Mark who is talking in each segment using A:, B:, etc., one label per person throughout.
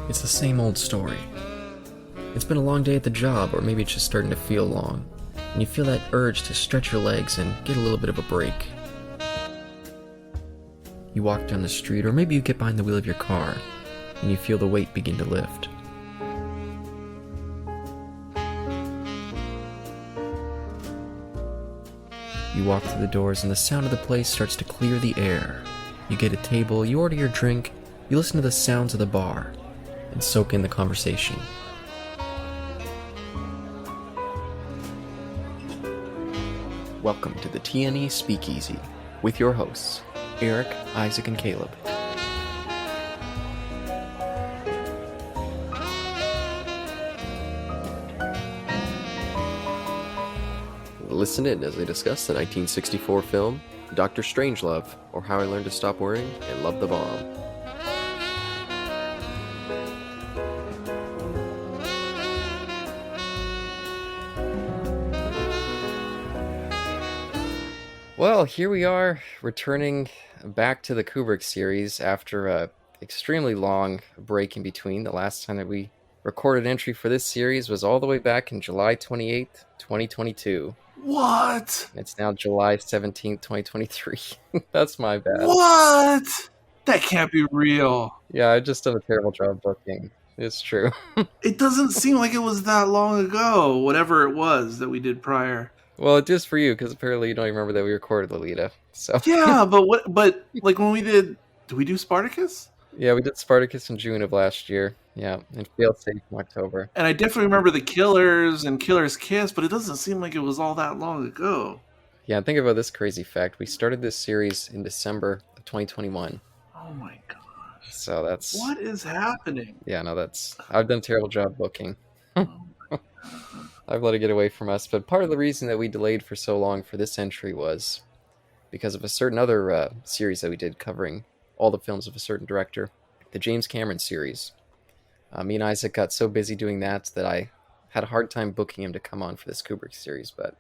A: It's the same old story. It's been a long day at the job, or maybe it's just starting to feel long, and you feel that urge to stretch your legs and get a little bit of a break. You walk down the street, or maybe you get behind the wheel of your car, and you feel the weight begin to lift. You walk through the doors, and the sound of the place starts to clear the air. You get a table, you order your drink, you listen to the sounds of the bar, and soak in the conversation. Welcome to the TNE Speakeasy, with your hosts, Eric, Isaac, and Caleb. Listen in as I discuss the 1964 film, Dr. Strangelove, or How I Learned to Stop Worrying and Love the Bomb. Well, here we are, returning back to the Kubrick series after a extremely long break in between. The last time that we recorded an entry for this series was all the way back in July 28th, 2022.
B: What?
A: It's now July 17th, 2023. That's my bad.
B: What? That can't be real.
A: Yeah, I just done a terrible job booking. It's true.
B: It doesn't seem like it was that long ago, whatever it was that we did prior.
A: Well, it is for you, because apparently you don't even remember that we recorded Lolita. So
B: Yeah, but like when we did we do Spartacus?
A: yeah, we did Spartacus in June of last year. Yeah, and Failed Safe in October.
B: And I definitely remember The Killers and Killer's Kiss, but it doesn't seem like it was all that long ago.
A: Yeah, and think about this crazy fact. We started this series in December of 2021.
B: Oh my gosh.
A: So that's...
B: What is happening?
A: Yeah, no, that's... I've done a terrible job booking. I've let it get away from us, but part of the reason that we delayed for so long for this entry was because of a certain other series that we did covering all the films of a certain director, the James Cameron series. Me and Isaac got so busy doing that I had a hard time booking him to come on for this Kubrick series, but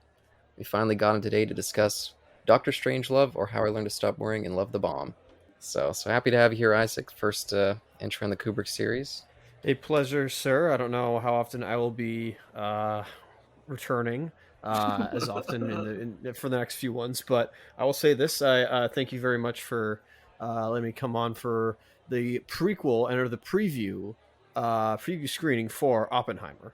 A: we finally got him today to discuss Dr. Strangelove, or How I Learned to Stop Worrying and Love the Bomb. So happy to have you here, Isaac. First entry on the Kubrick series.
C: A pleasure, sir. I don't know how often I will be returning as often for the next few ones, but I will say this. I thank you very much for letting me come on for the prequel and or the preview screening for Oppenheimer.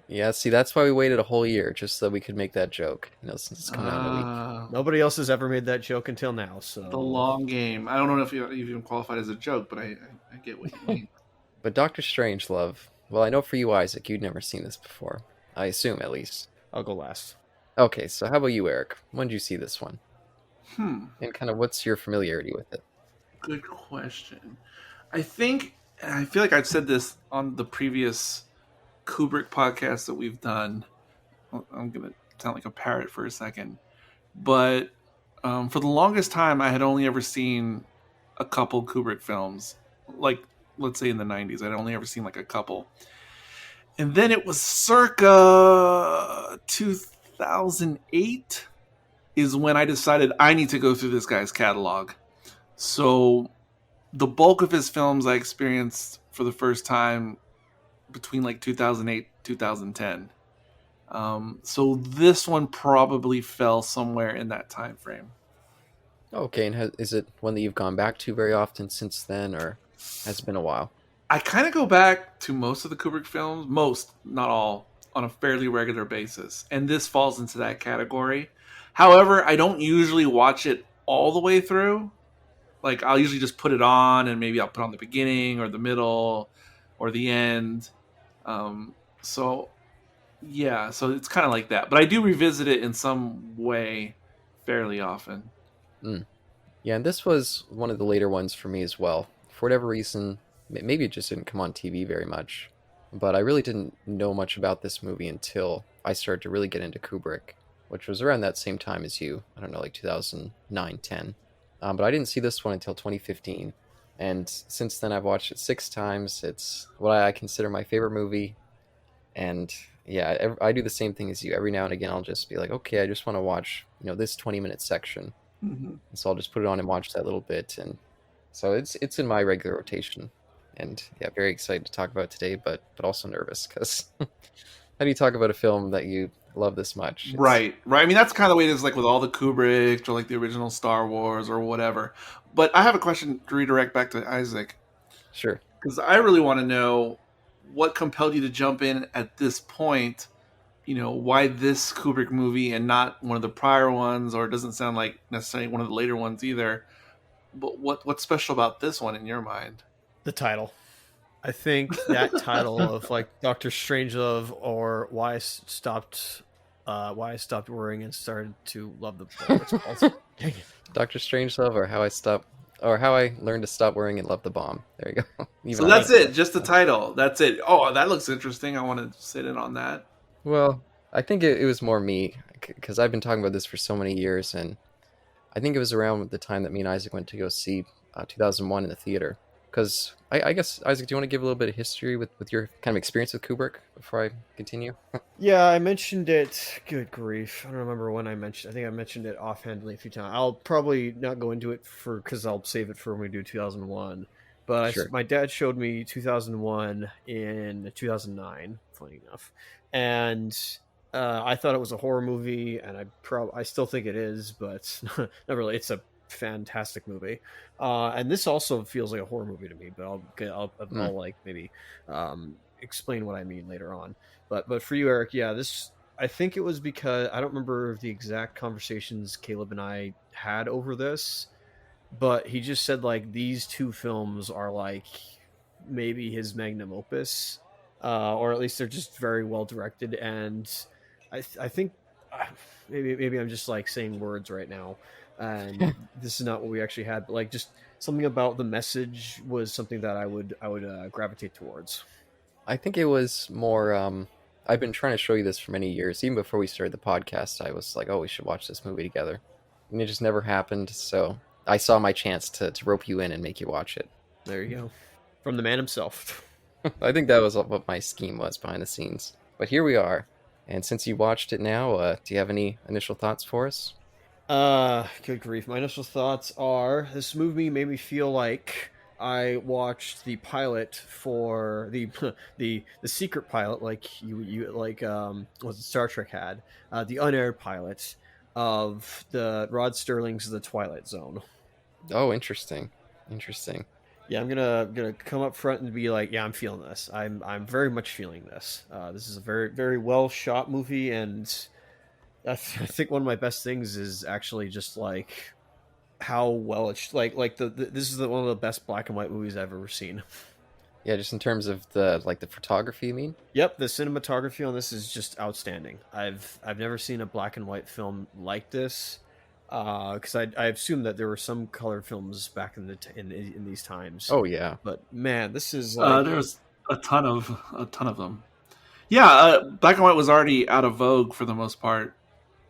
A: Yeah, see, that's why we waited a whole year, just so we could make that joke, since it's coming out in a week.
C: Nobody else has ever made that joke until now, so...
B: The long game. I don't know if you even qualified as a joke, but I get what you mean.
A: But Dr. Strangelove, well, I know for you, Isaac, you'd never seen this before. I assume, at least.
C: I'll go last.
A: Okay, so how about you, Eric? When did you see this one?
B: And
A: kind of what's your familiarity with it?
B: Good question. I feel like I've said this on the previous Kubrick podcast that we've done. I'm going to sound like a parrot for a second. But for the longest time, I had only ever seen a couple Kubrick films. Like, let's say in the 90s, I'd only ever seen like a couple. And then it was circa 2008 is when I decided I need to go through this guy's catalog. So the bulk of his films I experienced for the first time between like 2008 2010. So this one probably fell somewhere in that time frame.
A: Okay, and is it one that you've gone back to very often since then, or has it been a while?
B: I kind of go back to most of the Kubrick films, most, not all, on a fairly regular basis. And this falls into that category. However, I don't usually watch it all the way through. Like, I'll usually just put it on, and maybe I'll put on the beginning or the middle or the end. So it's kind of like that. But I do revisit it in some way fairly often.
A: Yeah, and this was one of the later ones for me as well. For whatever reason, maybe it just didn't come on TV very much, but I really didn't know much about this movie until I started to really get into Kubrick, which was around that same time as you. I don't know, like 2009, 10. But I didn't see this one until 2015. And since then, I've watched it 6 times. It's what I consider my favorite movie. And yeah, I do the same thing as you. Every now and again, I'll just be like, okay, I just want to watch, this 20-minute section.
B: Mm-hmm.
A: So I'll just put it on and watch that little bit. And so it's in my regular rotation. and yeah, very excited to talk about today, but also nervous because how do you talk about a film that you love this much? It's
B: Right, right. I mean, that's kind of the way it is, like with all the Kubrick or like the original Star Wars or whatever. But I have a question to redirect back to Isaac
A: sure.
B: because I really want to know what compelled you to jump in at this point. You know, why this Kubrick movie and not one of the prior ones, or it doesn't sound like necessarily one of the later ones either. But what's special about this one in your mind?
C: The title. I think that title of like Doctor Strangelove or why I stopped worrying and started to love the whatever it's called. Dang it.
A: Doctor Strangelove, or how I learned to stop worrying and love the bomb. There you go. Even
B: So
A: I
B: that's
C: Thank
A: know
C: you.
B: it,
A: that.
B: just the title. That's it. Oh, that looks interesting. I want to sit in on that.
A: Well, I think it was more me because I've been talking about this for so many years, and I think it was around the time that me and Isaac went to go see 2001 in the theater. Because I guess, Isaac, do you want to give a little bit of history with your kind of experience with Kubrick before I continue?
C: Yeah, I mentioned it. Good grief. I don't remember when I mentioned. I think I mentioned it offhandedly a few times. I'll probably not go into it for because I'll save it for when we do 2001. But
A: Sure.
C: my dad showed me 2001 in 2009. Funny enough, and I thought it was a horror movie, and I still think it is, but not really. It's a fantastic movie, and this also feels like a horror movie to me. But
A: Mm.
C: I'll like maybe explain what I mean later on. But for you, Eric, yeah, this I think it was because I don't remember the exact conversations Caleb and I had over this, but he just said like these two films are like maybe his magnum opus, or at least they're just very well directed, and I think uh, maybe I'm just like saying words right now, and this is not what we actually had, but like just something about the message was something that I would gravitate towards.
A: I think it was more. I've been trying to show you this for many years. Even before we started the podcast, I was like, "Oh, we should watch this movie together," and it just never happened. So I saw my chance to rope you in and make you watch it.
C: There you go, from the man himself.
A: I think that was what my scheme was behind the scenes. But here we are. And since you watched it now, do you have any initial thoughts for us?
C: Good grief. My initial thoughts are this movie made me feel like I watched the pilot for the the secret pilot, like you like what Star Trek had, the unaired pilot of the Rod Serling's The Twilight Zone.
A: Oh, interesting. Interesting.
C: Yeah, I'm gonna come up front and be like, yeah, I'm feeling this. I'm very much feeling this. This is a very well shot movie, and I think one of my best things is actually just like how well it's like this is one of the best black and white movies I've ever seen.
A: Yeah, just in terms of the photography, you mean?
C: Yep, the cinematography on this is just outstanding. I've never seen a black and white film like this, because I assume that there were some colored films back in in these times,
A: Oh yeah.
C: but man, this is like
B: There's a ton of them. Yeah, black and white was already out of vogue for the most part.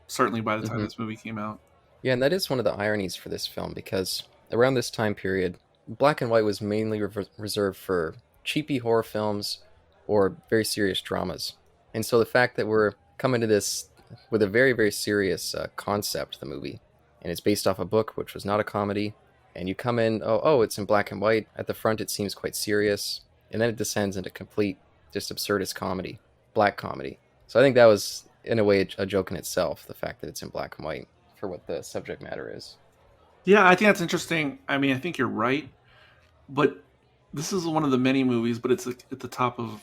B: Certainly by the time
A: Hmm.
B: this movie came out.
A: Yeah, and that is one of the ironies for this film because around this time period, black and white was mainly reserved for cheapy horror films or very serious dramas. And so the fact that we're coming to this with a very serious concept, the movie, and it's based off a book which was not a comedy, and you come in, oh, it's in black and white. At the front, it seems quite serious, and then it descends into complete, just absurdist comedy, black comedy. So I think that was, in a way, a joke in itself, the fact that it's in black and white for what the subject matter is.
B: Yeah, I think that's interesting. I mean, I think you're right, but this is one of the many movies, but it's at the top of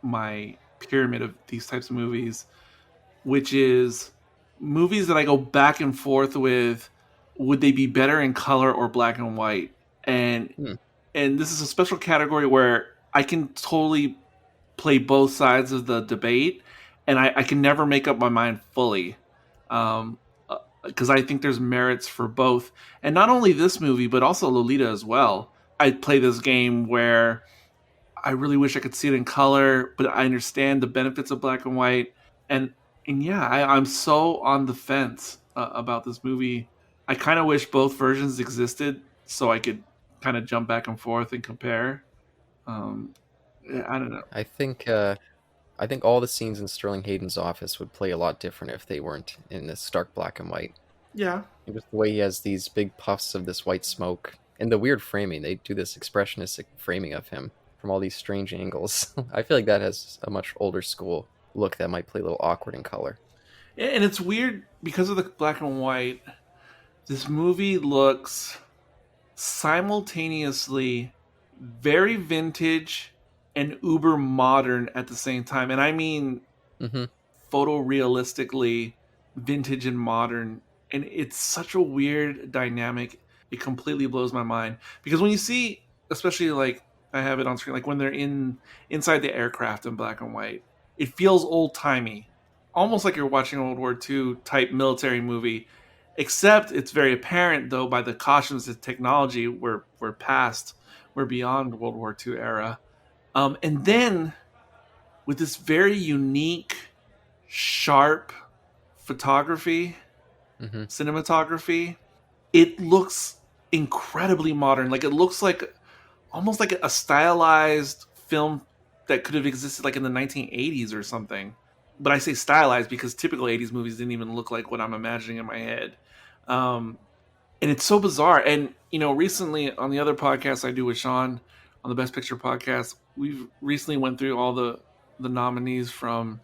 B: my pyramid of these types of movies, which is movies that I go back and forth with. Would they be better in color or black and white? And
A: Hmm.
B: and this is a special category where I can totally play both sides of the debate, and I can never make up my mind fully, um, because I think there's merits for both, and not only this movie but also Lolita as well. I play this game where I really wish I could see it in color, but I understand the benefits of black and white, and and yeah, I'm so on the fence about this movie. I kind of wish both versions existed so I could kind of jump back and forth and compare. Um, yeah, I don't know.
A: I think all the scenes in Sterling Hayden's office would play a lot different if they weren't in this stark black and white.
B: Yeah,
A: And just the way he has these big puffs of this white smoke and the weird framing. They do this expressionistic framing of him. from all these strange angles. I feel like that has a much older school look that might play a little awkward in color.
B: And it's weird because of the black and white. This movie looks simultaneously very vintage and uber modern at the same time. And I mean
A: Hmm.
B: photorealistically vintage and modern. And it's such a weird dynamic. It completely blows my mind. Because when you see, especially like I have it on screen, like when they're inside the aircraft in black and white, it feels old timey. Almost like you're watching a World War II type military movie. Except it's very apparent though by the cautions that technology we're past, we're beyond World War II era. And then with this very unique, sharp photography,
A: Hmm.
B: cinematography, it looks incredibly modern. Like it looks like almost like a stylized film that could have existed like in the 1980s or something. But I say stylized because typical 80s movies didn't even look like what I'm imagining in my head. Um, and it's so bizarre. And recently on the other podcast I do with Sean on the Best Picture podcast, we've recently went through all the nominees from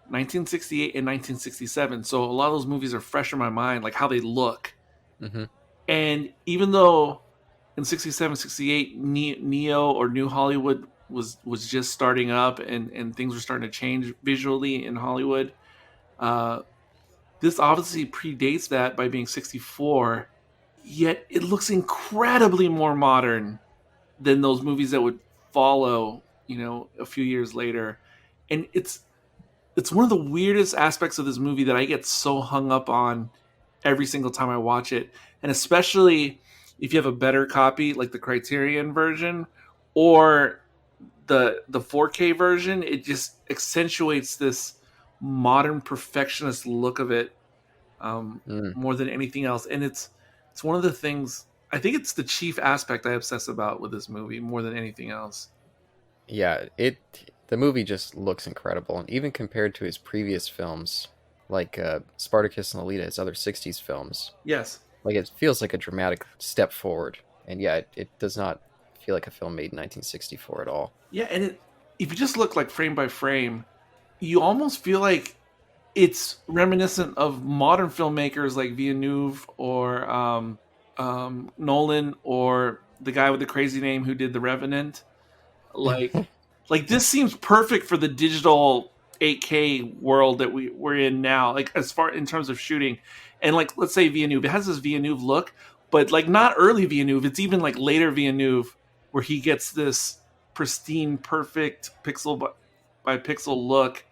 B: 1968 and 1967. So a lot of those movies are fresh in my mind, like how they look.
A: Hmm.
B: And even though in 67, 68, Neo or New Hollywood was just starting up and things were starting to change visually in Hollywood, uh, this obviously predates that by being 64, yet it looks incredibly more modern than those movies that would follow, a few years later. And it's one of the weirdest aspects of this movie that I get so hung up on every single time I watch it. And especially if you have a better copy, like the Criterion version or the 4K version, it just accentuates this modern perfectionist look of it
A: Mm.
B: more than anything else. And it's one of the things I think it's the chief aspect I obsess about with this movie more than anything else.
A: Yeah, the movie just looks incredible, and even compared to his previous films, like Spartacus and Lolita, his other '60s films,
B: Yes.
A: like it feels like a dramatic step forward. And yeah, it does not feel like a film made in 1964 at all.
B: Yeah, and if you just look like frame by frame, you almost feel like it's reminiscent of modern filmmakers like Villeneuve or Nolan or the guy with the crazy name who did The Revenant. Like, like this seems perfect for the digital 8K world that we're in now. Like as far in terms of shooting, and like let's say Villeneuve, it has this Villeneuve look, but like not early Villeneuve. It's even like later Villeneuve where he gets this pristine, perfect pixel by pixel look,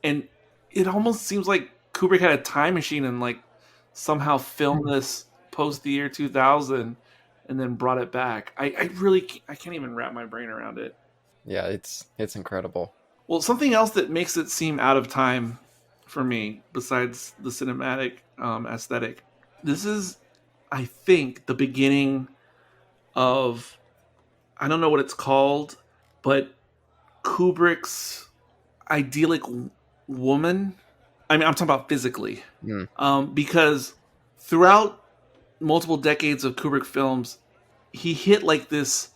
B: and it almost seems like Kubrick had a time machine and like somehow filmed this post the year 2000 and then brought it back. I really I can't even wrap my brain around it.
A: Yeah, it's incredible.
B: Well, something else that makes it seem out of time for me, besides the cinematic aesthetic, this is, I think, the beginning of, I don't know what it's called, but Kubrick's idyllic woman. I mean, I'm talking about physically,
A: Mm.
B: because throughout multiple decades of Kubrick films, he hit like this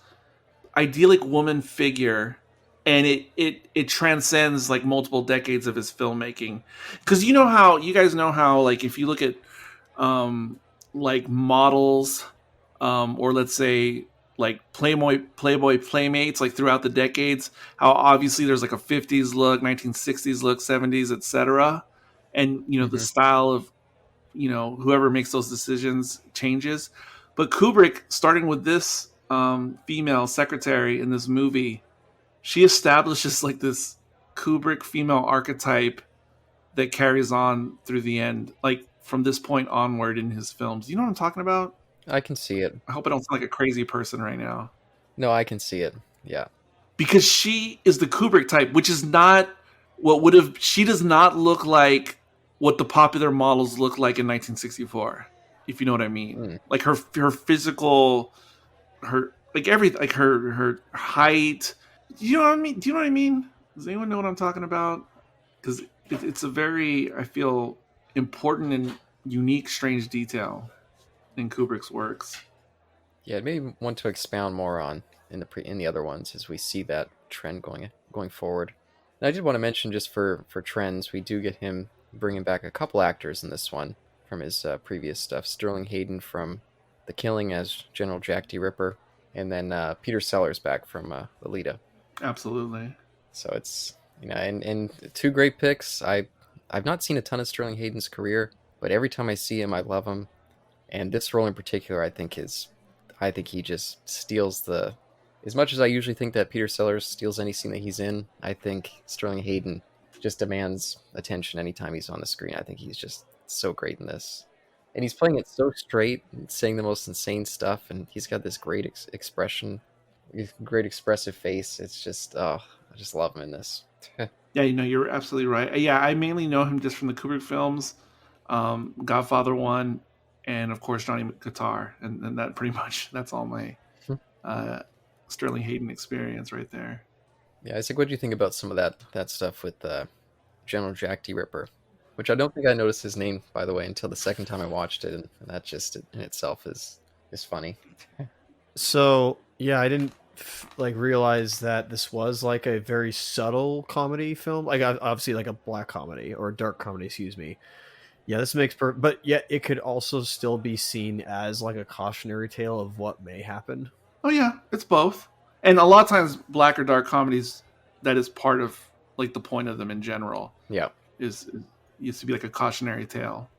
B: idyllic woman figure, and it transcends like multiple decades of his filmmaking. Because you guys know how, like, if you look at um like models, or let's say like Playboy Playmates, like throughout the decades, how obviously there's like a 50s look, 1960s look, 70s, etc. And the
A: Hmm.
B: style of whoever makes those decisions changes. But Kubrick, starting with this female secretary in this movie, she establishes like this Kubrick female archetype that carries on through the end, like from this point onward in his films. You know what I'm talking about?
A: I can see it.
B: I hope I don't sound like a crazy person right now.
A: No, I can see it. Yeah.
B: Because she is the Kubrick type, which is not what would have. She does not look like what the popular models look like in 1964, if you know what I mean.
A: Mm.
B: Like her physical, her like everything, like her height. Do you know what I mean? Do you know what I mean? Does anyone know what I'm talking about? Because it's a very, I feel, important and unique, strange detail in Kubrick's works.
A: Yeah, it made me want to expound more on in the other ones as we see that trend going forward. And I did want to mention, just for trends, we do get him bringing back a couple actors in this one from his previous stuff. Sterling Hayden from The Killing as General Jack D. Ripper, and then Peter Sellers back from Lolita.
B: Absolutely.
A: So it's, and two great picks. I've not seen a ton of Sterling Hayden's career, but every time I see him, I love him. And this role in particular, I think he just steals the. As much as I usually think that Peter Sellers steals any scene that he's in, I think Sterling Hayden just demands attention anytime he's on the screen. I think he's just so great in this, and he's playing it so straight, and saying the most insane stuff, and he's got this great expression, great expressive face. It's just, oh, I just love him in this.
B: Yeah, you're absolutely right. Yeah, I mainly know him just from the Kubrick films, Godfather 1, and of course Johnny Guitar, and that pretty much, that's all my Sterling Hayden experience right there.
A: Yeah, Isaac, what do you think about some of that stuff with General Jack D. Ripper? Which I don't think I noticed his name, by the way, until the second time I watched it, and that just in itself is funny.
C: So yeah, I didn't realize that this was like a very subtle comedy film, like obviously like a black comedy or a dark comedy, excuse me. Yeah, this makes but yet it could also still be seen as like a cautionary tale of what may happen.
B: Oh yeah, it's both. And a lot of times black or dark comedies, that is part of like the point of them in general.
A: Yeah.
B: Is used to be like a cautionary tale.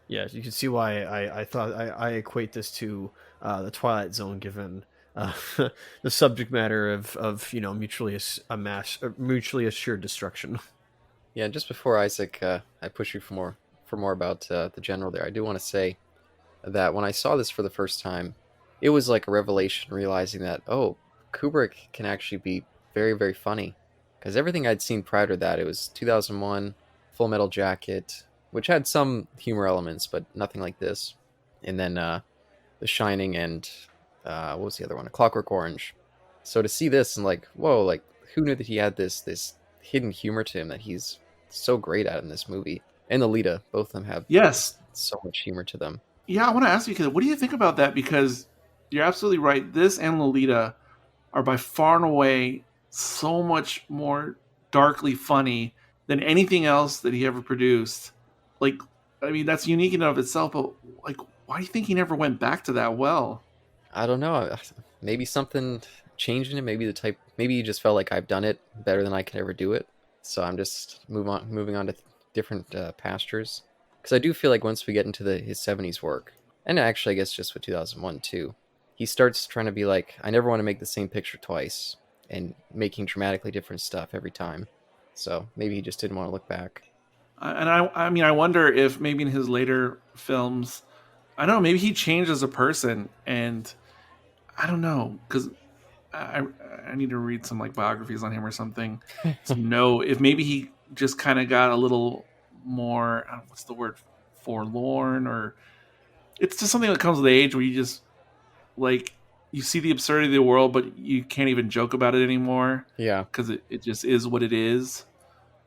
C: Yeah, you can see why I thought I equate this to the Twilight Zone, given the subject matter of mutually mutually assured destruction.
A: Yeah, and just before Isaac, I push you for more about the general there. I do want to say that when I saw this for the first time, it was like a revelation, realizing that, oh, Kubrick can actually be very, very funny. Because everything I'd seen prior to that, it was 2001, Full Metal Jacket, which had some humor elements, but nothing like this. And then The Shining and what was the other one? A Clockwork Orange. So to see this and like, whoa, like who knew that he had this hidden humor to him that he's so great at in this movie. And Lolita, both of them have so much humor to them.
B: Yeah, I want to ask you, what do you think about that? Because you're absolutely right. This and Lolita are by far and away so much more darkly funny than anything else that he ever produced. Like, I mean, that's unique in and of itself, but like, why do you think he never went back to that well?
A: I don't know. Maybe something changed in him. Maybe he just felt like I've done it better than I could ever do it. So I'm just moving on to different pastures. Because I do feel like once we get into his 70s work, and actually I guess just with 2001 too, he starts trying to be like, I never want to make the same picture twice, and making dramatically different stuff every time. So maybe he just didn't want to look back.
B: And I mean, I wonder if maybe in his later films, I don't know, maybe he changed as a person, and I don't know, because I need to read some like biographies on him or something to know if maybe he just kind of got a little more, I don't know, what's the word, forlorn, or it's just something that comes with age where you just like, you see the absurdity of the world, but you can't even joke about it anymore.
A: Yeah.
B: Because it just is what it is.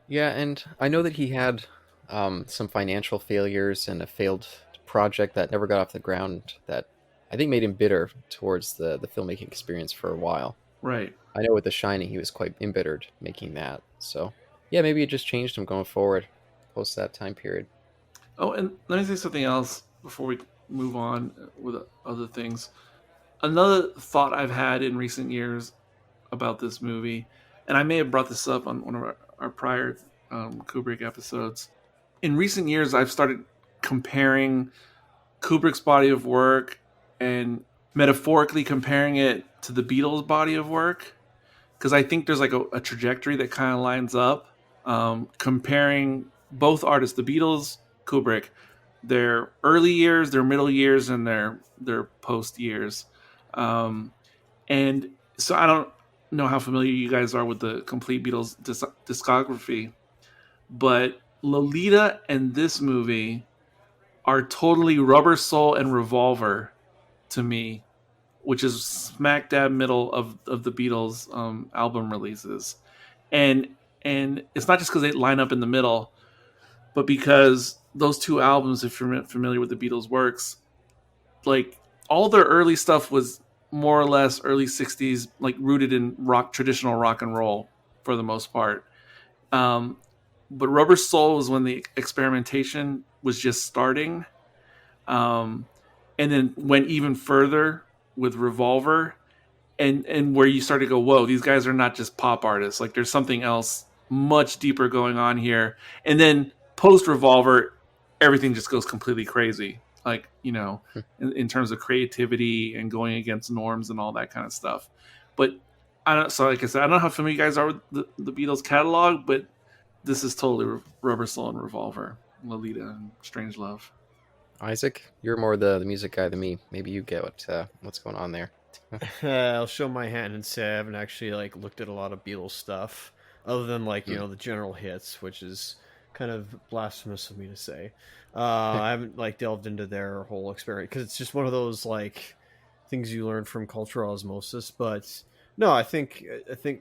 A: Yeah, and I know that he had some financial failures and a failed project that never got off the ground that I think made him bitter towards the filmmaking experience for a while.
B: Right.
A: I know with The Shining, he was quite embittered making that. So, yeah, maybe it just changed him going forward post that time period.
B: Oh, and let me say something else before we move on with other things. Another thought I've had in recent years about this movie, and I may have brought this up on one of our prior Kubrick episodes. In recent years, I've started comparing Kubrick's body of work and metaphorically comparing it to the Beatles' body of work, because I think there's like a trajectory that kind of lines up, comparing both artists, the Beatles, Kubrick, their early years, their middle years, and their post years. And so I don't know how familiar you guys are with the complete Beatles discography, but Lolita and this movie are totally Rubber Soul and Revolver to me, which is smack dab middle of the Beatles album releases. And it's not just because they line up in the middle, but because those two albums, if you're familiar with the Beatles' works, like all their early stuff was more or less early 60s, like rooted in traditional rock and roll for the most part. Um, but Rubber Soul was when the experimentation was just starting. Um, and then went even further with Revolver, and where you start to go, whoa, these guys are not just pop artists. Like there's something else much deeper going on here. And then post Revolver, everything just goes completely crazy. Like, in terms of creativity and going against norms and all that kind of stuff. But I don't. So like I said, I don't know how familiar you guys are with the Beatles catalog, but this is totally Rubber Soul and Revolver, Lolita and Strangelove.
A: Isaac, you're more the music guy than me. Maybe you get what's going on there.
C: I'll show my hand and say I haven't actually like looked at a lot of Beatles stuff, other than like
A: Hmm.
C: the general hits, which is kind of blasphemous of me to say. I haven't like delved into their whole experience because it's just one of those like things you learn from cultural osmosis. But no, I think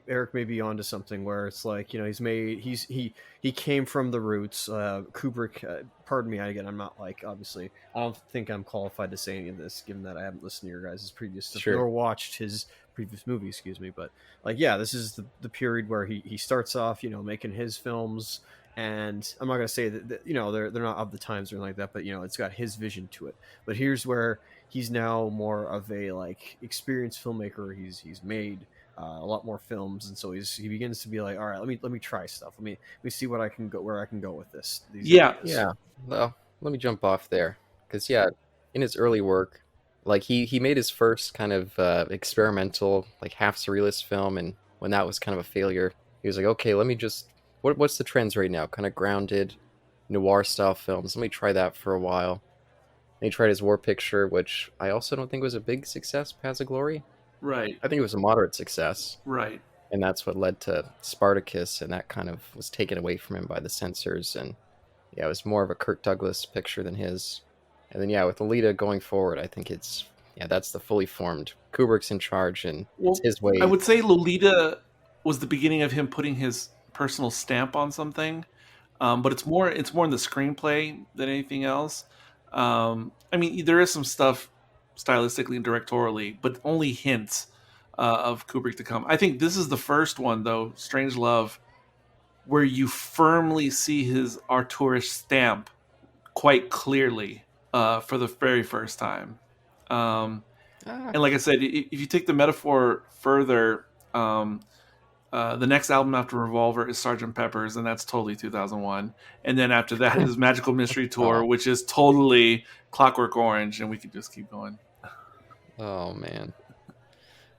C: Eric may be onto something where it's like he came from the roots. Kubrick, pardon me, again, I'm not like obviously I don't think I'm qualified to say any of this, given that I haven't listened to your guys' previous stuff
A: Sure.
C: nor watched his previous movie, excuse me. But like, yeah, this is the period where he starts off, making his films. And I'm not gonna say that they're not of the times or anything like that, but it's got his vision to it. But here's where he's now more of a like experienced filmmaker. He's made a lot more films, and so he begins to be like, all right, let me try stuff. Let me see what I can go where I can go with these
B: Yeah,
C: ideas.
A: Yeah. Well, let me jump off there because yeah, in his early work, like he made his first kind of experimental, like half surrealist film, and when that was kind of a failure, he was like, okay, let me just what's the trends right now? Kind of grounded noir style films. Let me try that for a while. And he tried his war picture, which I also don't think was a big success, Paths of Glory.
B: right,
A: I think it was a moderate success,
B: right.
A: and that's what led to Spartacus, and that kind of was taken away from him by the censors. And yeah, it was more of a Kirk Douglas picture than his. And then yeah, with Alita going forward, I think it's yeah, that's the fully formed. Kubrick's in charge, and it's
B: Well,
A: his
B: I
A: way.
B: would say Lolita was the beginning of him putting his personal stamp on something, but it's more in the screenplay than anything else. I mean, there is some stuff stylistically and directorially, but only hints of Kubrick to come. I think this is the first one, though, Strange Love, where you firmly see his auteurish stamp quite clearly for the very first time. Um,
A: Ah,
B: and like I said, if you take the metaphor further, the next album after Revolver is Sergeant Pepper's, and that's totally 2001. And then after that is Magical Mystery Tour,
A: oh,
B: which is totally Clockwork Orange, and we could just keep going.
A: oh man.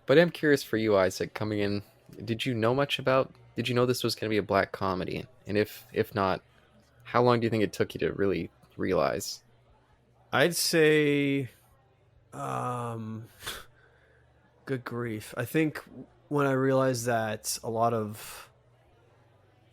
A: But I'm curious for you, Isaac, coming in. Did you know much about? Did you know this was going to be a black comedy? And if not, how long do you think it took you to really realize?
C: I'd say, um, good grief. I think when I realized that a lot of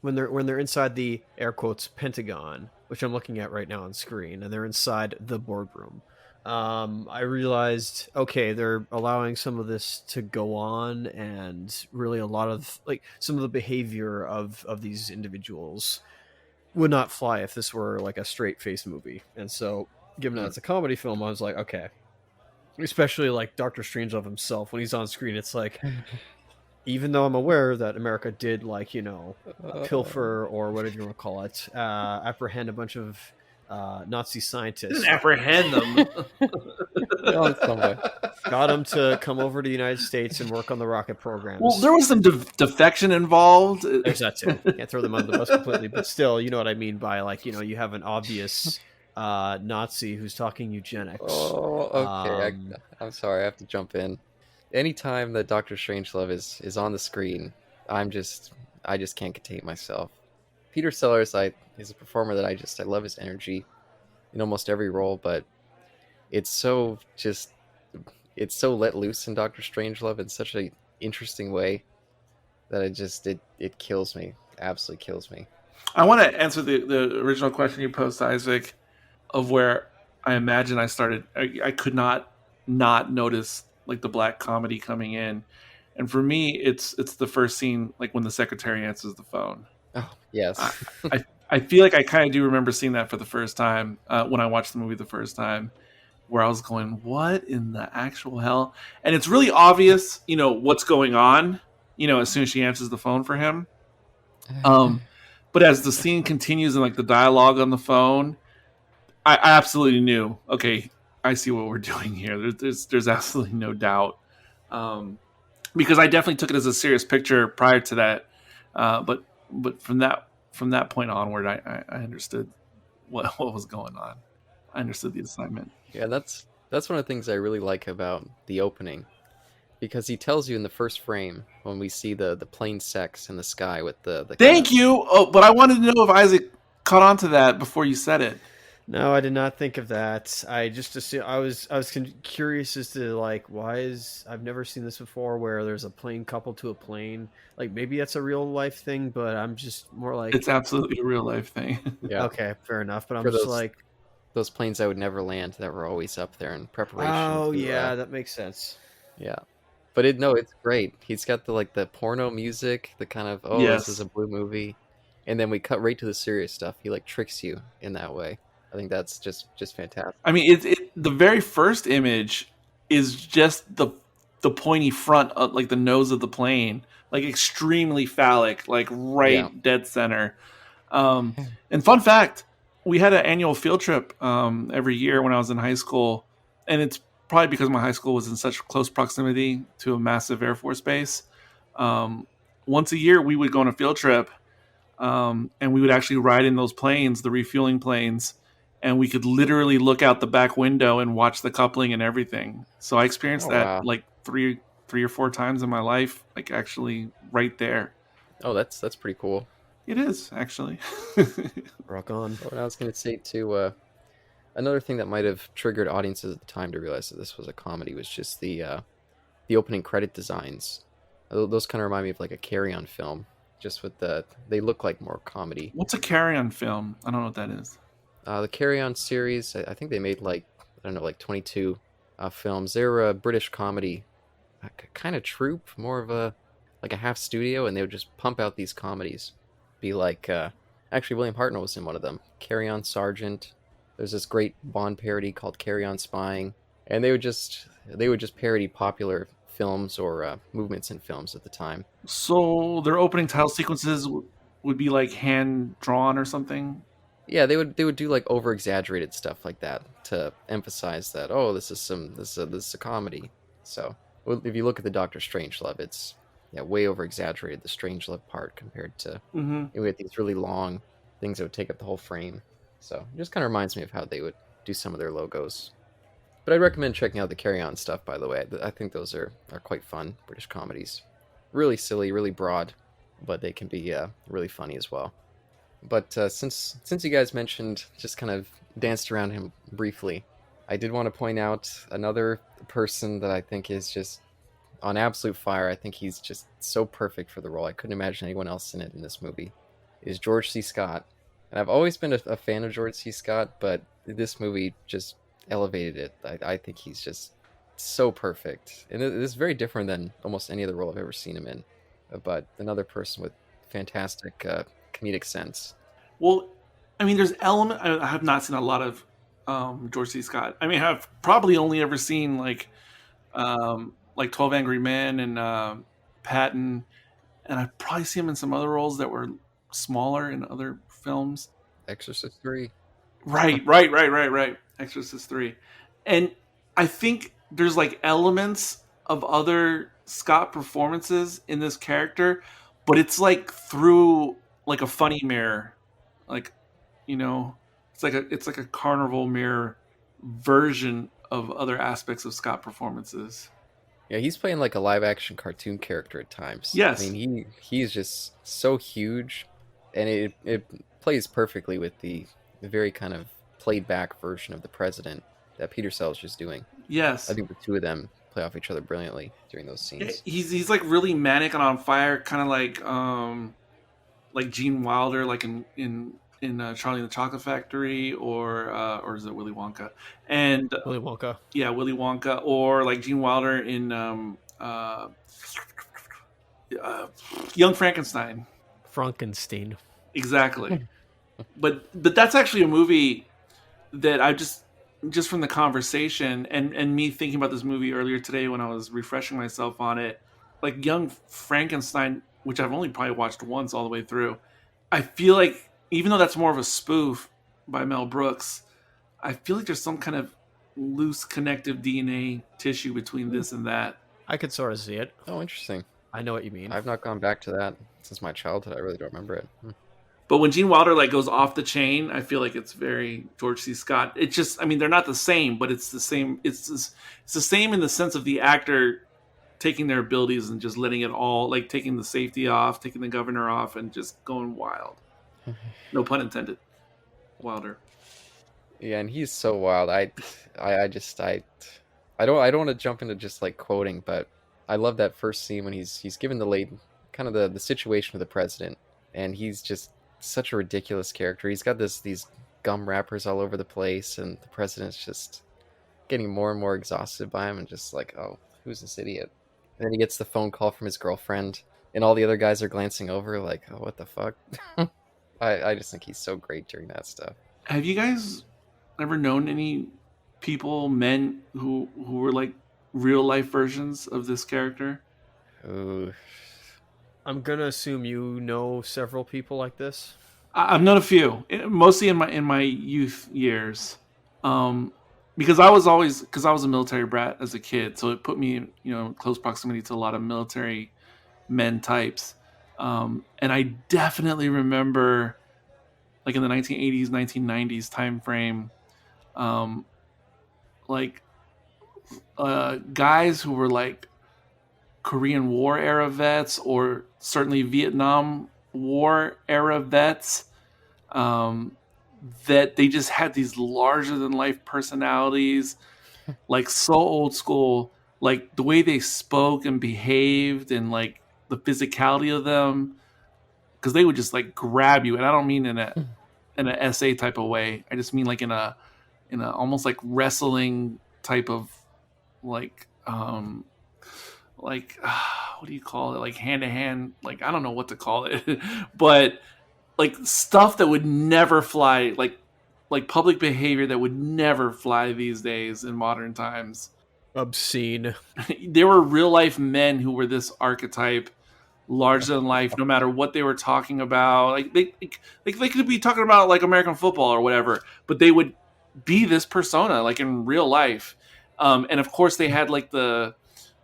C: when they're inside the air quotes Pentagon, which I'm looking at right now on screen, and they're inside the boardroom. I realized, okay, they're allowing some of this to go on, and really a lot of like some of the behavior of these individuals would not fly if this were like a straight face movie. And so, given that
A: Hmm.
C: it's a comedy film, I was like, okay. Especially like Doctor Strangelove himself when he's on screen, it's like even though I'm aware that America did like pilfer or whatever you want to call it, apprehend a bunch of Nazi
B: Didn't
C: scientists,
B: apprehend them.
A: Oh, in some way.
C: got them to come over to the United States and work on the rocket
B: Well,
C: programs.
B: there was some defection involved.
C: There's that too. Can't throw them under the bus completely, but still, you know what I mean by like you have an obvious Nazi who's talking eugenics.
A: Oh, okay.
C: Um,
A: I'm sorry. I have to jump in. Anytime that Doctor Strangelove is on the screen, I'm just I just can't contain myself. Peter Sellers, I is a performer that I love his energy in almost every role, but it's so just it's so let loose in Doctor Strangelove in such a interesting way that it kills me. Absolutely kills me.
B: I want to answer the original question you posed, Isaac, of where I imagine I started. I could not notice like the black comedy coming in, and for me, it's the first scene, like when the secretary answers the phone.
A: Oh
B: I
A: yes.
B: I, I feel like I kind of do remember seeing that for the first time when I watched the movie the first time, where I was going, what in the actual hell? And it's really obvious, what's going on, as soon as she answers the phone for him. But as the scene continues and like the dialogue on the phone, I absolutely knew, okay, I see what we're doing here. There's absolutely no doubt. Because I definitely took it as a serious picture prior to that. But from that point onward, I understood what was going on. I understood the assignment.
A: Yeah, that's one of the things I really like about the opening, because he tells you in the first frame when we see the plain sex in the sky with the kind
B: Thank
A: of,
B: you. Oh, but I wanted to know if Isaac caught on to that before you said it.
C: No, I did not think of that. I just assumed, I was curious as to like I've never seen this before where there's a plane coupled to a plane. Like maybe that's a real life thing, but I'm just more like,
B: It's absolutely a real life thing.
A: yeah,
C: okay, fair enough. But I'm
A: for
C: just like,
A: those planes that would never land that were always up there in preparation
C: oh
A: to
C: yeah, that makes sense.
A: yeah. But it's great. He's got the porno music, the kind of, oh, this is
B: Yes.
A: a blue movie, and then we cut right to the serious stuff. He like tricks you in that way. I think that's just fantastic.
B: I mean, the very first image is just the pointy front of like the nose of the plane, like extremely phallic, like
A: Yeah.
B: right dead center. And fun fact, we had an annual field trip every year when I was in high school, and it's probably because my high school was in such close proximity to a massive Air Force base. Once a year, we would go on a field trip, and we would actually ride in those planes, the refueling planes, and we could literally look out the back window and watch the coupling and everything. So I experienced
A: Oh
B: that
A: wow.
B: like three or four times in my life, like actually right there.
A: Oh, that's pretty cool.
B: It is actually.
C: Rock on.
A: What I was gonna say too, another thing that might have triggered audiences at the time to realize that this was a comedy was just the opening credit designs. Those kind of remind me of like a Carry-On film, just with they look like more comedy.
B: What's a carry-on film? I don't know what that is.
A: The Carry-On series, I think they made like, I don't know, like 22 films. They were a British comedy kind of troupe, more of a like a half studio, and they would just pump out these comedies. Be like, actually, William Hartnell was in one of them. Carry-On Sergeant. There's this great Bond parody called Carry-On Spying, and they would just parody popular films or movements in films at the time.
B: So their opening title sequences would be like hand drawn or something.
A: Yeah, they would do like over exaggerated stuff like that to emphasize that, oh, this is a comedy. So if you look at the Doctor Strangelove, it's way over exaggerated, the Strangelove part compared to we had these really long things that would take up the whole frame. So it just kind of reminds me of how they would do some of their logos. But I'd recommend checking out the Carry-On stuff, by the way. I think those are quite fun British comedies. Really silly, really broad, but they can be really funny as well. But since you guys mentioned, just kind of danced around him briefly, I did want to point out another person that I think is just on absolute fire. I think he's just so perfect for the role. I couldn't imagine anyone else in it in this movie. Is George C. Scott. And I've always been a fan of George C. Scott, but this movie just elevated it. I think he's just so perfect. And it is very different than almost any other role I've ever seen him in. But another person with fantastic comedic sense.
B: Well, I mean, there's element. I have not seen a lot of George C. Scott. I mean, I've probably only ever seen like 12 Angry Men and Patton, and I've probably seen him in some other roles that were smaller in other films.
A: Exorcist 3.
B: Right. Exorcist 3. And I think there's like elements of other Scott performances in this character, but it's like through like a funny mirror. Like, it's like a carnival mirror version of other aspects of Scott performances.
A: Yeah, he's playing like a live action cartoon character at times.
B: Yes.
A: I mean, he's just so huge, and it plays perfectly with the very kind of played back version of the president that Peter Sellers just doing.
B: Yes.
A: I think the two of them play off each other brilliantly during those scenes.
B: He's like really manic and on fire, kind of like Gene Wilder, like in Charlie and the Chocolate Factory, or is it Willy Wonka? And
C: Willy Wonka.
B: Yeah, Willy Wonka, or like Gene Wilder in Young Frankenstein.
C: Frankenstein.
B: Exactly. but that's actually a movie that I just just from the conversation and me thinking about this movie earlier today when I was refreshing myself on it, like Young Frankenstein, which I've only probably watched once all the way through, I feel like even though that's more of a spoof by Mel Brooks, I feel like there's some kind of loose connective DNA tissue between this and that.
C: I could sort of see it.
A: Oh, interesting.
C: I know what you mean.
A: I've not gone back to that since my childhood. I really don't remember it.
B: But when Gene Wilder like goes off the chain, I feel like it's very George C. Scott. It's just, I mean, they're not the same, but it's the same. It's the same in the sense of the actor taking their abilities and just letting it all, like taking the safety off, taking the governor off, and just going wild. No pun intended. Wilder.
A: Yeah, and he's so wild. I don't want to jump into just like quoting, but I love that first scene when he's given the late kind of the situation with the president, and he's just such a ridiculous character. He's got these gum wrappers all over the place, and the president's just getting more and more exhausted by him, and just like, oh, who's this idiot? And then he gets the phone call from his girlfriend, and all the other guys are glancing over, like, oh, what the fuck? I just think he's so great during that stuff.
B: Have you guys ever known any people, men who were like real life versions of this character?
A: Ooh.
C: I'm gonna assume you know several people like this.
B: I've known a few, mostly in my youth years, because I was a military brat as a kid, so it put me in close proximity to a lot of military men types, and I definitely remember, like in the 1980s, 1990s time frame, um, like guys who were like Korean War era vets or certainly Vietnam War era vets, that they just had these larger than life personalities, like so old school, like the way they spoke and behaved and like the physicality of them, because they would just like grab you, and I don't mean in a SA type of way. I just mean like in a almost like wrestling type of like what do you call it, like hand to hand, like I don't know what to call it but like stuff that would never fly, like public behavior that would never fly these days in modern times.
C: Obscene.
B: There were real life men who were this archetype, larger than life, no matter what they were talking about. Like they could be talking about like American football or whatever, but they would be this persona like in real life. And of course they had like the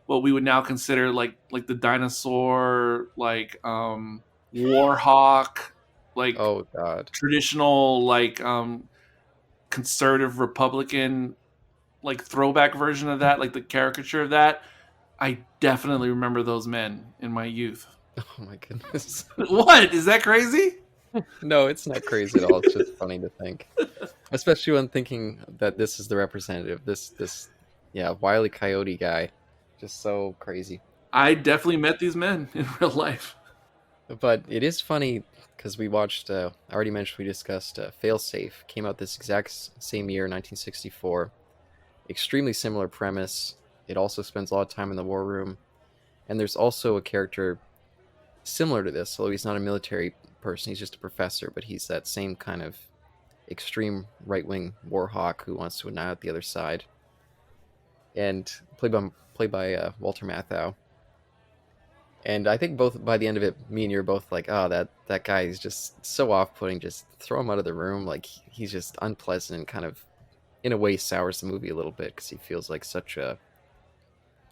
B: what we would now consider like the dinosaur, like warhawk, like
A: Oh God.
B: traditional like conservative Republican like throwback version of that, like the caricature of that. I definitely remember those men in my youth.
A: Oh my goodness.
B: What? Is that crazy?
A: No, it's not crazy at all. It's just funny to think, especially when thinking that this is the representative. This yeah, Wile E. Coyote guy, just so crazy.
B: I definitely met these men in real life.
A: But it is funny because we watched. I already mentioned we discussed Failsafe. Came out this same year, 1964. Extremely similar premise. It also spends a lot of time in the war room, and there's also a character similar to this, although he's not a military person. He's just a professor, but he's that same kind of extreme right-wing war hawk who wants to annihilate the other side. And played by Walter Matthau. And I think both by the end of it, me and you're both like, oh, that guy is just so off-putting. Just throw him out of the room. Like he's just unpleasant and kind of, in a way, sours the movie a little bit because he feels like such a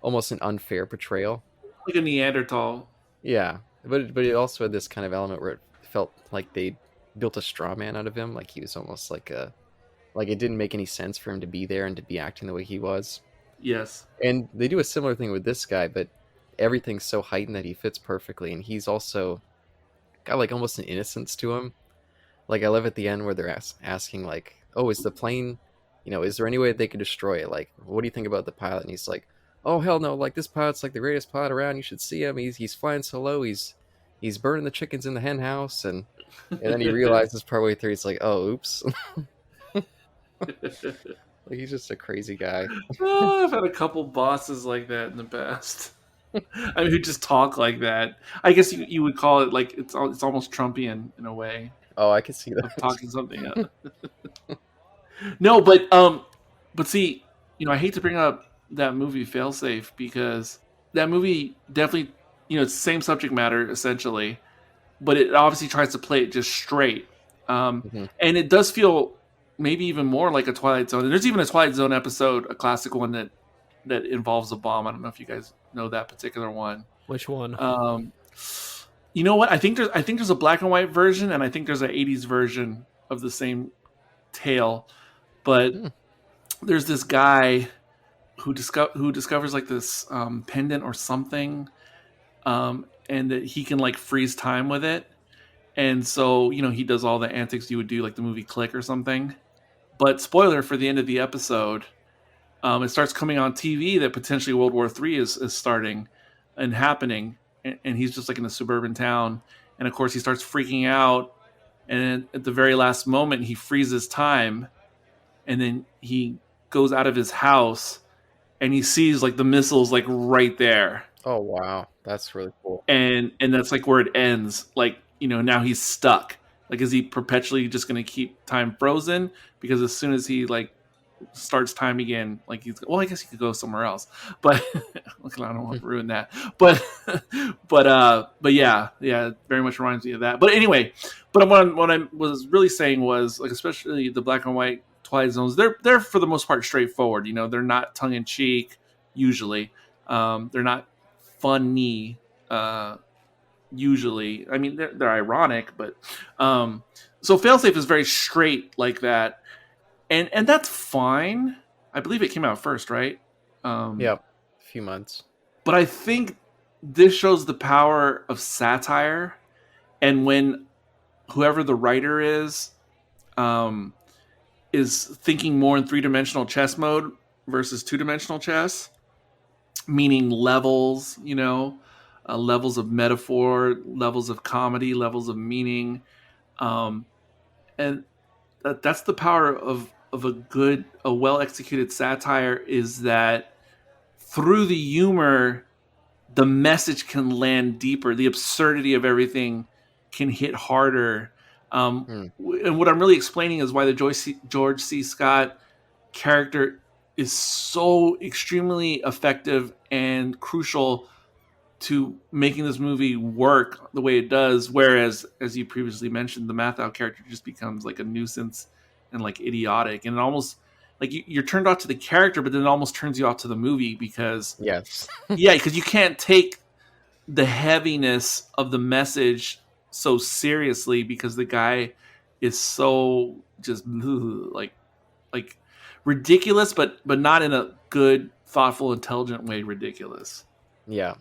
A: almost an unfair portrayal.
B: Like a Neanderthal.
A: Yeah, but it also had this kind of element where it felt like they built a straw man out of him. Like he was almost like it didn't make any sense for him to be there and to be acting the way he was.
B: Yes.
A: And they do a similar thing with this guy, but everything's so heightened that he fits perfectly, and he's also got like almost an innocence to him. Like I love at the end where they're asking like, oh, is the plane, is there any way they could destroy it? Like, what do you think about the pilot? And he's like, oh hell no, like this pilot's like the greatest pilot around, you should see him, he's flying so low, he's burning the chickens in the hen house, and then he realizes partway through, he's like, oh oops. Like he's just a crazy guy.
B: Oh, I've had a couple bosses like that in the past. I mean, who just talk like that. I guess you would call it like it's almost Trumpian in a way.
A: Oh, I can see
B: Of
A: that.
B: talking something up. No, but But see, I hate to bring up that movie Failsafe because that movie definitely, it's the same subject matter essentially, but it obviously tries to play it just straight.
A: Hmm.
B: And it does feel maybe even more like a Twilight Zone. And there's even a Twilight Zone episode, a classic one that involves a bomb. I don't know if you guys know that particular one.
C: Which one?
B: Um, you know what? I think there's a black and white version, and I think there's an '80s version of the same tale. But
A: Hmm.
B: there's this guy who discovers like this pendant or something, and that he can like freeze time with it. And so he does all the antics you would do, like the movie Click or something. But spoiler for the end of the episode, it starts coming on TV that potentially World War III is starting and happening, and he's just like in a suburban town, and of course he starts freaking out, and at the very last moment he freezes time, and then he goes out of his house and he sees like the missiles like right there,
A: Oh wow, that's really cool.
B: and that's like where it ends. Like now he's stuck. Like, is he perpetually just going to keep time frozen? Because as soon as he like starts time again, like I guess he could go somewhere else, but look, I don't want to ruin that. But but yeah, it very much reminds me of that. But anyway, but what I was really saying was like, especially the black and white Twilight Zones, they're for the most part straightforward. They're not tongue in cheek usually. They're not funny. Usually, I mean they're ironic, but so Failsafe is very straight like that, and that's fine. I believe it came out first, right?
A: Yep, a few months.
B: But I think this shows the power of satire, and when whoever the writer um, is thinking more in 3-dimensional chess mode versus 2-dimensional chess, meaning levels, levels of metaphor, levels of comedy, levels of meaning, um, and that's the power of a well executed satire, is that through the humor the message can land deeper, the absurdity of everything can hit harder.
A: Hmm.
B: And what I'm really explaining is why the George C. Scott character is so extremely effective and crucial to making this movie work the way it does. Whereas, as you previously mentioned, the Mathau character just becomes like a nuisance and like idiotic, and it almost like you're turned off to the character, but then it almost turns you off to the movie because
A: Yes.
B: yeah, because you can't take the heaviness of the message so seriously because the guy is so just like ridiculous, but not in a good, thoughtful, intelligent way. Ridiculous.
A: Yeah.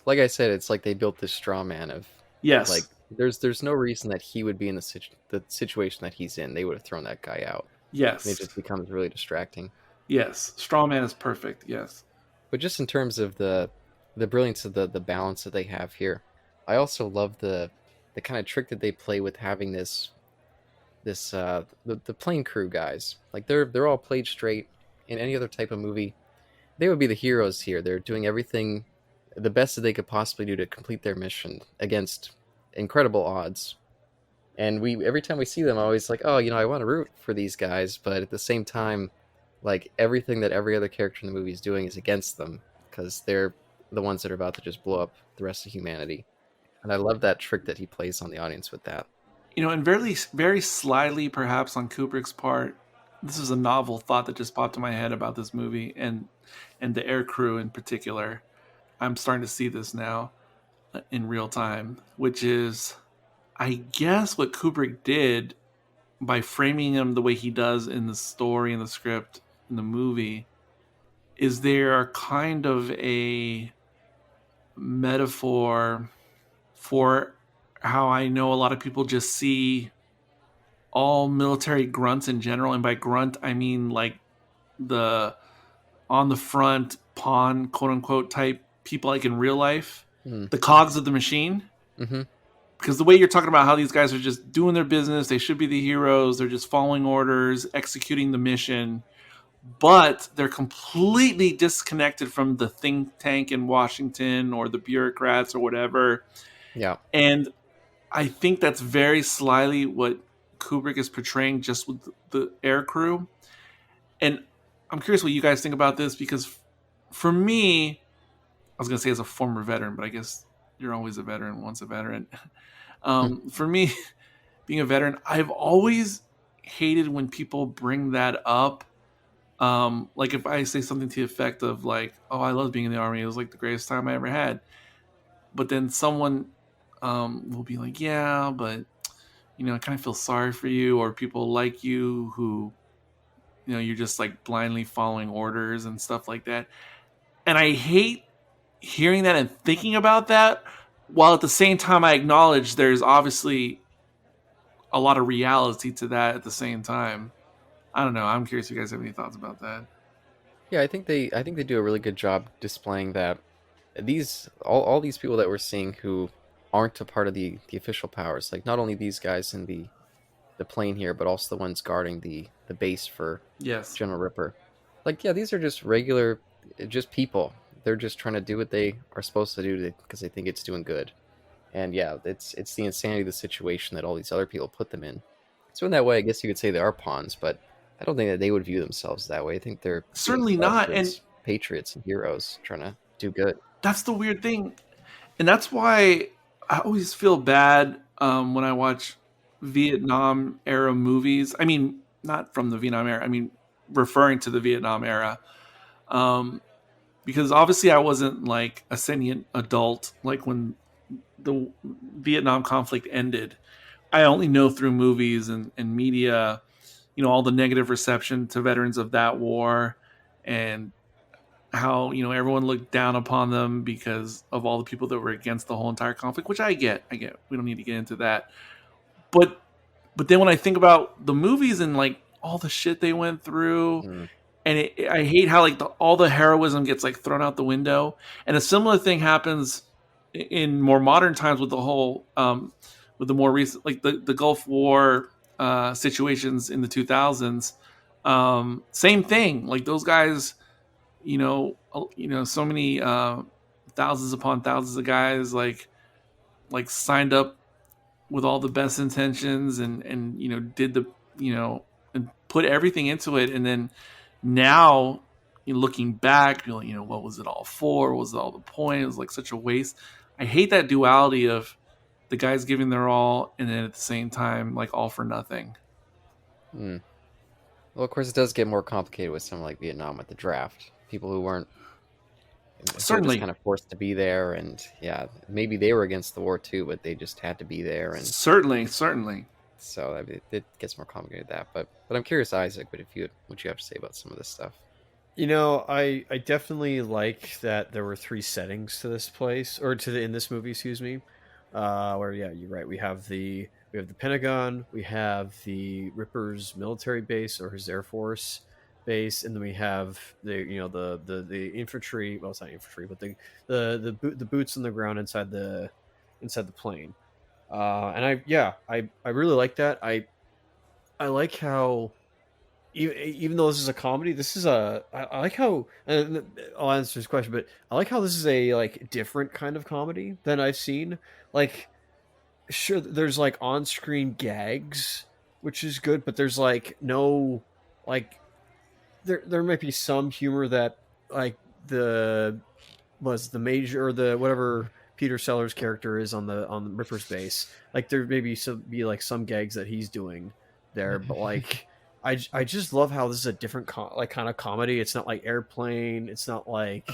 A: Like I said, it's like they built this straw man of like
B: Yes.
A: there's no reason that he would be in the situation that he's in. They would have thrown that guy out. And it
B: Yes.
A: just becomes really distracting.
B: Yes. Strawman is perfect. Yes.
A: But just in terms of the brilliance of the balance that they have here, I also love the kind of trick that they play with having the plane crew guys. Like they're all played straight. In any other type of movie, they would be the heroes here. They're doing everything the best that they could possibly do to complete their mission against incredible odds. And we every time we see them, I'm always like, oh, I want to root for these guys, but at the same time, like everything that every other character in the movie is doing is against them because they're the ones that are about to just blow up the rest of humanity. And I love that trick that he plays on the audience with that.
B: And very, very slyly, perhaps on Kubrick's part, this is a novel thought that just popped in my head about this movie and the air crew in particular. I'm starting to see this now in real time, which is, I guess, what Kubrick did by framing him the way he does in the story and the script in the movie is there kind of a metaphor for how I know a lot of people just see all military grunts in general, and by grunt I mean like the on the front pawn, quote unquote, type people like in real life,
A: Mm.
B: the cogs of the machine.
A: Mm-hmm.
B: Because the way you're talking about how these guys are just doing their business, they should be the heroes, they're just following orders, executing the mission, but they're completely disconnected from the think tank in Washington or the bureaucrats or whatever.
A: Yeah.
B: And I think that's very slyly what Kubrick is portraying just with the air crew. And I'm curious what you guys think about this, because for me, I was gonna say as a former veteran, but I guess you're always a veteran once a veteran. For me, being a veteran, I've always hated when people bring that up. Like if I say something to the effect of like, "Oh, I love being in the army. It was like the greatest time I ever had," but then someone will be like, "Yeah, but I kind of feel sorry for you," or people like you who you're just like blindly following orders and stuff like that. And I hate hearing that and thinking about that, while at the same time I acknowledge there's obviously a lot of reality to that at the same time. I don't know. I'm curious if you guys have any thoughts about that.
A: Yeah, I think they do a really good job displaying that these all these people that we're seeing who aren't a part of the official powers, like not only these guys in the plane here, but also the ones guarding the base for
B: Yes.
A: General Ripper. Like, yeah, these are just regular, just people. They're just trying to do what they are supposed to do because they think it's doing good. And yeah, it's the insanity of the situation that all these other people put them in. So in that way, I guess you could say they are pawns, but I don't think that they would view themselves that way. I think they're being
B: Certainly
A: fed
B: not. And
A: as patriots and heroes trying to do good.
B: that's the weird thing. And that's why I always feel bad when I watch Vietnam era movies. I mean, not from the Vietnam era. I mean, referring to the Vietnam era. Um, because obviously I wasn't like a sentient adult like when the Vietnam conflict ended. I only know through movies and media, all the negative reception to veterans of that war, and how everyone looked down upon them because of all the people that were against the whole entire conflict, which I get. We don't need to get into that. But then when I think about the movies and like all the shit they went through,
A: Mm.
B: and I hate how like all the heroism gets like thrown out the window. And a similar thing happens in more modern times with the whole with the more recent, like the Gulf War situations in the 2000s. Same thing, like those guys, so many thousands upon thousands of guys like signed up with all the best intentions, and did the and put everything into it. And then now, looking back, you're like, what was it all for? What was it all the point? It was like such a waste. I hate that duality of the guys giving their all and then at the same time like all for nothing.
A: Mm. Well, of course, it does get more complicated with something like Vietnam with the draft. People who are just
B: Certainly.
A: kind of forced to be there, and yeah, maybe they were against the war too, but they just had to be there, and
B: Certainly.
A: so I mean, it gets more complicated than that. But I'm curious, Isaac. But if you what you have to say about some of this stuff?
C: I definitely like that there were three settings to this place, or in this movie, excuse me. Where yeah, you're right. We have the Pentagon, we have the Ripper's military base or his Air Force base, and then we have the infantry. Well, it's not infantry, but the boots on the ground inside the plane. And I really like that. I like how even though this is a comedy, this is I like how I'll answer this question, but I like how this is a like different kind of comedy than I've seen. Like, sure, there's like on-screen gags, which is good, but there's like no like there might be some humor that like the was the major or the whatever Peter Sellers character is on Ripper's base. Like there maybe be like some gags that he's doing there, but like I just love how this is a different like kind of comedy. It's not like Airplane. It's not like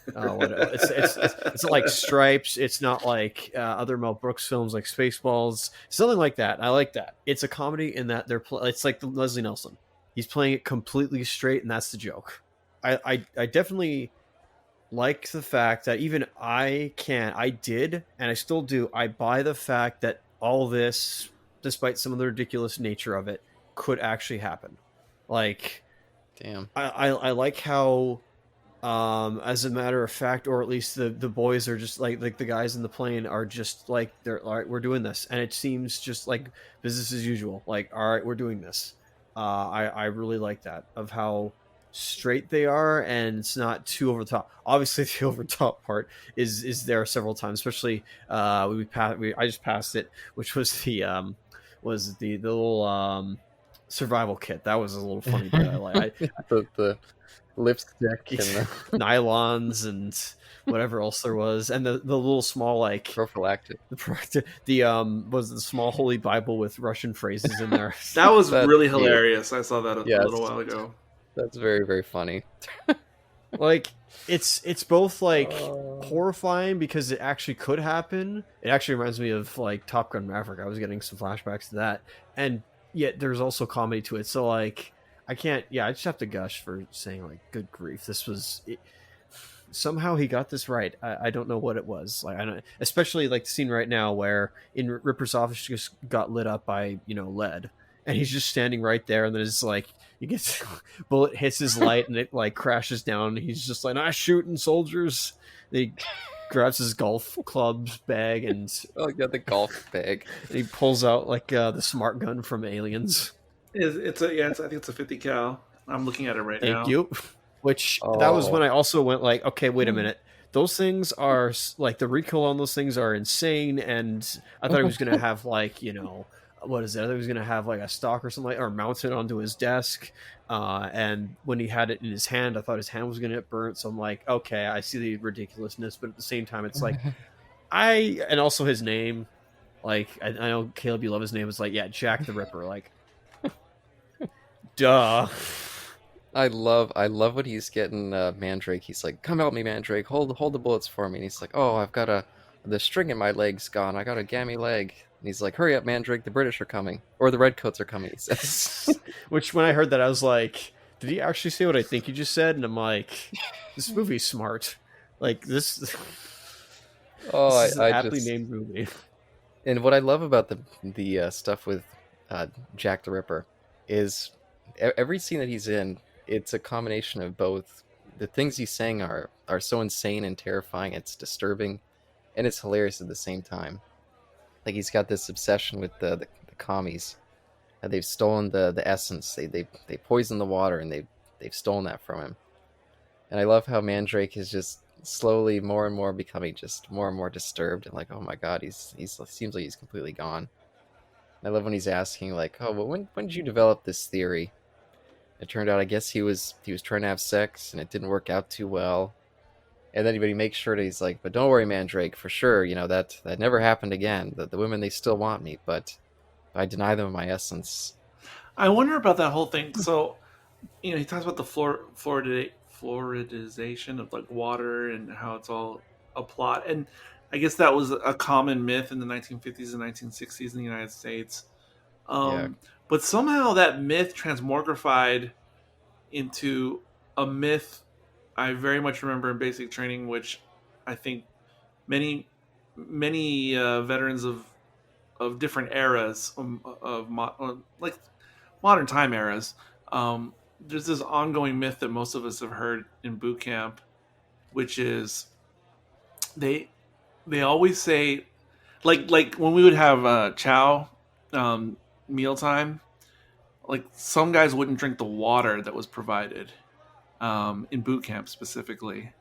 C: it's not like Stripes. It's not like other Mel Brooks films like Spaceballs. Something like that. I like that. It's a comedy in that it's like the Leslie Nelson. He's playing it completely straight, and that's the joke. I definitely like the fact that even I did, and I still do. I buy the fact that all this, despite some of the ridiculous nature of it, could actually happen. Like,
A: Damn.
C: I like how, as a matter of fact, or at least the boys are just like the guys in the plane are just like they're all right. We're doing this, and it seems just like business as usual. Like, all right, we're doing this. I really like that of how straight they are, and it's not too over the top. Obviously, the over the top part is there several times, especially I just passed it, which was the little survival kit. That was a little funny bit. I like.
A: the lipstick and the
C: nylons and whatever else there was, and the little small like
A: prophylactic.
C: the was the small holy Bible with Russian phrases in there.
B: That was
A: That's
B: really
A: cute.
B: hilarious. I saw that a
A: Yes,
B: little while ago.
A: that's very, very funny.
C: Like it's both like
A: Oh.
C: horrifying because it actually could happen. It actually reminds me of like Top Gun Maverick. I was getting some flashbacks to that, and yet there's also comedy to it. So like I can't. Yeah, I just have to gush for saying like, good grief, this was. Somehow he got this right. I don't know what it was. Like I don't, especially like the scene right now where in Ripper's office just got lit up by lead, and he's just standing right there, and then it's like he gets bullet hits his light, and it like crashes down. And he's just like, "I shooting soldiers." And he grabs his golf clubs bag and
A: Oh, yeah, the golf bag.
C: he pulls out like the smart gun from Aliens.
B: I think it's a 50 cal. I'm looking at it right
C: Thank
B: now.
C: you. Which that was when
A: Oh,
C: I also went like, okay, wait a minute. Those things are like the recoil on those things are insane, and I thought he was gonna have like what is it? I thought he was gonna have like a stock or something, or mounted onto his desk. And when he had it in his hand, I thought his hand was gonna get burnt. So I'm like, okay, I see the ridiculousness, but at the same time, it's like and also his name. Like I know Caleb, you love his name. It's like, yeah, Jack the Ripper. Like, duh.
A: I love when he's getting Mandrake. He's like, "Come help me, Mandrake. Hold the bullets for me." And he's like, "Oh, the string in my leg's gone. I got a gammy leg." And he's like, "Hurry up, Mandrake. The British are coming, or the Redcoats are coming." He says.
C: Which when I heard that, I was like, did he actually say what I think he just said? And I'm like, this movie's smart. Like this
A: Oh,
C: this is an
A: I
C: aptly
A: just
C: named movie.
A: and what I love about the stuff with Jack the Ripper is every scene that he's in, it's a combination of both. The things he's saying are so insane and terrifying. It's disturbing, and it's hilarious at the same time. Like he's got this obsession with the commies. They've stolen the essence. They poison the water, and they've stolen that from him. And I love how Mandrake is just slowly more and more becoming just more and more disturbed and like, oh my god, he's seems like he's completely gone. I love when he's asking like, oh, well, when did you develop this theory? It turned out, I guess he was trying to have sex and it didn't work out too well. And then he makes sure that he's like, but don't worry, Mandrake, for sure, that never happened again. The women, they still want me, but I deny them my essence.
B: I wonder about that whole thing. So, he talks about the fluoridization of like water and how it's all a plot. And I guess that was a common myth in the 1950s and 1960s in the United States.
A: Yeah.
B: Um, but somehow that myth transmogrified into a myth I very much remember in basic training, which I think many veterans of different eras like modern time eras. There's this ongoing myth that most of us have heard in boot camp, which is they they always say like when we would have chow mealtime, like some guys wouldn't drink the water that was provided in boot camp specifically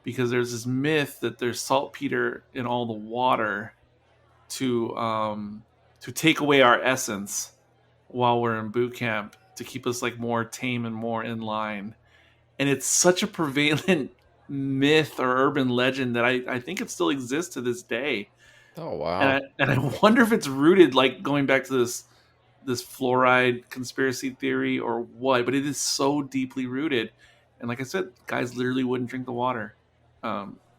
B: because there's this myth that there's saltpeter in all the water to take away our essence while we're in boot camp to keep us like more tame and more in line. And it's such a prevalent myth or urban legend that I think it still exists to this day.
A: Oh
B: And
A: wow.
B: I wonder if it's rooted like going back to this fluoride conspiracy theory or what, but it is so deeply rooted. And like I said, guys literally wouldn't drink the water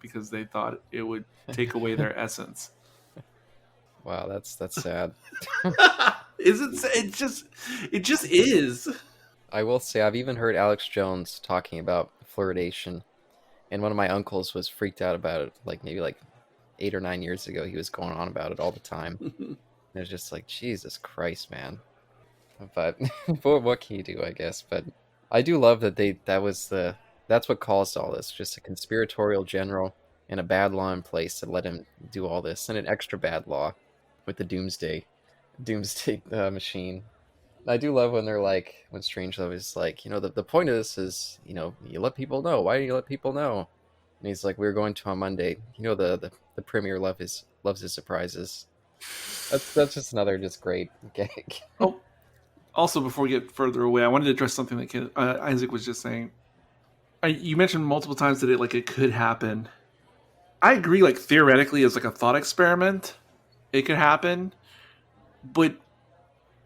B: because they thought it would take away their essence.
A: Wow, that's sad.
B: Is it? It just is.
A: I will say I've even heard Alex Jones talking about fluoridation, and one of my uncles was freaked out about it. Like maybe like 8 or 9 years ago, he was going on about it all the time. And it was just like, Jesus Christ, man. But what can you do, I guess? But I do love that that's what caused all this. Just a conspiratorial general and a bad law in place that let him do all this, and an extra bad law with the doomsday machine. I do love when they're like, when Strangelove is like, the point of this is, you let people know. Why do you let people know? And he's like, we're going to on Monday. The premier loves his surprises. That's just another just great gag.
B: Oh, also before we get further away, I wanted to address something that Isaac was just saying. you mentioned multiple times that it could happen. I agree. Like theoretically, as like a thought experiment, it could happen. But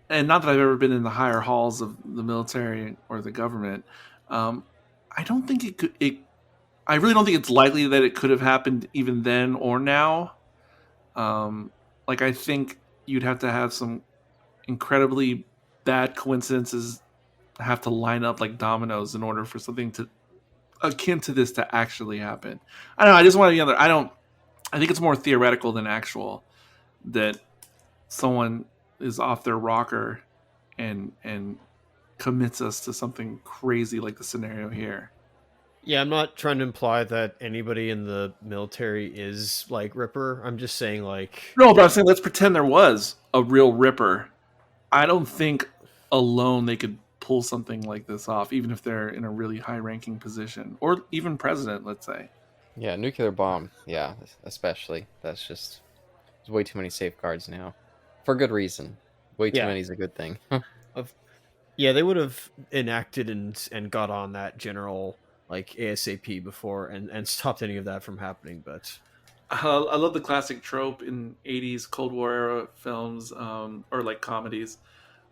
B: and not that I've ever been in the higher halls of the military or the government. Um, I don't think it could. I really don't think it's likely that it could have happened even then or now. Um, like I think you'd have to have some incredibly bad coincidences have to line up like dominoes in order for something to akin to this to actually happen. I don't know. I just want to be on there. I don't. I think it's more theoretical than actual that someone is off their rocker and commits us to something crazy like the scenario here.
C: Yeah, I'm not trying to imply that anybody in the military is like Ripper. I'm just saying like
B: No, but I'm saying let's pretend there was a real Ripper. I don't think alone they could pull something like this off, even if they're in a really high-ranking position, or even president. Let's say.
A: Yeah, nuclear bomb. Yeah, especially. That's just there's way too many safeguards now, for good reason. Way too
C: yeah,
A: many is a good thing.
C: of yeah, they would have enacted and got on that general like ASAP before and stopped any of that from happening. But
B: I love the classic trope in '80s Cold War era films or like comedies.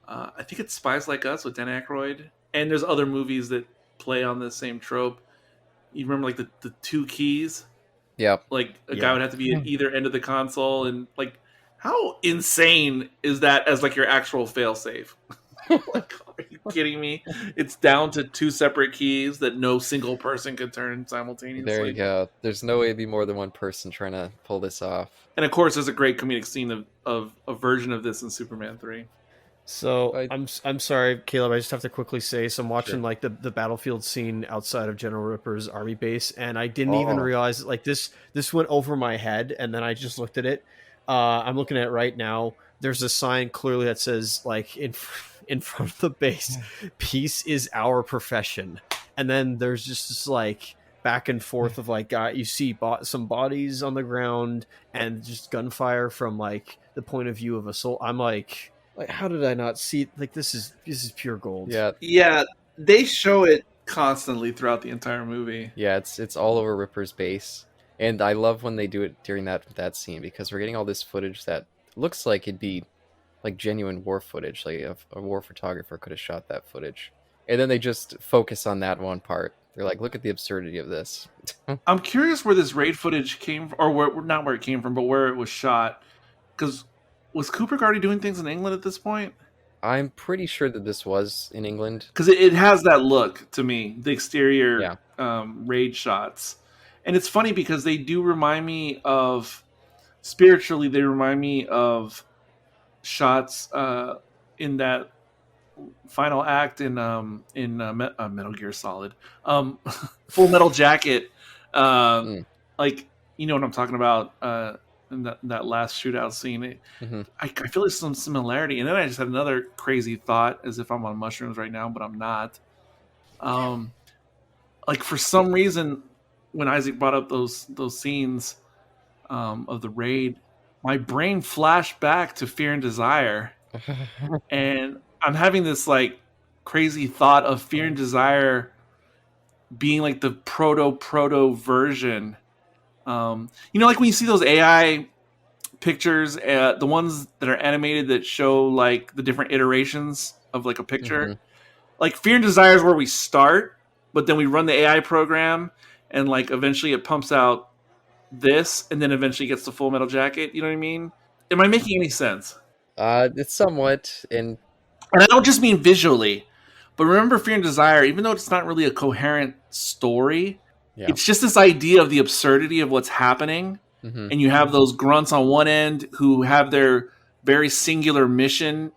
B: I think it's Spies Like Us with Dan Aykroyd, and there's other movies that play on this same trope. You remember like the two keys?
A: Yep.
B: Like a guy
C: yeah,
B: would have to be at either end of the console, and like how insane is that as like your actual failsafe? Like, are you kidding me? It's down to two separate keys that no single person could turn
A: There you
B: simultaneously.
A: go. There's no way to be more than one person trying to pull this off.
B: And of course, there's a great comedic scene of a version of this in Superman 3.
C: so
A: I
C: I'm sorry, Caleb. I just have to quickly say, so I'm watching
A: Sure.
C: like the battlefield scene outside of General Ripper's army base, and I didn't even
A: Oh,
C: realize like this went over my head, and then I just looked at it. I'm looking at it right now. There's a sign clearly that says like in front of the base, "Peace is our profession," and then there's just this like back and forth of like you see some bodies on the ground and just gunfire from like the point of view of a soul. I'm like how did I not see like this is pure gold.
A: yeah,
B: Yeah, they show it constantly throughout the entire movie.
A: yeah. It's all over Ripper's base, and I love when they do it during that scene because we're getting all this footage that looks like it'd be like genuine war footage. Like a war photographer could have shot that footage, and then they just focus on that one part. They're like, look at the absurdity of this.
B: I'm curious where this raid footage came from, or where not where it came from, but where it was shot. Because was Kubrick already doing things in England at this point?
A: I'm pretty sure that this was in England.
B: Because it has that look to me, the exterior
A: Yeah.
B: raid shots, and it's funny because they do remind me of spiritually. They remind me of shots in that final act in Metal Gear Solid, Full Metal Jacket. Uh,
A: Mm.
B: like you know what I'm talking about. In that last shootout scene,
A: Hmm.
B: I feel there's some similarity. And then I just had another crazy thought, as if I'm on mushrooms right now, but I'm not. Um, like for some reason, when Isaac brought up those scenes of the raid, my brain flashed back to Fear and Desire, and I'm having this like crazy thought of Fear and Desire being like the proto version. Like when you see those AI pictures, the ones that are animated that show like the different iterations of like a picture.
A: Hmm.
B: Like Fear and Desire is where we start, but then we run the AI program, and like eventually it pumps out this, and then eventually gets the Full Metal Jacket. You know what I mean? Am I making any sense?
A: It's somewhat, and
B: And I don't just mean visually, but remember Fear and Desire, even though it's not really a coherent story,
A: yeah.
B: it's just this idea of the absurdity of what's happening.
A: Hmm.
B: And you have those grunts on one end who have their very singular mission.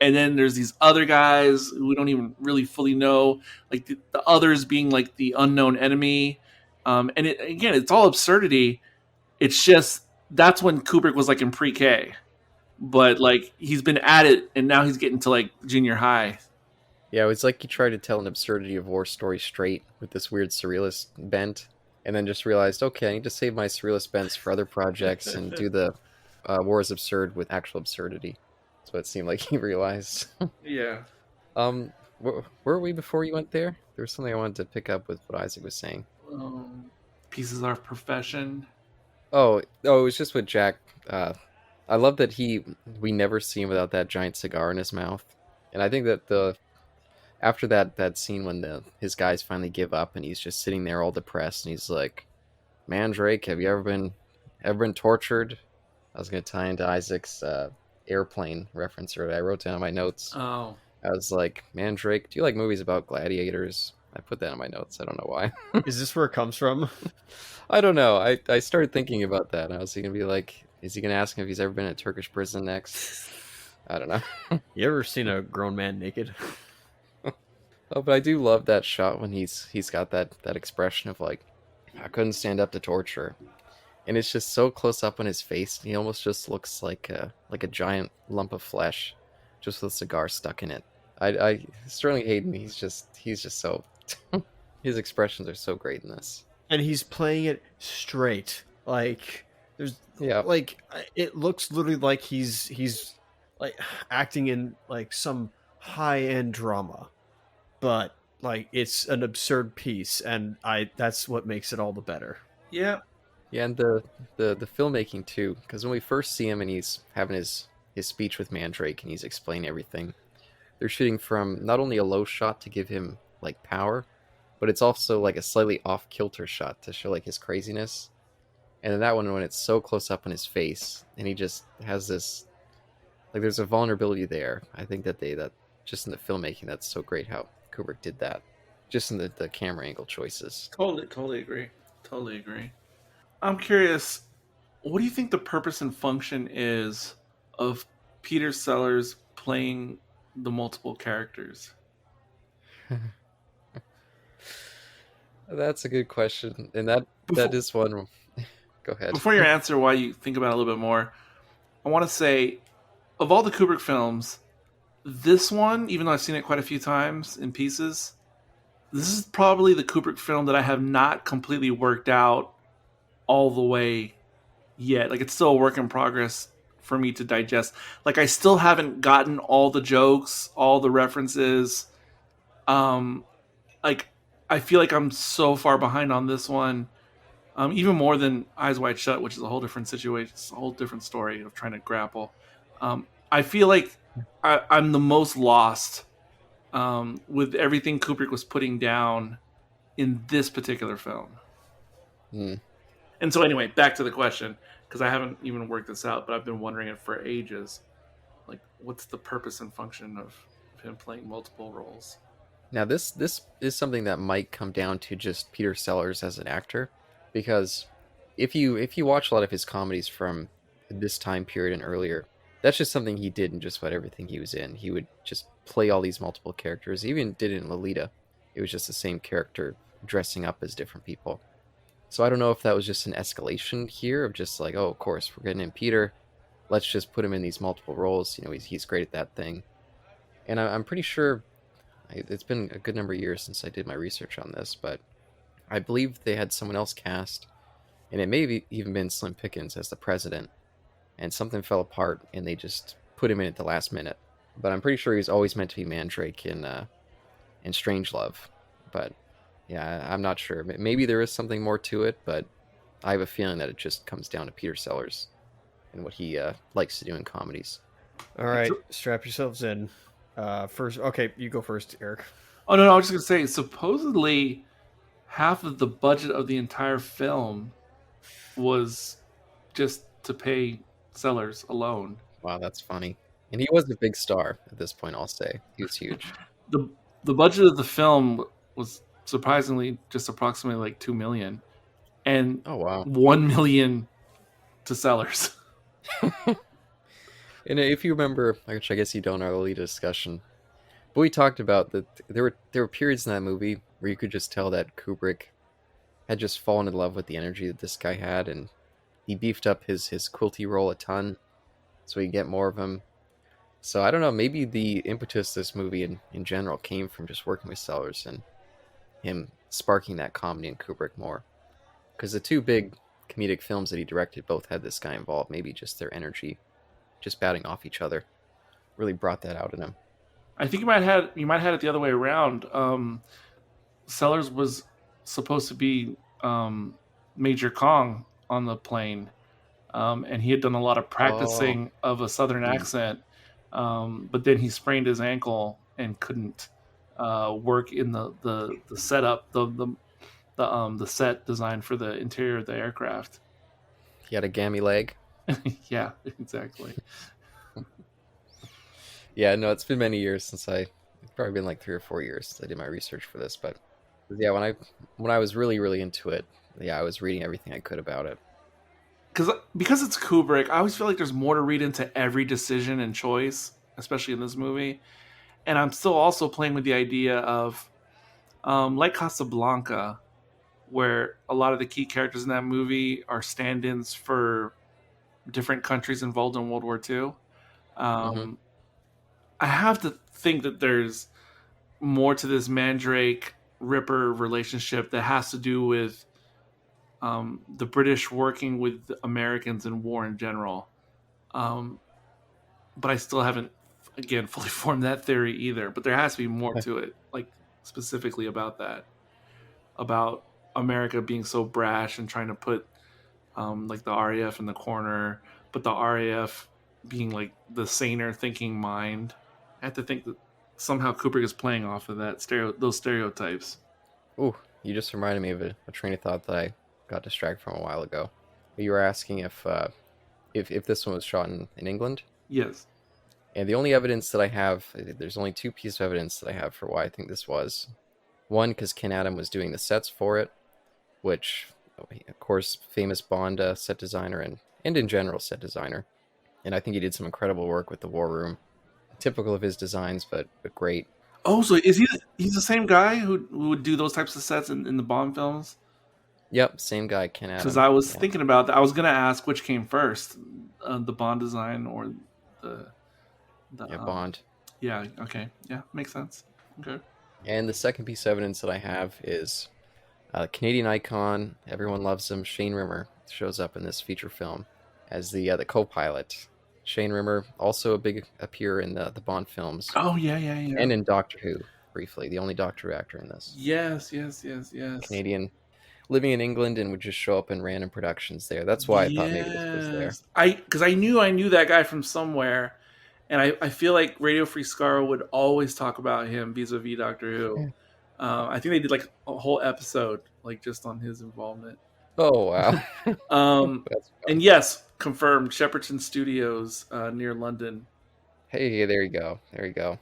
B: And then there's these other guys who we don't even really fully know, like the others being like the unknown enemy. And again, it's all absurdity. It's just that's when Kubrick was like in pre-K, but like he's been at it, and now he's getting to like junior high.
A: Yeah, it was like he tried to tell an absurdity of war story straight with this weird surrealist bent, and then just realized, okay, I need to save my surrealist bents for other projects and do the war is absurd with actual absurdity. That's what it seemed like he realized.
B: Yeah.
A: Um, Where were we before you went there? There was something I wanted to pick up with what Isaac was saying.
B: Um, Pieces are profession.
A: Oh, it was just with Jack. I love that we never see him without that giant cigar in his mouth, and I think that the after that scene when the his guys finally give up and he's just sitting there all depressed and he's like, "Mandrake, have you ever been tortured?" I was gonna tie into Isaac's airplane reference or I wrote down in my notes.
B: Oh,
A: I was like, Mandrake, do you like movies about gladiators? I put that in my notes. I don't know why.
C: Is this where it comes from?
A: I don't know. I started thinking about that. I was gonna be like, is he gonna ask him if he's ever been in a Turkish prison next? I don't know.
C: You ever seen a grown man naked?
A: Oh, but I do love that shot when he's got that expression of like, I couldn't stand up to torture, and it's just so close up on his face. He almost just looks like a giant lump of flesh, just with a cigar stuck in it. I Sterling Hayden. He's just so. His expressions are so great in this.
C: And he's playing it straight. Like there's
A: Yeah,
C: like it looks literally like he's like acting in like some high end drama, but like it's an absurd piece, and I that's what makes it all the better.
B: yeah.
A: yeah, and the filmmaking too, because when we first see him and he's having his speech with Mandrake and he's explaining everything, they're shooting from not only a low shot to give him like power, but it's also like a slightly off kilter shot to show like his craziness. And then that one when it's so close up on his face and he just has this like there's a vulnerability there. I think that just in the filmmaking that's so great how Kubrick did that. Just in the camera angle choices.
B: Totally agree. Totally agree. I'm curious, what do you think the purpose and function is of Peter Sellers playing the multiple characters?
A: That's a good question. And that
B: Before,
A: is one. Go ahead.
B: before your answer, why you think about it a little bit more, I want to say, of all the Kubrick films, this one, even though I've seen it quite a few times in pieces, this is probably the Kubrick film that I have not completely worked out all the way yet. Like it's still a work in progress for me to digest. Like I still haven't gotten all the jokes, all the references. Um, like I feel like I'm so far behind on this one. Even more than Eyes Wide Shut, which is a whole different situation, it's a whole different story of trying to grapple. I feel like I'm the most lost with everything Kubrick was putting down in this particular film.
A: Hmm.
B: And so, anyway, back to the question because I haven't even worked this out, but I've been wondering it for ages. Like, what's the purpose and function of him playing multiple roles?
A: Now this is something that might come down to just Peter Sellers as an actor, because if you watch a lot of his comedies from this time period and earlier, that's just something he did in just about everything he was in. He would just play all these multiple characters. He even did it in Lolita. It was just the same character dressing up as different people. So I don't know if that was just an escalation here of just like, oh, of course we're getting in Peter. Let's just put him in these multiple roles. He's great at that thing. And I'm pretty sure it's been a good number of years since I did my research on this, but I believe they had someone else cast, and it may have even been Slim Pickens as the president, and something fell apart, and they just put him in at the last minute. But I'm pretty sure he was always meant to be Mandrake in Strangelove. But yeah, I'm not sure. Maybe there is something more to it, but I have a feeling that it just comes down to Peter Sellers and what he likes to do in comedies.
C: All right, strap yourselves in. First, okay, you go first, Eric.
B: Oh, no, I was just going to say, supposedly half of the budget of the entire film was just to pay Sellers alone.
A: Wow, that's funny. And he was a big star at this point, I'll say. He was huge.
B: the The budget of the film was surprisingly just approximately like 2 million, and
A: Oh, wow.
B: 1 million to Sellers.
A: And if you remember, which I guess you don't, our Lolita discussion, but we talked about that there were periods in that movie where you could just tell that Kubrick had just fallen in love with the energy that this guy had, and he beefed up his quilty role a ton so we could get more of him. So I don't know, maybe the impetus of this movie in general came from just working with Sellers and him sparking that comedy in Kubrick more. Because the two big comedic films that he directed both had this guy involved. Maybe just their energy, just batting off each other, really brought that out in him.
B: I think you might have it the other way around. Sellers was supposed to be Major Kong on the plane, and he had done a lot of
A: Oh,
B: practicing of a Southern
A: hmm.
B: accent, but then he sprained his ankle and couldn't work in the setup the set design for the interior of the aircraft.
A: He had a gammy leg.
B: Yeah, exactly.
A: Yeah, no, it's been many years since it's probably been like 3 or 4 years since I did my research for this. But yeah, when I was really really into it, yeah, I was reading everything I could about it.
B: Because it's Kubrick, I always feel like there's more to read into every decision and choice, especially in this movie. And I'm still also playing with the idea of like Casablanca, where a lot of the key characters in that movie are stand-ins for different countries involved in World War II.
A: Hmm.
B: Um, I have to think that there's more to this Mandrake Ripper relationship that has to do with the British working with the Americans in war in general. Um, but I still haven't, again, fully formed that theory either. But there has to be more to it, like specifically about that, about America being so brash and trying to put like the RAF in the corner, but the RAF being like the saner thinking mind. I have to think that somehow Kubrick is playing off of those stereotypes.
A: Ooh, you just reminded me of a train of thought that I got distracted from a while ago. You were asking if this one was shot in England,
B: Yes.
A: and the only evidence that I have, there's only two pieces of evidence that I have for why I think this was. One, because Ken Adam was doing the sets for it, which, of course, famous Bond set designer and in general set designer. And I think he did some incredible work with the War Room. Typical of his designs, but great.
B: Oh, so he's the same guy who would do those types of sets in the Bond films?
A: Yep, same guy, Ken
B: Because
A: Adam.
B: I was
A: Yeah,
B: thinking about that. I was gonna ask which came first, the Bond design or the the
A: yeah, Bond.
B: yeah. Okay, yeah, makes sense. Okay.
A: And the second piece of evidence that I have is Canadian icon. Everyone loves him. Shane Rimmer shows up in this feature film as the co-pilot. Shane Rimmer also a big appear in the Bond films
B: Oh yeah, yeah, yeah.
A: and in Doctor Who briefly. The only Doctor Who actor in this.
B: Yes, yes, yes, yes.
A: Canadian, living in England and would just show up in random productions there. That's why I thought maybe this was there.
B: Yes. Because I knew that guy from somewhere, and I feel like Radio Free Scar would always talk about him vis-a-vis Doctor Who.
A: Yeah.
B: I think they did like a whole episode like just on his involvement.
A: Oh wow,
B: Um,
A: that's
B: and
A: fun.
B: yes, confirmed Shepperton Studios near London.
A: Hey, there you go. There you go.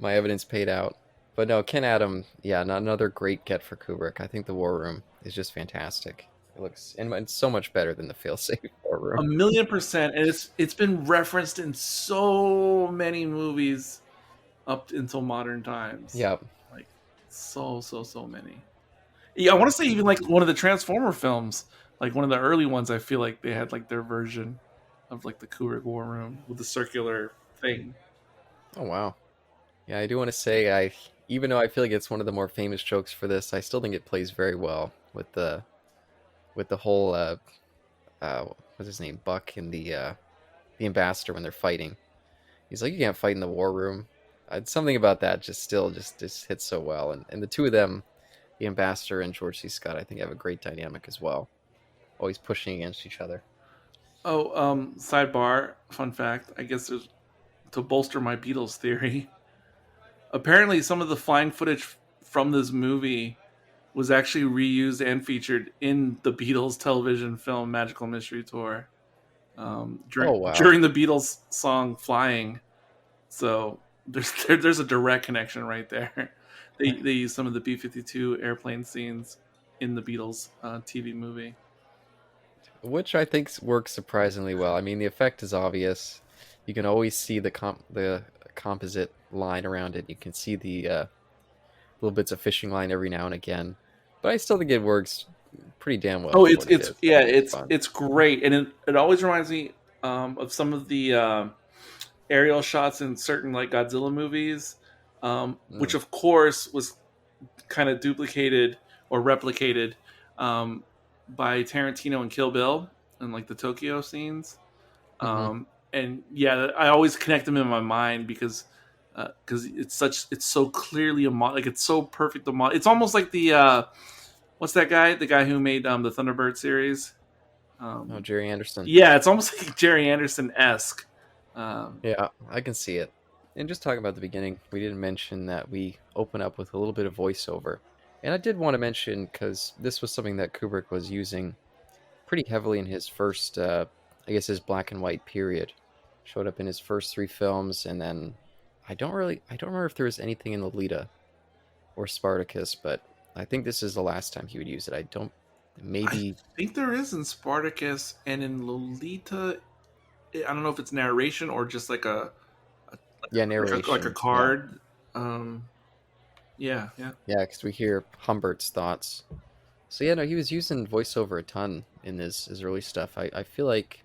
A: My evidence paid out. But no, Ken Adam, yeah, another great get for Kubrick. I think the War Room is just fantastic. It looks and it's so much better than the failsafe War Room.
B: 1,000,000%, and it's been referenced in so many movies up until modern times.
A: Yep.
B: Like so many. Yeah, I want to say even like one of the Transformer films, like one of the early ones. I feel like they had like their version of like the Kubrick War Room with the circular thing.
A: Oh wow. Yeah, I do want to say even though I feel like it's one of the more famous jokes for this, I still think it plays very well with the whole what's his name, Buck and the ambassador when they're fighting. He's like, you can't fight in the war room. Something about that just still just hits so well, and the two of them, the ambassador and George C. Scott, I think have a great dynamic as well. Always pushing against each other.
B: Oh, sidebar, fun fact. I guess there's to bolster my Beatles theory. Apparently, some of the flying footage from this movie was actually reused and featured in the Beatles television film Magical Mystery Tour
A: Oh wow.
B: during the Beatles song "Flying." So there's a direct connection right there. They use some of the B-52 airplane scenes in the Beatles TV movie.
A: Which I think works surprisingly well. I mean, the effect is obvious. You can always see the composite line around it. You can see the little bits of fishing line every now and again, but I still think it works pretty damn well
B: Oh,
A: for
B: it's
A: what it
B: it's
A: is. I
B: yeah,
A: think it's fun.
B: it's great, and it always reminds me of some of the aerial shots in certain like Godzilla movies, which
A: Mm.
B: of course was kind of duplicated or replicated um, by Tarantino and Kill Bill and like the Tokyo scenes.
A: Hmm.
B: and yeah, I always connect them in my mind because it's so clearly like it's so perfect a model. It's almost like the what's that guy? The guy who made the Thunderbird series.
A: Oh,
B: Um,
A: Jerry Anderson.
B: yeah, it's almost like Jerry Anderson esque. Um,
A: Yeah, I can see it. And just talking about the beginning, we didn't mention that we open up with a little bit of voiceover. And I did want to mention, because this was something that Kubrick was using pretty heavily in his first, I guess, his black and white period. Showed up in his first three films, and then I don't remember if there was anything in Lolita or Spartacus, but I think this is the last time he would use it. I don't,
B: I
A: maybe,
B: think there is in Spartacus and in Lolita. I don't know if it's narration or just
A: yeah,
B: like a
A: narration. Yeah,
B: card. Um, yeah, yeah.
A: yeah, because we hear Humbert's thoughts. So yeah, no, he was using voiceover a ton in his early stuff. I feel like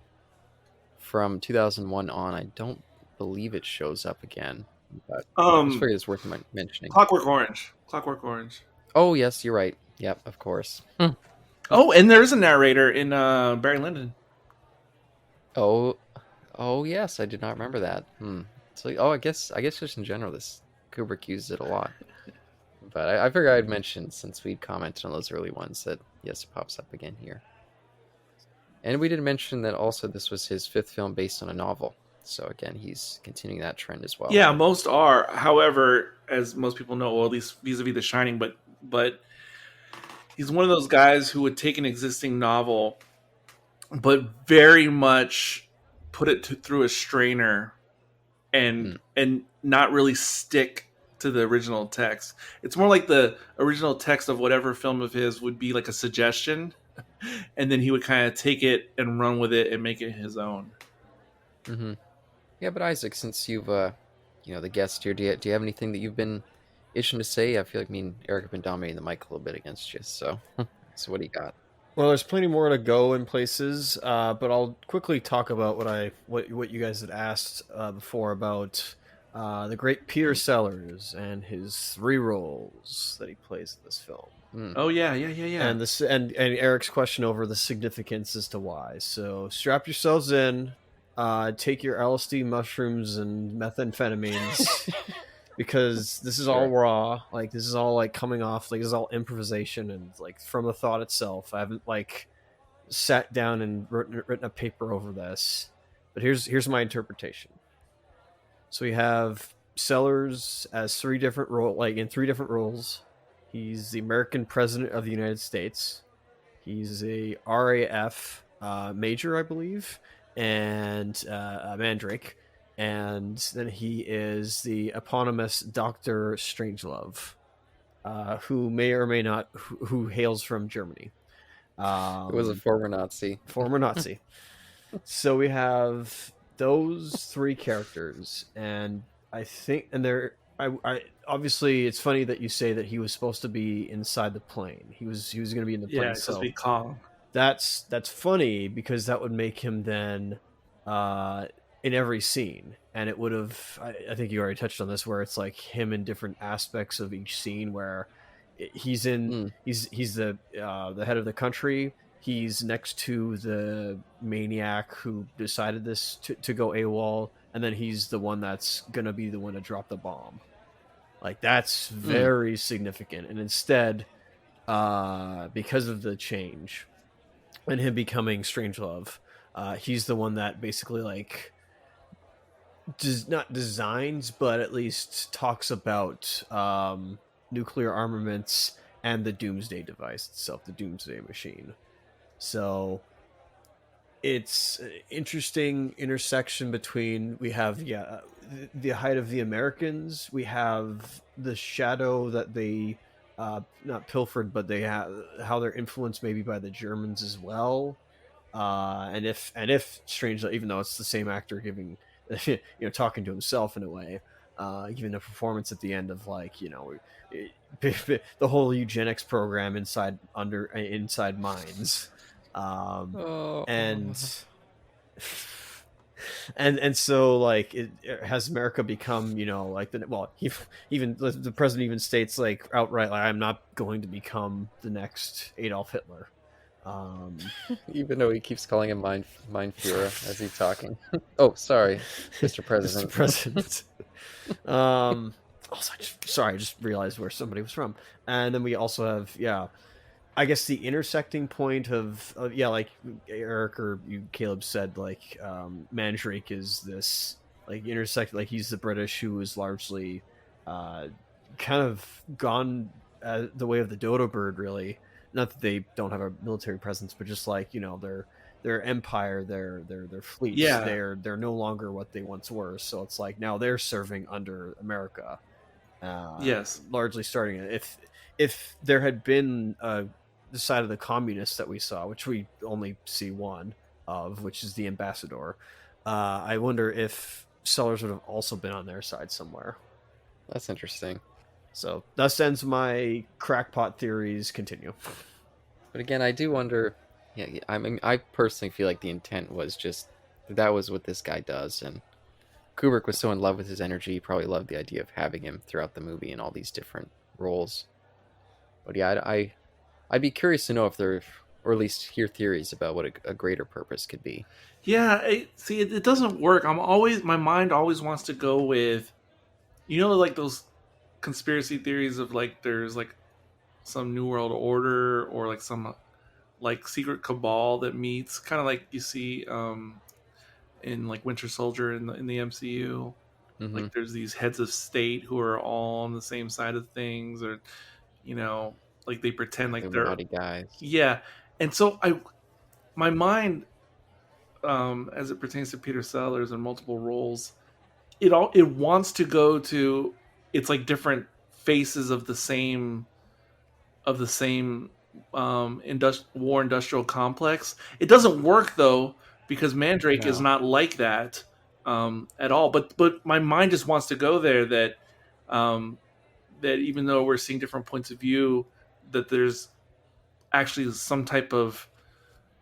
A: from 2001 on, I don't believe it shows up again, but I just
B: Um,
A: figured it's worth mentioning.
B: Clockwork Orange. Clockwork Orange.
A: Oh yes, you're right. Yep, of course.
B: Oh, and there is a narrator in Barry Lyndon.
A: Oh, oh yes, I did not remember that. So oh, I guess just in general, this Kubrick uses it a lot. But I figured I'd mention since we commented on those early ones that yes, it pops up again here. And we did mention that also this was his fifth film based on a novel. So again, he's continuing that trend as well.
B: Yeah, most are. However, as most people know, well, at least vis-a-vis The Shining, but he's one of those guys who would take an existing novel, but very much put it through a strainer
A: Hmm.
B: and not really stick to the original text. It's more like the original text of whatever film of his would be like a suggestion, and then he would kind of take it and run with it and make it his own.
A: Mm-hmm. Yeah, but Isaac, since you've the guest here, do you have anything that you've been itching to say? I feel like me and Eric have been dominating the mic a little bit against you. So, so what do you got?
C: Well, there's plenty more to go in places, but I'll quickly talk about what you guys had asked before about the great Peter Sellers and his three roles that he plays in this film,
A: Mm.
B: Oh yeah, yeah, yeah, yeah.
C: and this and Eric's question over the significance as to why. So strap yourselves in, take your LSD mushrooms and methamphetamines. Because this is all
A: Sure.
C: raw, like this is all like coming off, like this is all improvisation and like from the thought itself. I haven't like sat down and written a paper over this, but here's my interpretation. So we have Sellers as three different roles. He's the American president of the United States. He's a RAF major, I believe, and a Mandrake, and then he is the eponymous Doctor Strangelove, who may or may not who hails from Germany,
A: It was a former Nazi.
C: former Nazi. So we have those three characters, and I think, and they're. I obviously it's funny that you say that he was supposed to be inside the plane. He was going to be in the
B: Yeah,
C: plane.
B: it's supposed to
C: So
B: be Kong.
C: that's funny because that would make him then in every scene, and it would have. I think you already touched on this, where it's like him in different aspects of each scene, where he's in
A: Mm.
C: he's the head of the country. He's next to the maniac who decided this to go AWOL, and then he's the one that's gonna be the one to drop the bomb. Like that's
A: Mm.
C: very significant, and instead, because of the change and him becoming Strangelove, he's the one that basically like does not designs, but at least talks about nuclear armaments and the Doomsday device itself, the Doomsday machine. So it's an interesting intersection between we have the height of the Americans, we have the shadow that they not pilfered, but they have how they're influenced maybe by the Germans as well. And if strangely, even though it's the same actor giving talking to himself in a way, giving a performance at the end of like the whole eugenics program inside mines,
A: Oh.
C: and and so like it has America become like even the president even states like outright like I'm not going to become the next Adolf Hitler.
A: Even though he keeps calling him Mind Führer as he's talking. Oh, sorry, Mr.
C: Mr.
A: President.
C: President. Also, I just realized where somebody was from. And then we also have, I guess the intersecting point of like Eric or you, Caleb said, like Mandrake is this like intersect, like he's the British who is largely kind of gone the way of the dodo bird, really. Not that they don't have a military presence, but just like their empire, their fleets,
B: Yeah.
C: they're no longer what they once were. So it's like now they're serving under America.
B: Yes.
C: Largely starting it. If there had been the side of the communists that we saw, which we only see one of, which is the ambassador, I wonder if Sellers would have also been on their side somewhere.
A: That's interesting.
C: So thus ends my crackpot theories. Continue.
A: But again, I do wonder. Yeah, I mean, I personally feel like the intent was just that was what this guy does, and Kubrick was so in love with his energy, he probably loved the idea of having him throughout the movie in all these different roles. But yeah, I'd be curious to know if there, or at least hear theories about what a greater purpose could be.
B: Yeah, it doesn't work. My mind always wants to go with, like those conspiracy theories of like there's like some new world order or like some like secret cabal that meets, kind of like you see in like Winter Soldier in the MCU.
A: Mm-hmm.
B: Like there's these heads of state who are all on the same side of things, or like they pretend like they're
A: Illuminati guys.
B: Yeah, and so my mind, as it pertains to Peter Sellers and multiple roles, it wants to go to, it's like different faces of the same war industrial complex. It doesn't work though, because Mandrake is not like that at all. But my mind just wants to go there, that that even though we're seeing different points of view, that there's actually some type of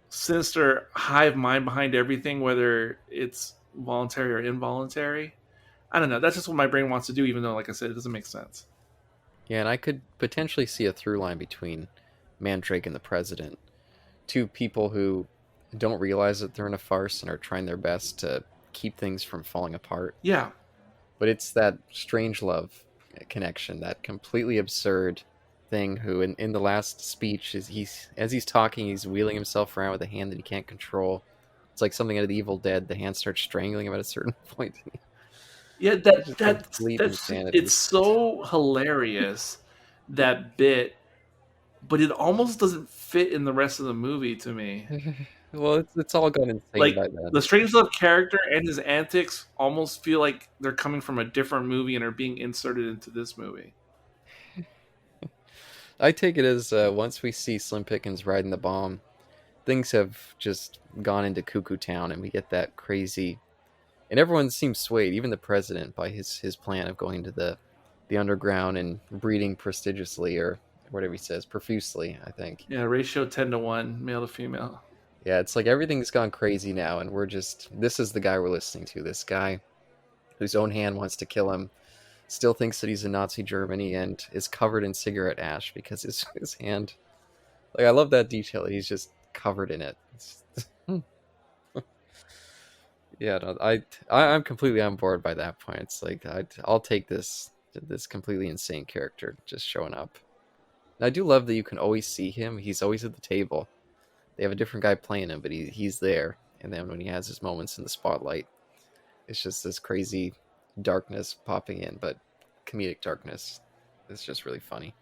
B: sinister hive mind behind everything, whether it's voluntary or involuntary. I don't know. That's just what my brain wants to do, even though, like I said, it doesn't make sense.
A: Yeah, and I could potentially see a through line between Mandrake and the president. Two people who don't realize that they're in a farce and are trying their best to keep things from falling apart.
B: Yeah.
A: But it's that Strangelove connection, that completely absurd thing who in the last speech as he's talking, he's wheeling himself around with a hand that he can't control. It's like something out of the Evil Dead. The hand starts strangling him at a certain point.
B: Yeah, that's it's so hilarious, that bit, but it almost doesn't fit in the rest of the movie to me.
A: Well, it's all gone insane
B: Like
A: by then.
B: the Strangelove character and his antics almost feel like they're coming from a different movie and are being inserted into this movie.
A: I take it as once we see Slim Pickens riding the bomb, things have just gone into cuckoo town, and we get that crazy. And everyone seems swayed, even the president, by his plan of going to the underground and breeding prestigiously, or whatever he says, profusely, I think.
B: Yeah, ratio 10-1, male to female.
A: Yeah, it's like everything's gone crazy now, and this is the guy we're listening to. This guy whose own hand wants to kill him, still thinks that he's in Nazi Germany, and is covered in cigarette ash because his hand. Like, I love that detail. He's just covered in it. Yeah, no, I'm completely on board by that point. It's like I'll take this completely insane character just showing up. And I do love that you can always see him. He's always at the table. They have a different guy playing him, but he's there. And then when he has his moments in the spotlight, it's just this crazy darkness popping in, but comedic darkness. It's just really funny.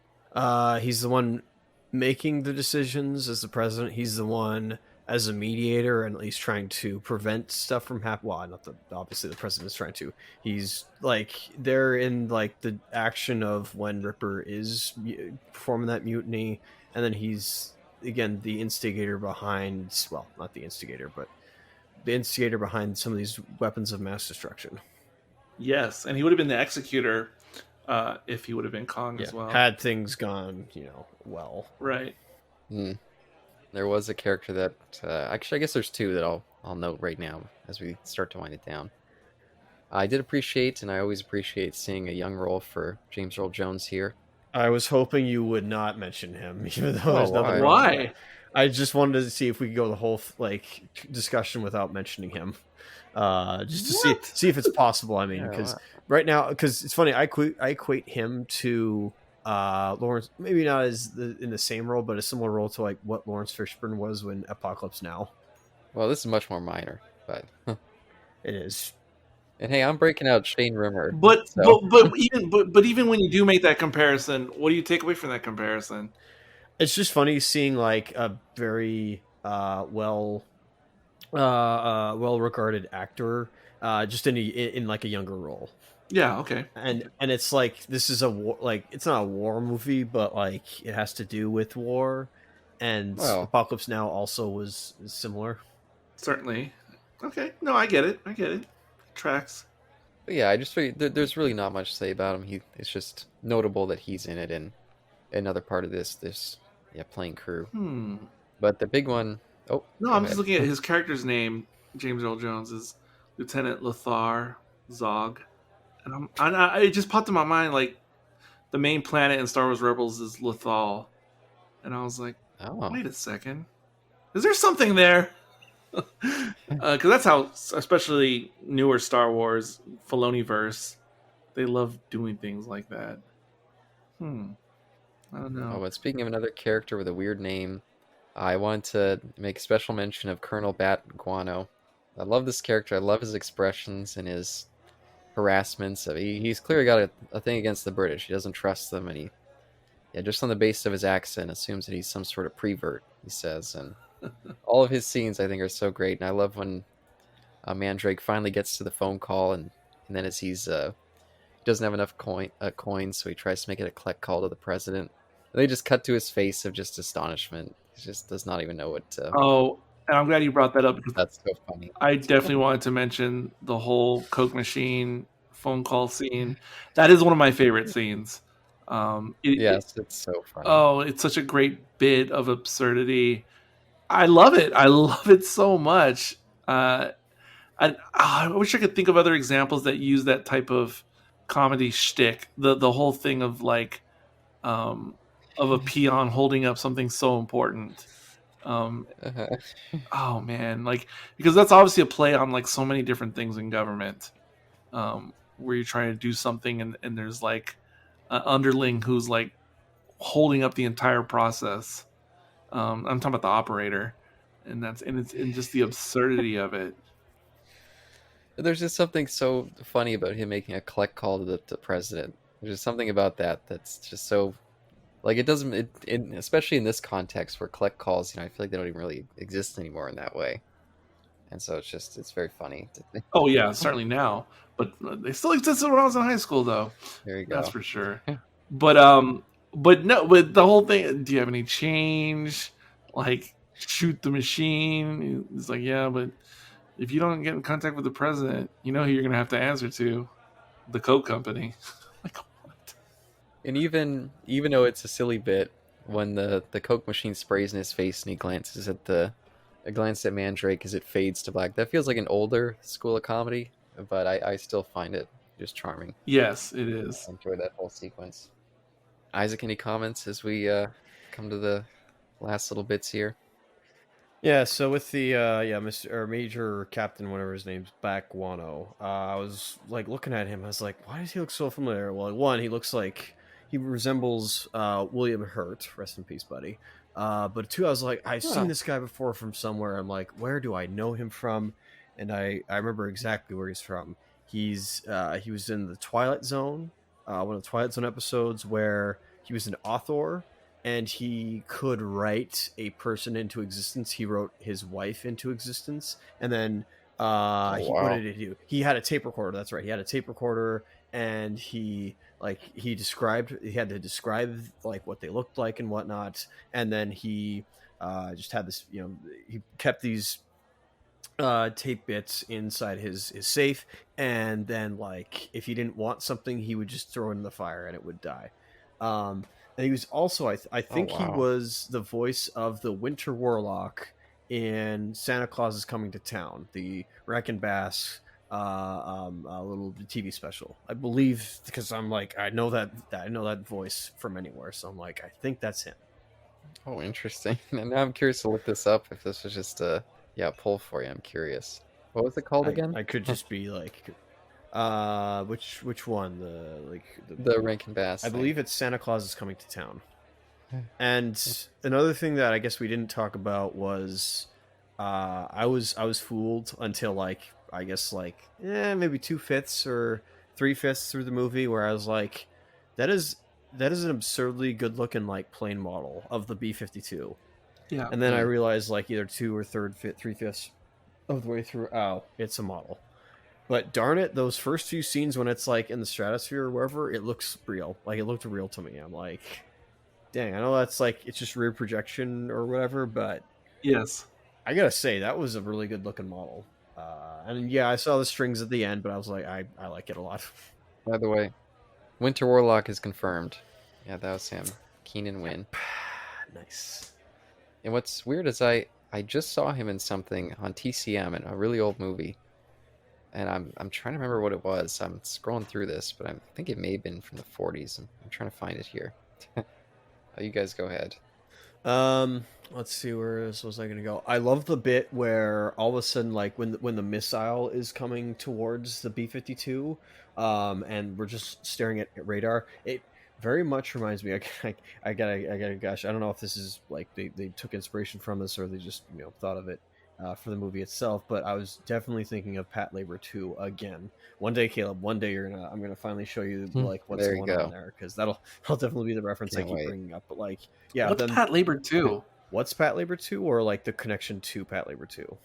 C: He's the one making the decisions as the president. He's the one as a mediator, and at least trying to prevent stuff from happening. Well, not the obviously the president's trying to. He's like they're in like the action of when Ripper is performing that mutiny, and then he's again the instigator behind. Well, not the instigator, but the instigator behind some of these weapons of mass destruction.
B: Yes, and he would have been the executor if he would have been Kong as well.
C: Had things gone, well.
B: Right.
A: There was a character that actually, I guess there's two that I'll note right now as we start to wind it down. I did appreciate, and I always appreciate, seeing a young role for James Earl Jones here.
C: I was hoping you would not mention him, even though there's nothing
B: wrong. Why?
C: I just wanted to see if we could go the whole like discussion without mentioning him, just to
B: What?
C: see if it's possible. I mean,
A: Yeah,
C: because
A: wow.
C: right now, because it's funny, I equate him to Lawrence, maybe not as in the same role, but a similar role to like what Lawrence Fishburne was when Apocalypse Now.
A: Well, this is much more minor, but
C: It is.
A: and hey, I'm breaking out Shane Rimmer,
B: But
A: so
B: even when you do make that comparison, what do you take away from that comparison?
C: It's just funny seeing like a very well regarded actor just in like a younger role.
B: Yeah, okay.
C: And it's like this is a war, like it's not a war movie, but like it has to do with war, and
A: well,
C: Apocalypse Now also was similar.
B: Certainly. Okay. No, I get it. I get it. Tracks.
A: but yeah, I just figured there's really not much to say about him. It's just notable that he's in it and another part of this yeah playing crew.
B: Hmm.
A: But the big one, oh,
B: No,
A: go
B: I'm just
A: ahead.
B: looking at his character's name. James Earl Jones is Lieutenant Lothar Zog, and it just popped in my mind like the main planet in Star Wars Rebels is Lothal, and I was like,
A: Oh,
B: wait a second, is there something there? Because that's how, especially newer Star Wars Filoni verse, they love doing things like that. Hmm. I don't
A: oh,
B: know.
A: but speaking of another character with a weird name, I want to make special mention of Colonel Bat Guano. I love this character. I love his expressions and his harassments. He's clearly got a thing against the British. He doesn't trust them, and yeah, just on the basis of his accent, assumes that he's some sort of prevert. He says, and all of his scenes I think are so great. And I love when Mandrake finally gets to the phone call, and then as he doesn't have enough coins, so he tries to make it a collect call to the president. And they just cut to his face of just astonishment. He just does not even know what to.
B: Oh, and I'm glad you brought that up because
A: That's so funny.
B: I definitely wanted to mention the whole Coke machine phone call scene. That is one of my favorite scenes.
A: Yes, it's so funny.
B: Oh, it's such a great bit of absurdity. I love it. I love it so much. I wish I could think of other examples that use that type of comedy shtick. The whole thing of like um, of a peon holding up something so important. Um, oh man, like because that's obviously a play on like so many different things in government, where you're trying to do something and there's like an underling who's like holding up the entire process. I'm talking about the operator, and it's and just the absurdity of it.
A: There's just something so funny about him making a collect call to the president. There's just something about that that's just so like it doesn't especially in this context where collect calls, I feel like they don't even really exist anymore in that way. And so it's very funny to think.
B: Oh yeah, certainly now, but they still existed when I was in high school, though.
A: There you
B: That's
A: go.
B: for sure. But no, but the whole thing. Do you have any change? Like shoot the machine. It's like yeah, but if you don't get in contact with the president, you know who you're gonna have to answer to, the Coke company. Like what?
A: And even though it's a silly bit, when the Coke machine sprays in his face and he glances at the a glance at Mandrake as it fades to black, that feels like an older school of comedy, but I still find it just charming.
B: Yes, it
A: I
B: is.
A: enjoy that whole sequence. Isaac, any comments as we come to the last little bits here?
C: Yeah, so with the Mr. or Major Captain, whatever his name's, back Wano, I was like looking at him. I was like, why does he look so familiar? Well, one, he looks like he resembles William Hurt, rest in peace, buddy. But two, I was like, I've seen
A: Oh,
C: this guy before from somewhere. I'm like, where do I know him from? And I remember exactly where he's from. He was in the Twilight Zone, one of the Twilight Zone episodes where he was an author and he could write a person into existence. He wrote his wife into existence, and then
A: oh
C: what
A: wow.
C: did he do? He had a tape recorder. That's right. He had a tape recorder, and he had to describe like what they looked like and whatnot, and then he just had this. He kept these tape bits inside his safe, and then like if he didn't want something, he would just throw it in the fire and it would die. And he was also I
A: Oh
C: think he
A: wow.
C: was the voice of the Winter Warlock in Santa Claus is Coming to Town, the Rack and Bass little TV special, I believe, because I'm like I know that voice from anywhere, so I'm like I think that's him.
A: Oh, interesting. And now I'm curious to look this up. If this was just a pull for you, I'm curious. What was it called again?
C: I could just be like, which one? The like the
A: The Rankin Bass
C: I
A: thing.
C: believe it's Santa Claus is Coming to Town. And another thing that I guess we didn't talk about was, I was fooled until like I guess like maybe 2/5 or 3/5 through the movie, where I was like, that is that is an absurdly good looking like plane model of the B-52.
B: Yeah.
C: And then I
A: Mm.
C: realized like either 3/5 of the way through, oh, it's a model. But darn it, those first few scenes when it's like in the stratosphere or wherever, it looks real. Like it looked real to me. I'm like, dang, I know that's like it's just rear projection or whatever, but
B: Yes.
C: I gotta say that was a really good looking model. And yeah, I saw the strings at the end, but I was like, I like it a lot.
A: By the way, Winter Warlock is confirmed. Yeah, that was him. Keenan Wynn.
C: Nice.
A: And what's weird is I just saw him in something on TCM in a really old movie, and I'm trying to remember what it was. I'm scrolling through this, but I think it may have been from the 40s. I'm trying to find it here. You guys go ahead.
C: Let's see, where else was I gonna go? I love the bit where all of a sudden, like when the missile is coming towards the B-52, and we're just staring at radar. It very much reminds me. I gotta gosh, I don't know if this is like they took inspiration from this or they just thought of it for the movie itself. But I was definitely thinking of Pat Labor 2 again. One day, Caleb. One day I'm gonna finally show you like what's
A: There you
C: going on
A: go.
C: there, because that'll definitely be the reference I
A: Can't
C: keep
A: wait.
C: bringing up. But like, yeah,
B: What's
C: then
B: Pat Labor 2?
C: what's Pat Labor 2, or like the connection to Pat Labor 2?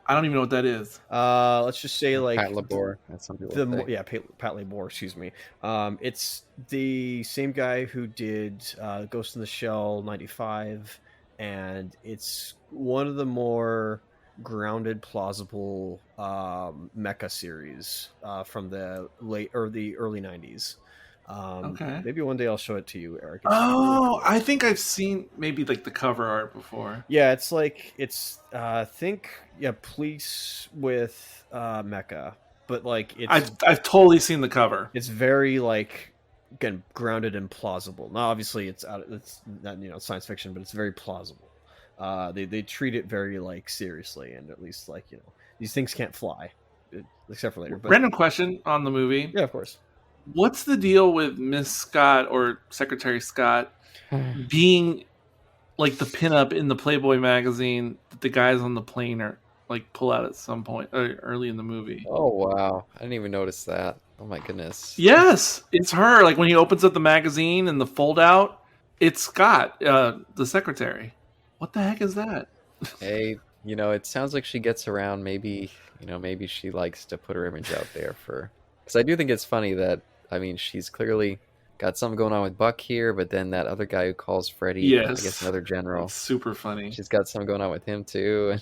B: I don't even know what that is.
C: Let's just say like
A: Pat Labor, as some people say.
C: yeah, Pat Labor, excuse me. It's the same guy who did Ghost in the Shell '95, and it's one of the more grounded, plausible mecha series from the late or the early '90s.
B: Okay.
C: Maybe one day I'll show it to you, Eric.
B: Oh, I think I've seen maybe like the cover art before.
C: Yeah, it's like think police with mecha, but like
B: I've totally seen the cover.
C: it's very like again grounded and plausible. Now obviously it's not science fiction, but it's very plausible. They treat it very like seriously, and at least like these things can't fly, except for later. But
B: Random question on the movie.
C: yeah, of course.
B: What's the deal with Miss Scott or Secretary Scott being like the pinup in the Playboy magazine that the guys on the plane are like pull out at some point early in the movie?
A: Oh wow, I didn't even notice that. Oh my goodness.
B: Yes, it's her. Like when he opens up the magazine and the fold out, it's Scott, the secretary. What the heck is that?
A: Hey, it sounds like she gets around. Maybe, maybe she likes to put her image out there for. Because I do think it's funny that, I mean, she's clearly got something going on with Buck here, but then that other guy who calls Freddy, I guess
B: Yes,
A: another general,
B: it's super funny.
A: she's got something going on with him too.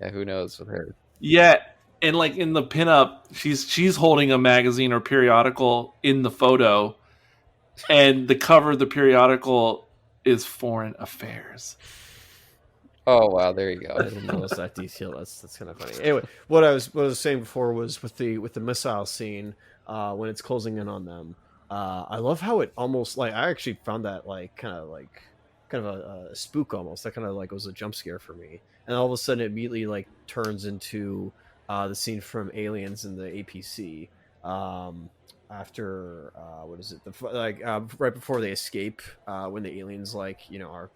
A: Yeah, who knows with her.
B: Yeah, and like in the pinup, she's holding a magazine or periodical in the photo, and the cover of the periodical is Foreign Affairs.
A: Oh wow, there you
C: I
A: go.
C: didn't notice that detail. That's kind of funny. Anyway, what I was saying before was with the missile scene when it's closing in on them. I love how it almost like I actually found that like kind of a spook almost. That kind of like was a jump scare for me. And all of a sudden, it immediately like turns into the scene from Aliens in the APC. After what is it? Right before they escape, when the aliens like are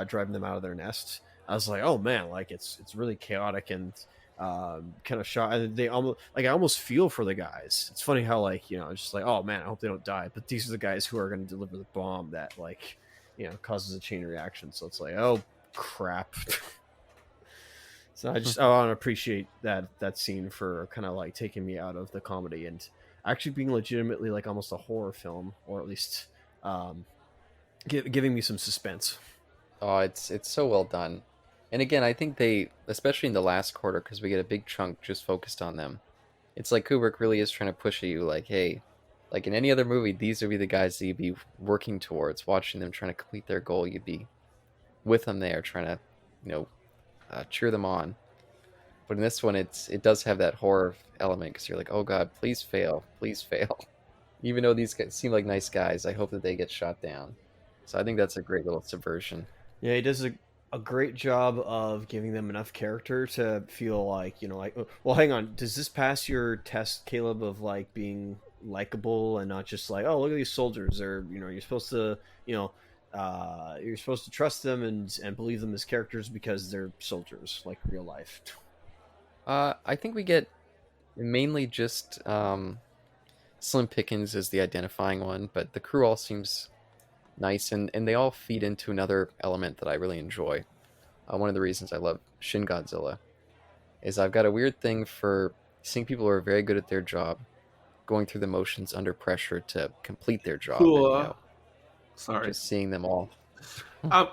C: driving them out of their nest. I was like, oh man, like it's really chaotic and kind of shot. And they almost like I almost feel for the guys. It's funny how like it's just like, oh man, I hope they don't die. But these are the guys who are going to deliver the bomb that like causes a chain reaction. So it's like, oh crap. So I want to appreciate that scene for kind of like taking me out of the comedy and actually being legitimately like almost a horror film, or at least giving me some suspense.
A: Oh, it's so well done. And again, I think they, especially in the last quarter, because we get a big chunk just focused on them. It's like Kubrick really is trying to push at you, like, hey, like in any other movie, these would be the guys that you'd be working towards, watching them trying to complete their goal. You'd be with them there, trying to, cheer them on. But in this one, it does have that horror element because you're like, oh god, please fail, please fail. Even though these guys seem like nice guys, I hope that they get shot down. So I think that's a great little subversion.
C: Yeah, he does a great job of giving them enough character to feel like, like, well, hang on, does this pass your test, Caleb, of like being likable and not just like, oh, look at these soldiers, or you're supposed to, you're supposed to trust them and believe them as characters because they're soldiers, like real life.
A: I think we get mainly just Slim Pickens is the identifying one, but the crew all seems nice, and they all feed into another element that I really enjoy. One of the reasons I love Shin Godzilla is I've got a weird thing for seeing people who are very good at their job going through the motions under pressure to complete their job, and
B: Cool. Sorry.
A: just seeing them all.
B: Um,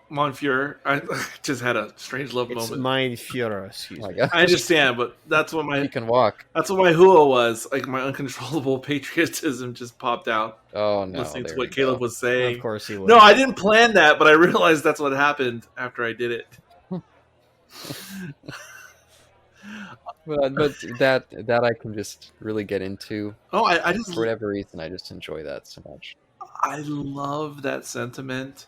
B: Monfieur, I just had a strange love
C: It's
B: moment.
C: Mein Führer,
A: Oh
C: excuse
A: my
C: me.
A: god,
B: I understand, but that's what
A: he can walk.
B: my hua was. Like my uncontrollable patriotism just popped out
A: Oh no,
B: listening to
A: there we
B: what Caleb
A: go.
B: was
C: Of
B: saying.
C: course he would.
B: No, I didn't plan that, but I realized that's what happened after I did it.
A: But that I can just really get into.
B: Oh, I just
A: For whatever reason, I just enjoy that so much.
B: I love that sentiment.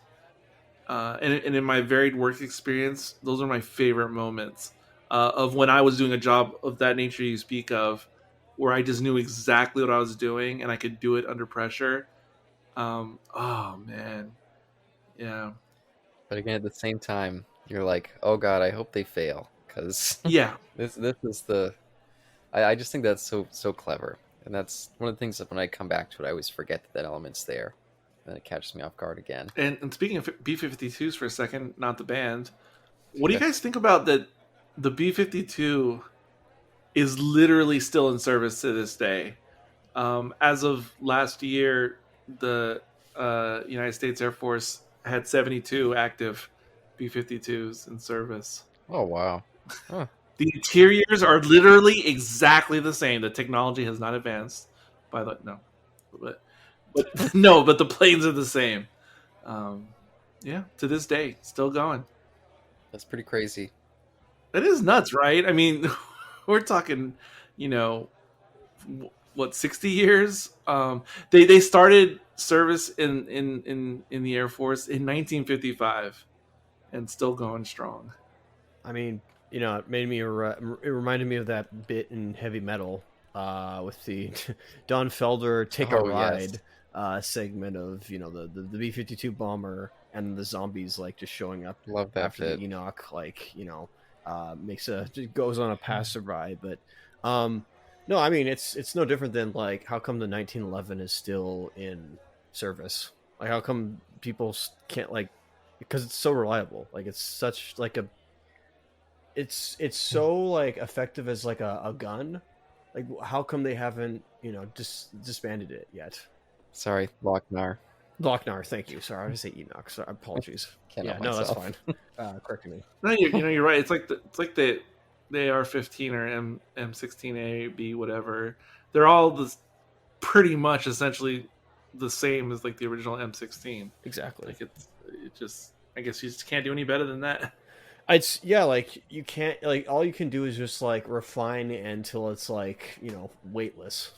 B: And in my varied work experience, those are my favorite moments of when I was doing a job of that nature you speak of, where I just knew exactly what I was doing and I could do it under pressure. Oh man, yeah,
A: But again, at the same time, you're like, oh god, I hope they fail, because
B: yeah.
A: this is the I just think that's so clever, and that's one of the things that when I come back to it, I always forget that element's there, and then it catches me off guard again.
B: And speaking of B-52s for a second, not the band, what do you guys think about that? The B-52 is literally still in service to this day. As of last year, the United States Air Force had 72 active B-52s in service.
A: Oh wow, huh.
B: The interiors are literally exactly the same. The technology has not advanced. By the no, but no, but the planes are the same. Um, yeah, to this day, still going.
A: That's pretty crazy.
B: That is nuts, right? I mean, we're talking, you know, what 60 years. They started service in the Air Force in 1955, and still going strong.
C: I mean, it made me. It reminded me of that bit in Heavy Metal, with the Don Felder "Take a
A: Oh yes,
C: Ride" segment of the B-52 bomber and the zombies like just showing up
A: love that
C: after the
A: bit.
C: Enoch just goes on a passerby. But no, I mean it's no different than like how come the 1911 is still in service? Like how come people can't like because it's so reliable. Like it's such like a it's so like effective as like a gun. Like how come they haven't disbanded it yet?
A: Sorry, Lochnar.
C: Lochnar, thank you. Sorry, I was to say Enoch. Sorry, apologies.
A: Can't
C: Yeah,
A: help
C: no, that's
A: myself.
C: fine. Correcting me.
B: No, you're right. It's like the AR-15 or M16A B whatever. They're all pretty much essentially the same as like the original M16.
C: Exactly.
B: Like it just I guess you just can't do any better than that.
C: It's yeah, like you can't like all you can do is just like refine until it's like weightless.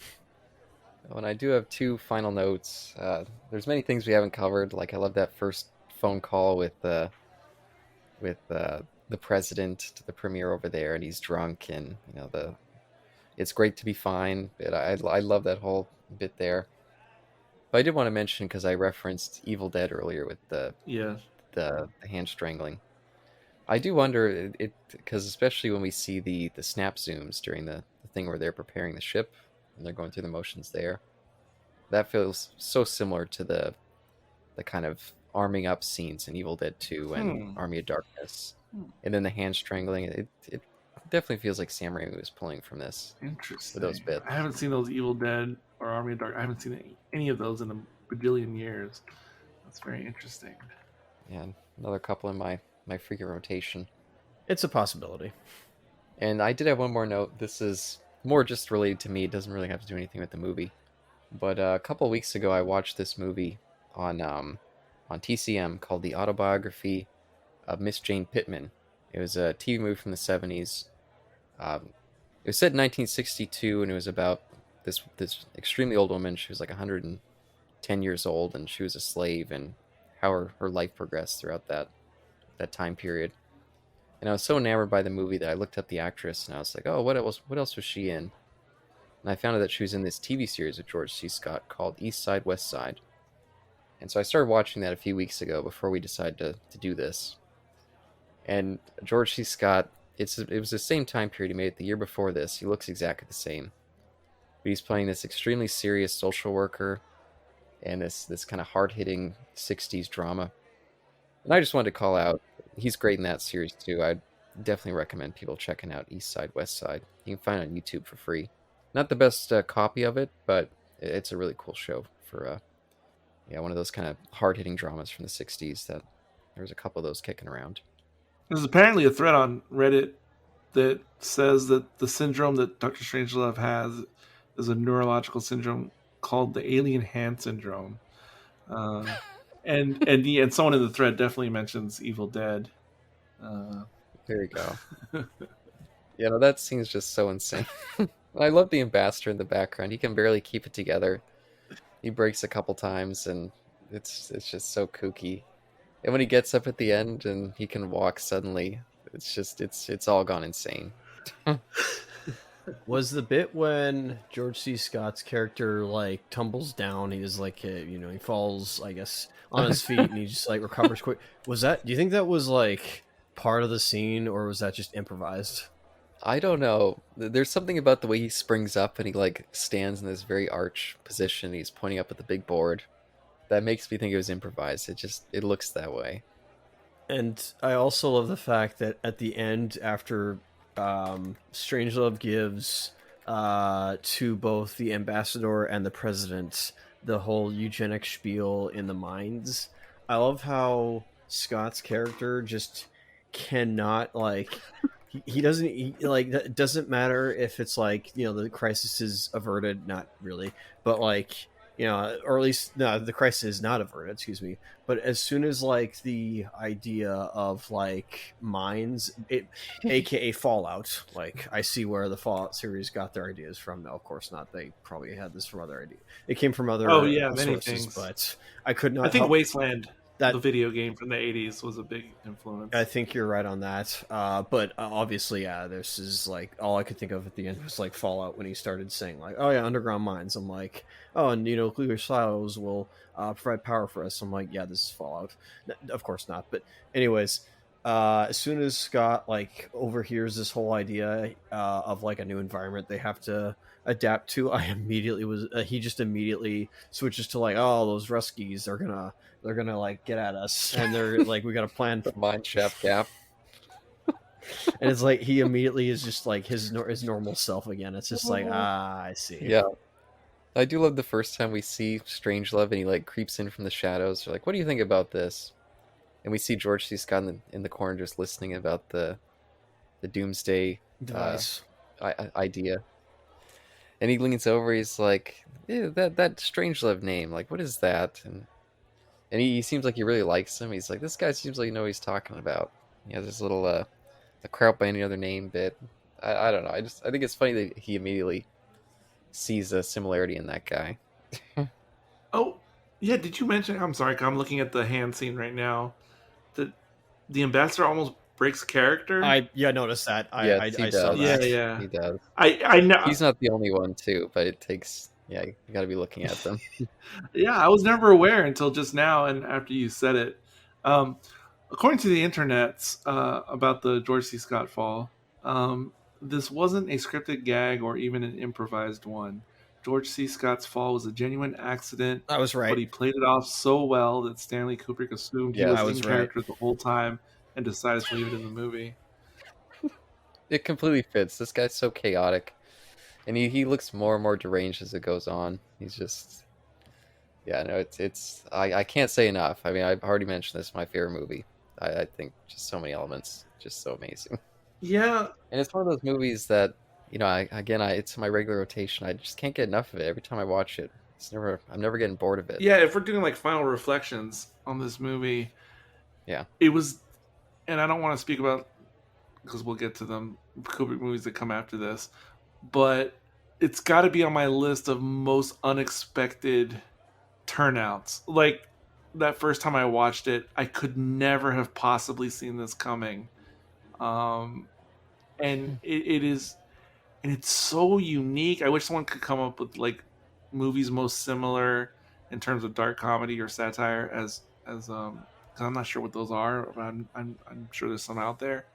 A: And I do have two final notes. There's many things we haven't covered. Like I love that first phone call with the president to the premier over there, and he's drunk, and it's great to be fine. But I love that whole bit there. But I did want to mention because I referenced Evil Dead earlier with the
B: Yeah.
A: the, the hand strangling. I do wonder it because especially when we see the snap zooms during the thing where they're preparing the ship and they're going through the motions there, that feels so similar to the kind of arming up scenes in Evil Dead 2 and
B: Hmm.
A: Army of Darkness,
B: Hmm.
A: and then the hand strangling. It definitely feels like Sam Raimi was pulling from this
B: Interesting.
A: with those bits.
B: I haven't seen those Evil Dead or Army of Dark. I haven't seen any of those in a bajillion years. That's very interesting.
A: And another couple in my freaking rotation.
C: It's a possibility.
A: And I did have one more note. This is more just related to me. It doesn't really have to do anything with the movie. But a couple of weeks ago, I watched this movie on TCM called The Autobiography of Miss Jane Pittman. It was a TV movie from the 70s. It was set in 1962, and it was about this extremely old woman. She was like 110 years old, and she was a slave and how her life progressed throughout that time period. And I was so enamored by the movie that I looked up the actress and I was like, oh, what else was she in? And I found out that she was in this TV series with George C. Scott called East Side, West Side. And so I started watching that a few weeks ago before we decided to do this. And George C. Scott, it was the same time period he made it the year before this. He looks exactly the same. But he's playing this extremely serious social worker and this kind of hard-hitting 60s drama. And I just wanted to call out, he's great in that series too. I'd definitely recommend people checking out East Side, West Side. You can find it on YouTube for free. Not the best copy of it, but it's a really cool show for one of those kind of hard-hitting dramas from the 60s that there's a couple of those kicking around.
B: There's apparently a thread on Reddit that says that the syndrome that Dr. Strangelove has is a neurological syndrome called the alien hand syndrome. And someone in the thread definitely mentions Evil Dead.
A: There you go. Yeah, no, that scene's just so insane. I love the ambassador in the background. He can barely keep it together. He breaks a couple times, and it's just so kooky. And when he gets up at the end and he can walk suddenly, it's all gone insane.
C: Was the bit when George C. Scott's character like tumbles down? He is like, he falls, I guess, on his feet, and he just like recovers quick. Was that? Do you think that was like part of the scene, or was that just improvised?
A: I don't know. There's something about the way he springs up and he like stands in this very arch position. He's pointing up at the big board. That makes me think it was improvised. It looks that way.
C: And I also love the fact that at the end, after Strangelove gives to both the ambassador and the president the whole eugenic spiel in the mines, I love how Scott's character just cannot like he doesn't it doesn't matter if it's like the crisis is averted, not really, but like or at least no, the crisis is not averted, excuse me, but as soon as like the idea of like mines, aka Fallout, like I see where the Fallout series got their ideas from. No, of course not, they probably had this from other ideas, it came from other
B: many
C: sources,
B: things.
C: but I could not
B: I think
C: help
B: Wasteland, the video game from the 80s, was a big influence.
C: I think you're right on that. But obviously, this is like all I could think of at the end was like Fallout when he started saying like, "Oh yeah, underground mines." I'm like, "Oh, and nuclear silos will provide power for us." I'm like, "Yeah, this is Fallout." Of course not. But anyways, as soon as Scott like overhears this whole idea of like a new environment they have to adapt to, I immediately was he just immediately switches to like, "Oh, those Ruskies are they're gonna like get at us, and they're like, we got a plan."
A: The mine shaft gap.
C: And it's like he immediately is just like his normal self again. It's just like, I see.
A: Yeah. I do love the first time we see Strangelove and he like creeps in from the shadows. We're like, what do you think about this? And we see George C. Scott in the corner just listening about the doomsday
C: Device
A: idea. And he leans over, he's like, that Strangelove name, like, what is that? And he seems like he really likes him. He's like, this guy seems like he knows what he's talking about. He has this little a crowd by any other name bit. I don't know. I think it's funny that he immediately sees a similarity in that guy.
B: Oh, yeah, did you mention, I'm sorry, I'm looking at the hand scene right now, that the ambassador almost breaks character?
C: I noticed that.
A: Yes, he
C: I saw
A: does.
C: that.
B: Yeah.
A: He does.
B: I know.
A: He's not the only one, too, but it takes... Yeah, you got to be looking at them.
B: Yeah, I was never aware until just now and after you said it. According to the internets about the George C. Scott fall, this wasn't a scripted gag or even an improvised one. George C. Scott's fall was a genuine accident.
C: I was right.
B: But he played it off so well that Stanley Kubrick assumed he was in character the whole time and decided to leave it in the movie.
A: It completely fits. This guy's so chaotic. And he looks more and more deranged as it goes on. He's just... Yeah, no, it's I can't say enough. I mean, I've already mentioned this, my favorite movie. I think just so many elements, just so amazing.
B: Yeah.
A: And it's one of those movies that, it's my regular rotation. I just can't get enough of it. Every time I watch it, I'm never getting bored of it.
B: Yeah, if we're doing like final reflections on this movie,
A: yeah,
B: it was, and I don't want to speak about, because we'll get to them, Kubrick movies that come after this, but it's got to be on my list of most unexpected turnouts. Like, that first time I watched it, I could never have possibly seen this coming. Um, and it is, and it's so unique. I wish someone could come up with like movies most similar in terms of dark comedy or satire as 'cause I'm not sure what those are, but I'm sure there's some out there.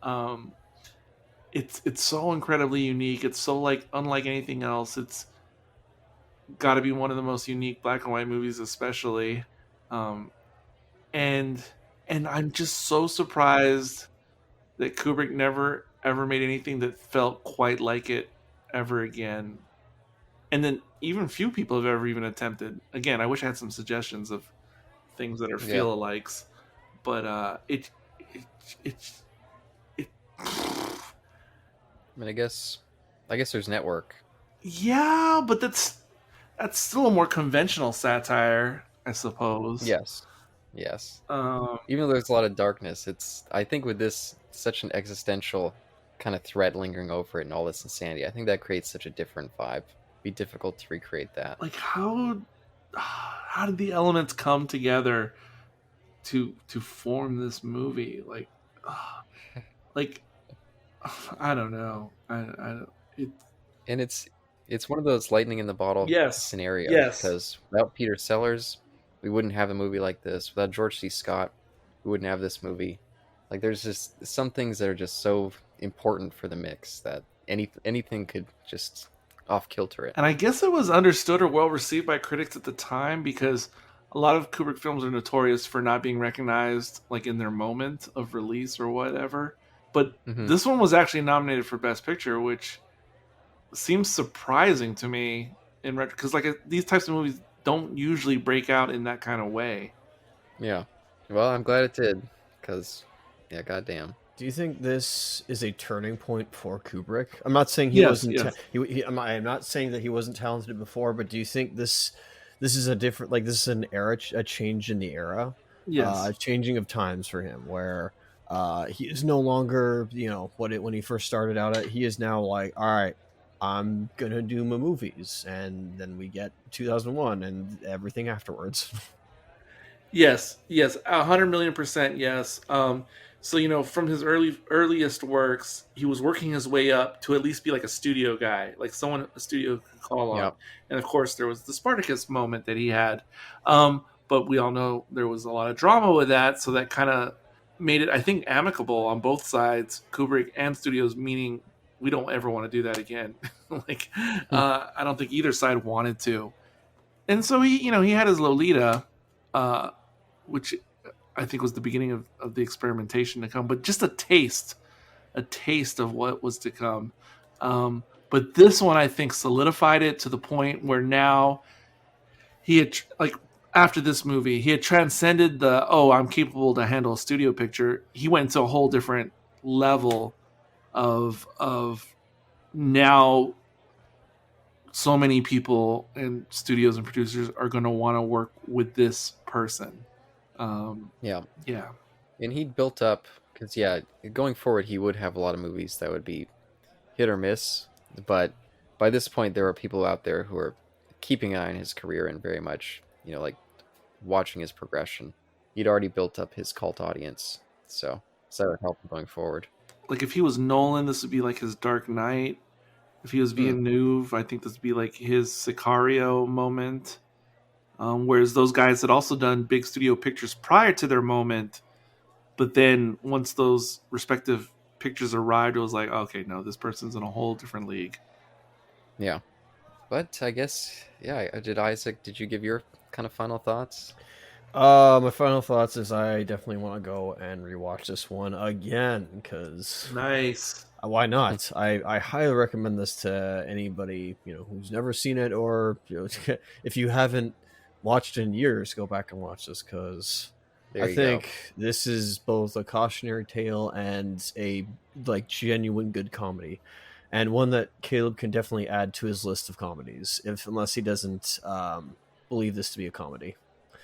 B: Um, it's so incredibly unique. It's so like unlike anything else. It's got to be one of the most unique black and white movies, especially. Um, and and I'm just so surprised that Kubrick never ever made anything that felt quite like it ever again. And then even few people have ever even attempted. Again, I wish I had some suggestions of things that are
A: Yeah.
B: feel alikes, but it it's it.
A: I mean, I guess there's Network.
B: Yeah, but that's still a more conventional satire, I suppose.
A: Yes. Yes.
B: Um,
A: Even though there's a lot of darkness, I think with this such an existential kind of threat lingering over it and all this insanity, I think that creates such a different vibe. It'd be difficult to recreate that.
B: like how did the elements come together to form this movie? Like I don't know. I it
A: And it's one of those lightning in the bottle
B: yes
A: scenarios
B: yes
A: because without Peter Sellers, we wouldn't have a movie like this. Without George C. Scott, we wouldn't have this movie. Like there's just some things that are just so important for the mix that anything could just off kilter it.
B: And I guess it was understood or well received by critics at the time because a lot of Kubrick films are notorious for not being recognized like in their moment of release or whatever. But
A: Hmm.
B: this one was actually nominated for Best Picture, which seems surprising to me in because like these types of movies don't usually break out in that kind of way.
A: Yeah. Well, I'm glad it did because, yeah, goddamn.
C: Do you think this is a turning point for Kubrick? I'm not saying he
B: Yes,
C: wasn't.
B: yes,
C: I'm not saying that he wasn't talented before, but do you think this is a different, like, this is an era, a change in the era,
B: yes.
C: a changing of times for him, where he is no longer, when he first started out at, he is now like, all right, I'm gonna do my movies, and then we get 2001 and everything afterwards.
B: Yes, yes, 100 million% yes. So from his earliest works, he was working his way up to at least be like a studio guy, like someone a studio could call on.
A: Yeah.
B: And of course, there was the Spartacus moment that he had, but we all know there was a lot of drama with that, so that kind of made it, I think, amicable on both sides, Kubrick and studios, meaning we don't ever want to do that again. like, I don't think either side wanted to. And so he had his Lolita, uh, which I think was the beginning of the experimentation to come, but just a taste of what was to come. But this one, I think, solidified it to the point where now he had, like, after this movie, he had transcended I'm capable to handle a studio picture. He went to a whole different level of now so many people and studios and producers are going to want to work with this person.
A: Yeah.
B: Yeah.
A: And he built up, because, yeah, going forward, he would have a lot of movies that would be hit or miss. But by this point, there are people out there who are keeping an eye on his career and very much, like watching his progression. He'd already built up his cult audience. So that would help him going forward.
B: Like if he was Nolan, this would be like his Dark Knight. If he was
A: Hmm.
B: Villeneuve, I think this would be like his Sicario moment. Whereas those guys had also done big studio pictures prior to their moment, but then once those respective pictures arrived, it was like, okay, no, this person's in a whole different league.
A: Yeah. But I guess, yeah, did you give your kind of final thoughts?
C: My final thoughts is I definitely want to go and rewatch this one again because
B: Nice.
C: why not? I highly recommend this to anybody who's never seen it, or if you haven't watched in years, go back and watch this because
A: There
C: I
A: you go.
C: think this is both a cautionary tale and a genuine good comedy, and one that Caleb can definitely add to his list of comedies, unless he doesn't believe this to be a comedy.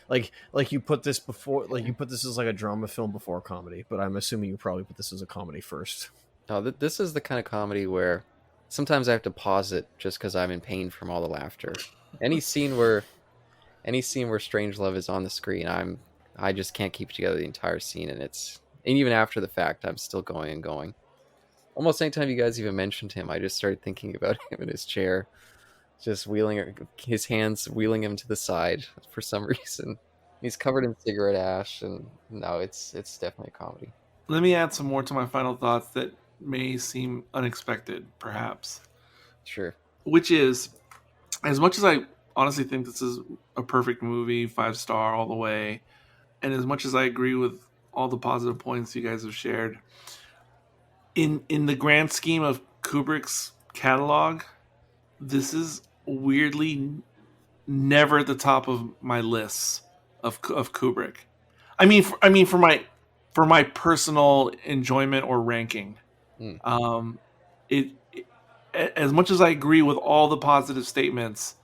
C: Like you put this before, like you put this as like a drama film before comedy, but I'm assuming you probably put this as a comedy first.
A: No, this is the kind of comedy where sometimes I have to pause it just because I'm in pain from all the laughter. Any scene where any scene where Strangelove is on the screen, I just can't keep together the entire scene, and even after the fact, I'm still going and going. Almost anytime you guys even mentioned him, I just started thinking about him in his chair, just wheeling his hands, wheeling him to the side for some reason. He's covered in cigarette ash, and no, it's definitely a comedy.
B: Let me add some more to my final thoughts that may seem unexpected, perhaps.
A: Sure.
B: Which is, as much as I honestly think this is a perfect movie, 5 star all the way, and as much as I agree with all the positive points you guys have shared, in the grand scheme of Kubrick's catalog, this is weirdly never at the top of my lists of Kubrick. For my personal enjoyment or ranking.
A: Mm.
B: It as much as I agree with all the positive statements,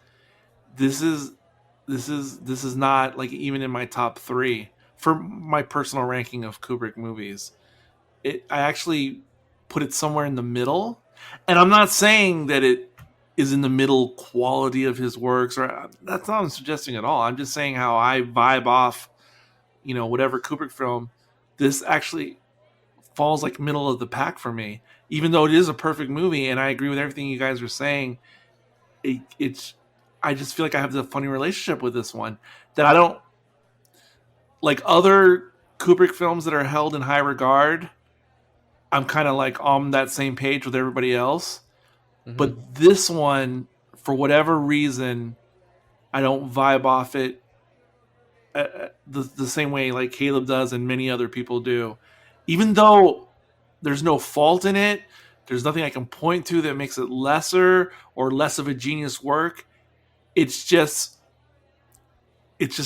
B: this is this is not like even in my top 3 for my personal ranking of Kubrick movies. I actually put it somewhere in the middle, and I'm not saying that it is in the middle quality of his works, or that's not what I'm suggesting at all. I'm just saying how I vibe off, whatever Kubrick film. This actually falls like middle of the pack for me, even though it is a perfect movie, and I agree with everything you guys were saying. It's I just feel like I have a funny relationship with this one that I don't like other Kubrick films that are held in high regard. I'm kind of like on that same page with everybody else.
A: Mm-hmm.
B: But this one, for whatever reason, I don't vibe off it the same way like Caleb does and many other people do. Even though there's no fault in it, there's nothing I can point to that makes it lesser or less of a genius work. It's just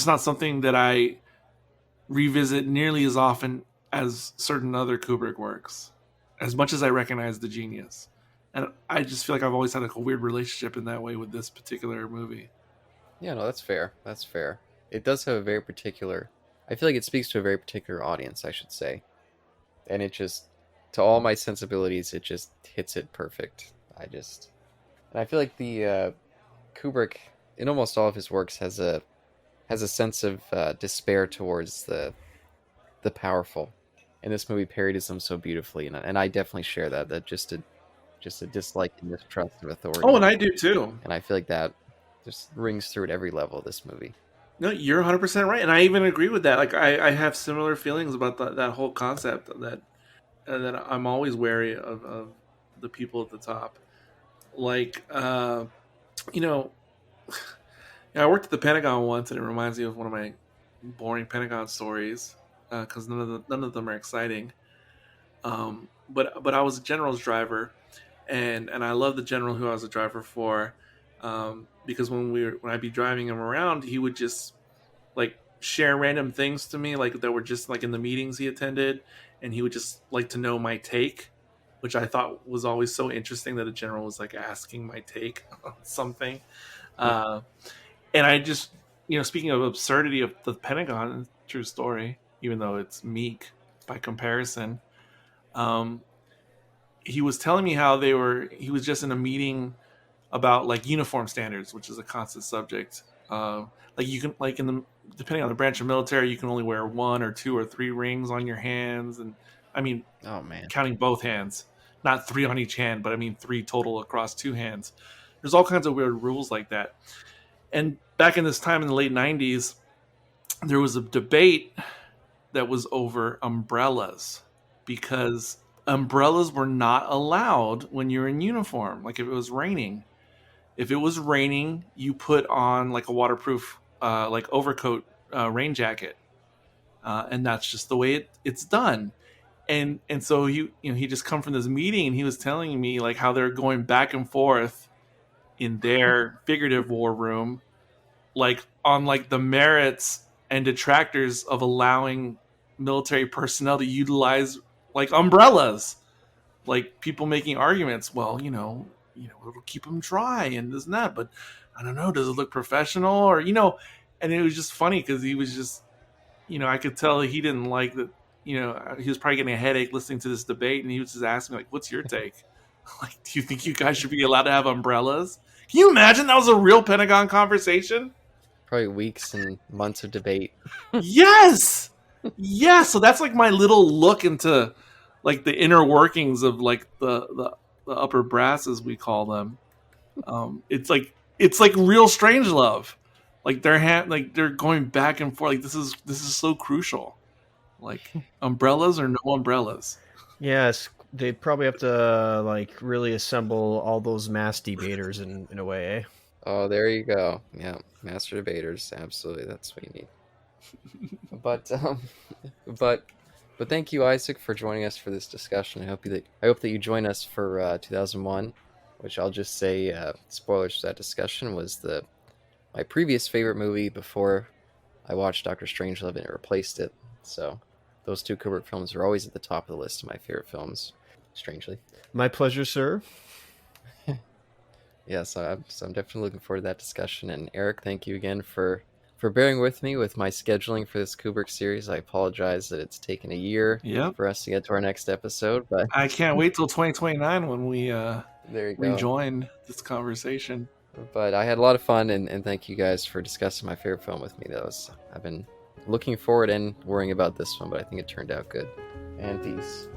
B: not something that I revisit nearly as often as certain other Kubrick works, as much as I recognize the genius. And I just feel like I've always had like a weird relationship in that way with this particular movie.
A: Yeah, no, that's fair. That's fair. It does have a very particular. I feel like it speaks to a very particular audience, I should say, and it just, to all my sensibilities, it just hits it perfect. And I feel like the Kubrick in almost all of his works has a sense of despair towards the powerful, and this movie parodies them so beautifully, and I definitely share that just a dislike and mistrust of authority.
B: Oh, and I do too.
A: And I feel like that just rings through at every level of this movie.
B: No, you're 100% right, and I even agree with that. Like I have similar feelings about that whole concept that I'm always wary of the people at the top. Like, you know, I worked at the Pentagon once, and it reminds me of one of my boring Pentagon stories because none of them are exciting. But I was a general's driver, and I love the general who I was a driver for, because when I'd be driving him around, he would just like share random things to me, like that were just like in the meetings he attended, and he would just like to know my take, which I thought was always so interesting that a general was like asking my take on something. And I just, speaking of absurdity of the Pentagon, true story, even though it's meek by comparison, he was telling me how he was just in a meeting about like uniform standards, which is a constant subject. Like you can, like depending on the branch of military, you can only wear 1 or 2 or 3 rings on your hands. And I mean,
A: Oh man,
B: counting both hands, not 3 on each hand, but I mean 3 total across 2 hands. There's all kinds of weird rules like that. And back in this time in the late 90s, there was a debate that was over umbrellas, because umbrellas were not allowed when you're in uniform. Like if it was raining, you put on like a waterproof, like overcoat, rain jacket, and that's just the way it's done. And so he just come from this meeting, and he was telling me like how they're going back and forth in their figurative war room, like on like the merits and detractors of allowing military personnel to utilize like umbrellas. Like people making arguments, well, it'll keep them dry and this and that, but I don't know, does it look professional, or and it was just funny because he was just, I could tell he didn't like that. He was probably getting a headache listening to this debate, and he was just asking me like, what's your take? Like, do you think you guys should be allowed to have umbrellas? Can you imagine that was a real Pentagon conversation?
A: probably weeks and months of debate.
B: Yes, yes. So that's like my little look into like the inner workings of like the upper brass, as we call them. It's like real strange love. Like like they're going back and forth. Like this is so crucial. Like umbrellas or no umbrellas.
C: Yes, they probably have to like really assemble all those mass debaters in a way. Eh?
A: Oh, there you go. Yeah, master debaters. Absolutely, that's what you need. But but but thank you, Isaac, for joining us for this discussion. I hope that you join us for 2001, which I'll just say, spoilers for that discussion, was the my previous favorite movie before I watched Doctor Strangelove and it replaced it. So those two Kubrick films are always at the top of the list of my favorite films. Strangely,
C: My pleasure, sir.
A: yeah. So I'm definitely looking forward to that discussion. And Eric, thank you again for bearing with me with my scheduling for this Kubrick series. I apologize that it's taken a year
B: Yep.
A: for us to get to our next episode, but
B: I can't wait till 2029 when we
A: there you go.
B: rejoin this conversation.
A: But I had a lot of fun, and thank you guys for discussing my favorite film with me. I've been looking forward and worrying about this one, but I think it turned out good. And peace.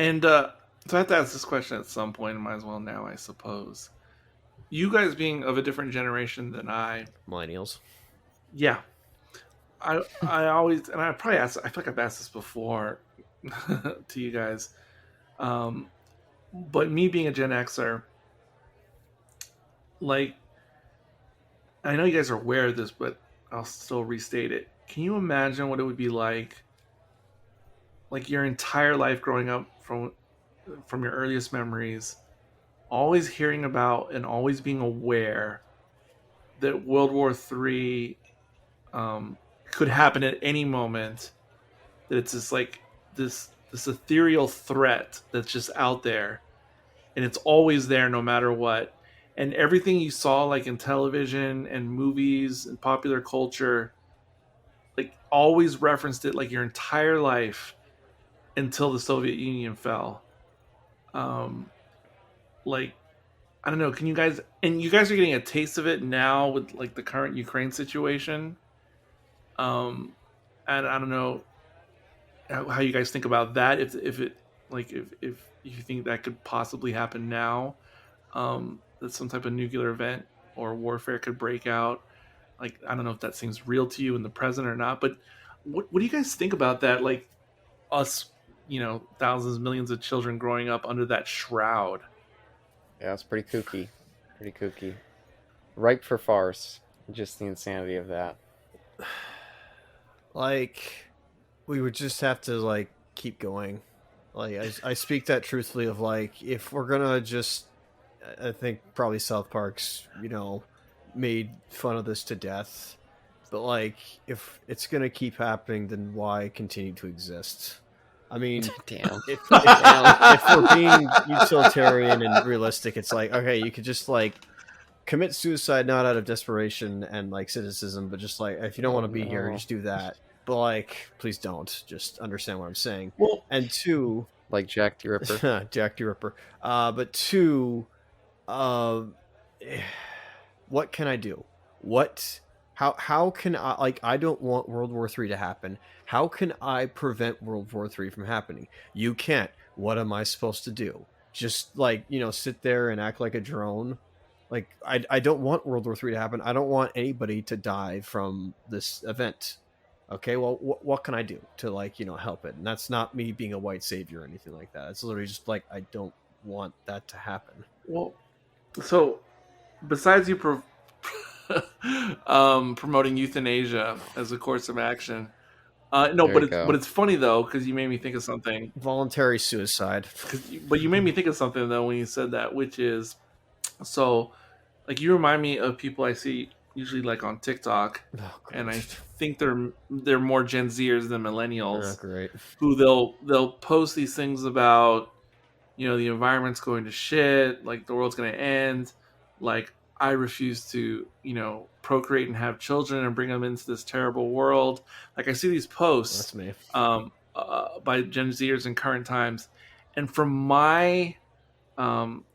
B: And so I have to ask this question at some point. Might as well now, I suppose. You guys being of a different generation than I,
C: Millennials.
B: yeah. I always, and I probably asked. I feel like I've asked this before to you guys. Um, but me being a Gen Xer, like I know you guys are aware of this, but I'll still restate it. Can you imagine what it would be like your entire life growing up from your earliest memories, always hearing about and always being aware that World War III could happen at any moment. That it's just like this ethereal threat that's just out there, and it's always there no matter what. And everything you saw, like in television and movies and popular culture, like always referenced it like your entire life until the Soviet Union fell. Um, like I don't know. Can you guys, and you guys are getting a taste of it now with like the current Ukraine situation. And I don't know how you guys think about that. If it like if you think that could possibly happen now, that some type of nuclear event or warfare could break out. Like I don't know if that seems real to you in the present or not, but what do you guys think about that? Like us, thousands, millions of children growing up under that shroud.
A: Yeah, it's pretty kooky. Pretty kooky. Ripe for farce. Just the insanity of that.
C: Like, we would just have to like keep going. Like, I speak that truthfully. Of like, if we're gonna just, I think probably South Park's, made fun of this to death. But like, if it's gonna keep happening, then why continue to exist? I mean,
A: Damn.
C: if we're being utilitarian and realistic, it's like, okay, you could just like commit suicide not out of desperation and like cynicism, but just like if you don't want to be here, just do that. But like, please don't. Just understand what I'm saying.
B: Well,
C: And two,
A: Like Jack the Ripper.
C: Jack the Ripper. But two, uh, what can I do? How can I, like, I don't want World War III to happen. How can I prevent World War III from happening? You can't. What am I supposed to do? Just like, sit there and act like a drone? Like, I don't want World War III to happen. I don't want anybody to die from this event. Okay, well, what can I do to, like, help it? And that's not me being a white savior or anything like that. It's literally just like, I don't want that to happen.
B: Well, so besides you promoting euthanasia as a course of action, no,
A: There you
B: but
A: go.
B: it's funny though because you made me think of something.
C: Voluntary suicide.
B: But you made me think of something though when you said that, which is so like you remind me of people I see usually like on TikTok,
C: Oh,
B: and I
C: great.
B: think they're more Gen Zers than
C: Oh,
B: millennials
C: great.
B: who they'll post these things about the environment's going to shit, like the world's going to end, like I refuse to procreate and have children and bring them into this terrible world. Like I see these posts
C: That's me.
B: by Gen Zers in current times, and from my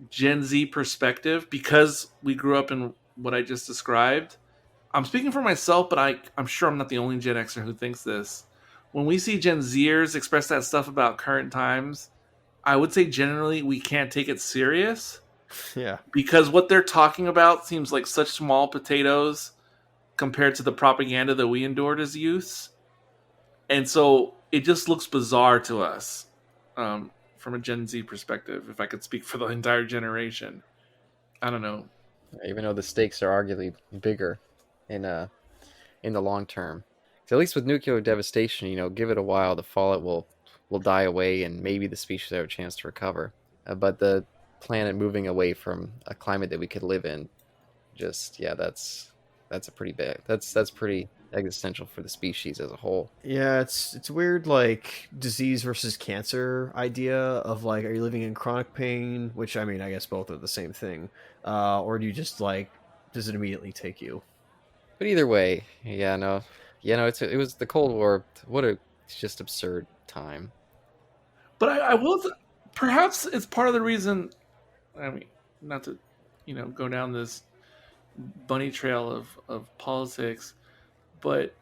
B: Gen Z perspective, because we grew up in what I just described, I'm speaking for myself, but I'm sure I'm not the only Gen Xer who thinks this. When we see Gen Zers express that stuff about current times, I would say generally we can't take it serious
C: Yeah.
B: because what they're talking about seems like such small potatoes compared to the propaganda that we endured as youths. And so it just looks bizarre to us from a Gen Z perspective, if I could speak for the entire generation. I don't know.
A: Even though the stakes are arguably bigger in in the long term. So at least with nuclear devastation, give it a while, the fallout will die away, and maybe the species have a chance to recover. But the planet moving away from a climate that we could live in, just yeah, that's a pretty big. That's pretty existential for the species as a whole.
C: Yeah, it's weird, like, disease versus cancer idea of, like, are you living in chronic pain, which, I mean, I guess both are the same thing, or do you just, like, does it immediately take you?
A: But either way, yeah, no, it was the Cold War. What a just absurd time.
B: But I will, perhaps it's part of the reason. I mean, not to, go down this bunny trail of politics, but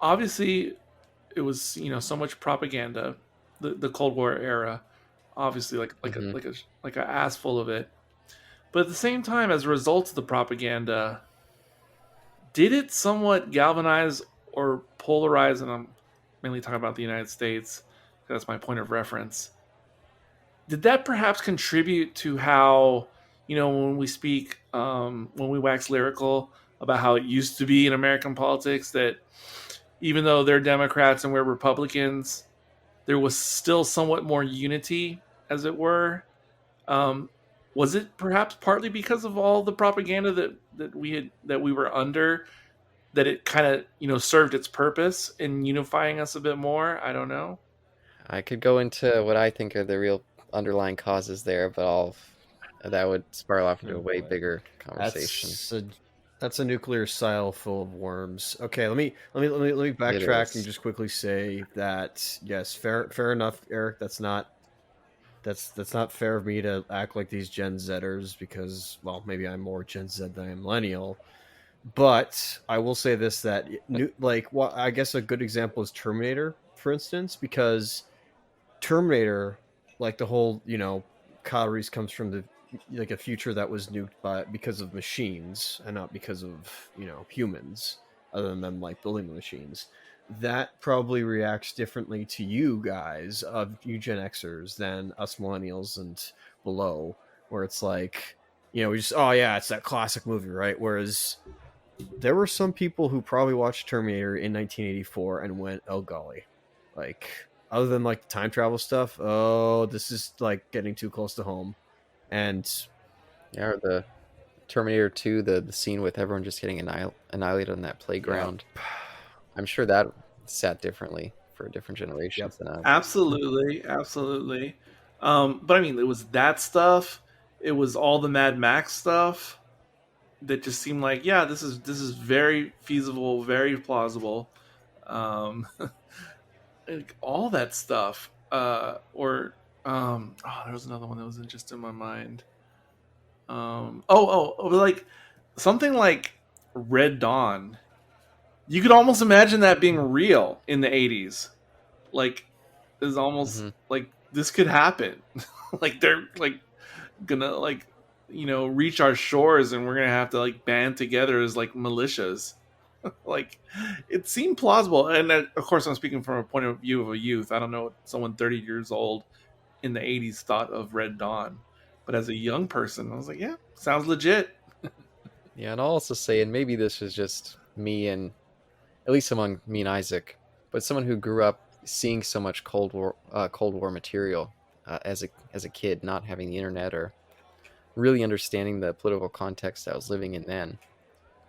B: obviously it was so much propaganda, the Cold War era, obviously
A: Hmm.
B: like a ass full of it. But at the same time, as a result of the propaganda, did it somewhat galvanize or polarize? And I'm mainly talking about the United States. That's my point of reference. Did that perhaps contribute to how when we speak, when we wax lyrical about how it used to be in American politics, that even though they're Democrats and we're Republicans, there was still somewhat more unity, as it were. Um, was it perhaps partly because of all the propaganda that we were under, that it kind of served its purpose in unifying us a bit more? I don't know.
A: I could go into what I think are the real underlying causes there, but I'll that would spiral off into
C: Oh
A: a way
C: boy,
A: bigger conversation.
C: that's a that's a nuclear silo full of worms. Okay, let me
A: It
C: backtrack and
A: is.
C: just quickly say that, yes, fair enough, Eric. That's not fair of me to act like these Gen Zers, because, well, maybe I'm more Gen Z than I'm millennial. But I will say this, that like, what I guess a good example is Terminator, for instance, because Terminator, like, the whole, calories comes from the, like, a future that was nuked by because of machines and not because of, humans, other than them, like, building the machines. That probably reacts differently to you guys, of you Gen Xers, than us millennials and below, where it's like, we just, oh yeah, it's that classic movie, right? Whereas there were some people who probably watched Terminator in 1984 and went, "Oh golly," like, other than, like, the time travel stuff. Oh, this is, like, getting too close to home. And
A: Yeah, or the Terminator 2, the scene with everyone just getting annihilated on that
C: yeah,
A: playground. I'm sure that sat differently for different
C: yep,
A: generations than us.
B: Absolutely, absolutely. But I mean, it was that stuff. It was all the Mad Max stuff that just seemed like, yeah, this is very feasible, very plausible. Um, like, all that stuff. There was another one that was just in my mind. Like something like Red Dawn. You could almost imagine that being real in the 80s. Like, it's almost
A: Hmm.
B: like this could happen. Like they're like gonna like reach our shores, and we're gonna have to like band together as like militias. Like, it seemed plausible, and of course I'm speaking from a point of view of a youth. I don't know what someone 30 years old in the 80s thought of Red Dawn, but as a young person I was like, yeah, sounds legit.
A: Yeah, and I'll also say, and maybe this is just me and at least among me and Isaac, but someone who grew up seeing so much Cold War material as a kid, not having the internet or really understanding the political context I was living in then.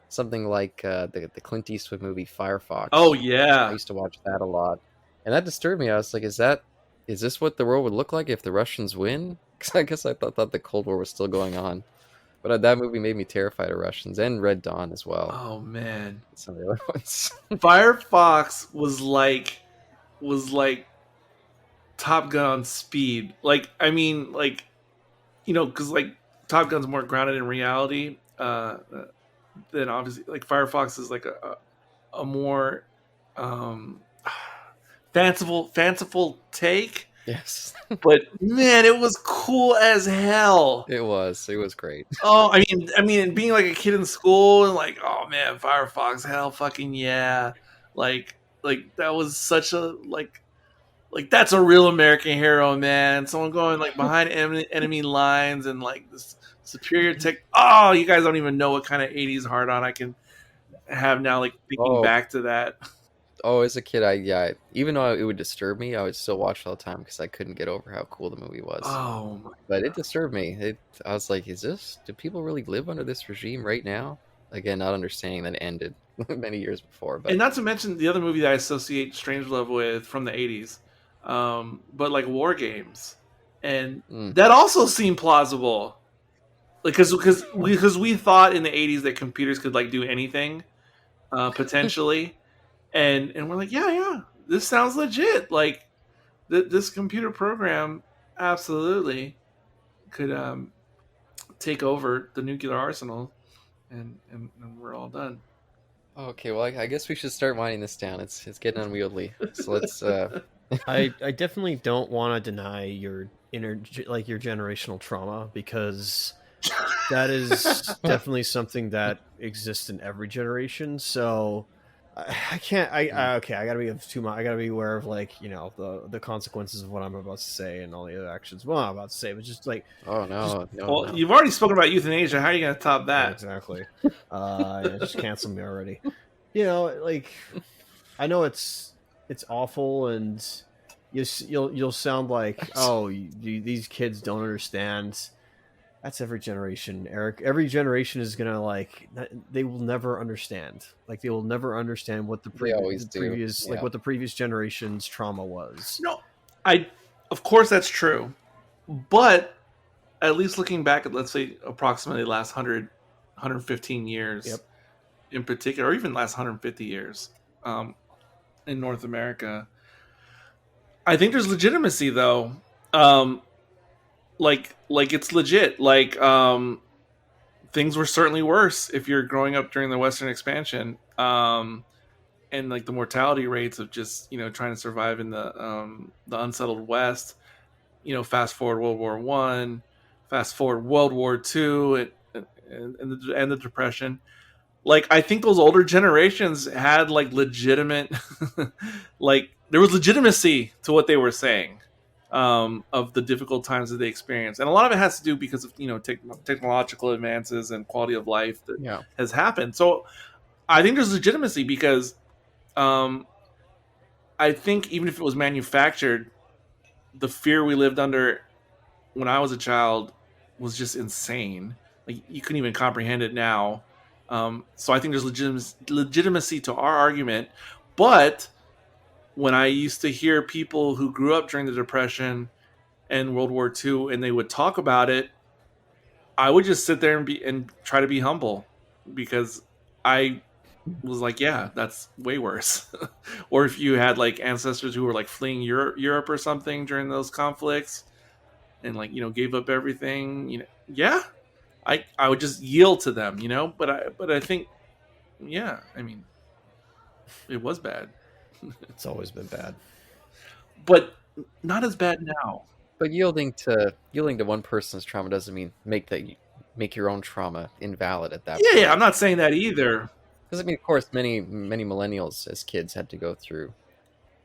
A: Something like the Clint Eastwood movie
B: Oh
A: Firefox. I
B: yeah.
A: used to watch that a lot, and that disturbed me. I was like, is this what the world would look like if the Russians win? Because I guess I thought the Cold War was still going on. But that movie made me terrified of Russians, and Red Dawn as well.
B: Oh man,
A: Some of the other ones.
B: Firefox was like Top Gun on speed. Like, I mean, like, because like Top Gun's more grounded in reality. Then obviously, like, Firefox is like a more um, fanciful take.
A: Yes,
B: But man, it was cool as hell.
A: it was. It was great.
B: Oh, I mean, being like a kid in school and like, oh man, Firefox, hell, fucking yeah, like that was such a like that's a real American hero, man. Someone going like behind enemy lines and like this superior tech. Oh, you guys don't even know what kind of '80s hard on I can have now. Like thinking
A: Oh,
B: back to that.
A: oh, as a kid, even though it would disturb me, I would still watch it all the time because I couldn't get over how cool the movie was.
B: Oh my
A: But it
B: god.
A: disturbed me. I was like, do people really live under this regime right now? Again, not understanding that it ended many years before,
B: And
A: but
B: not to mention the other movie that I associate Strangelove with from the '80s, but like War Games, and
A: mm.
B: that also seemed plausible. Like, because we thought in the '80s that computers could like do anything, potentially, and we're like, yeah, yeah, this sounds legit. Like, this computer program absolutely could take over the nuclear arsenal, and we're all done.
A: Okay, well, I guess we should start winding this down. It's getting unwieldy. So let's
C: I definitely don't want to deny your like your generational trauma, because that is definitely something that exists in every generation. So I can't.
A: Mm.
C: Okay. I gotta be of too much. I gotta be aware of, like, the consequences of what I'm about to say and all the other actions. Well, I'm about to say, but just like
A: Oh
C: just
A: no, no,
B: Well,
A: no.
B: you've already spoken about euthanasia. How are you going to top
C: yeah,
B: that?
C: exactly. Yeah, just cancel me already. Like, I know it's awful, and you'll sound like, oh, these kids don't understand. That's every generation, Eric. Every generation is gonna, like, they will never understand. Like, they will never understand what
A: They always
C: the
A: do.
C: previous, like,
A: Yeah.
C: what the previous generation's trauma was.
B: No, I. Of course, that's true, but at least looking back at, let's say, approximately the last 115 years
C: Yep.
B: in particular, or even last 150 years, um, in North America, I think there's legitimacy though. Um, like it's legit. Like, things were certainly worse if you're growing up during the Western expansion. And like the mortality rates of just trying to survive in the unsettled West. Fast forward World War I, fast forward World War II, and the Depression. Like, I think those older generations had like legitimate, like, there was legitimacy to what they were saying, of the difficult times that they experienced, and a lot of it has to do because of technological advances and quality of life that
A: Yeah.
B: has happened. So I think there's legitimacy because, um, I think even if it was manufactured, the fear we lived under when I was a child was just insane. Like, you couldn't even comprehend it now. So I think there's legitimacy to our argument. But when I used to hear people who grew up during the Depression and World War II, and they would talk about it, I would just sit there and try to be humble, because I was like, yeah, that's way worse. Or if you had like ancestors who were like fleeing Europe or something during those conflicts, and like gave up everything, yeah, I would just yield to them. But I think yeah, I mean, it was bad,
C: It's always been bad.
B: but not as bad now.
A: But yielding to one person's trauma doesn't mean make your own trauma invalid at that
B: Yeah, I'm
A: point.
B: not saying that either.
A: Because I mean, of course, many millennials as kids had to go through,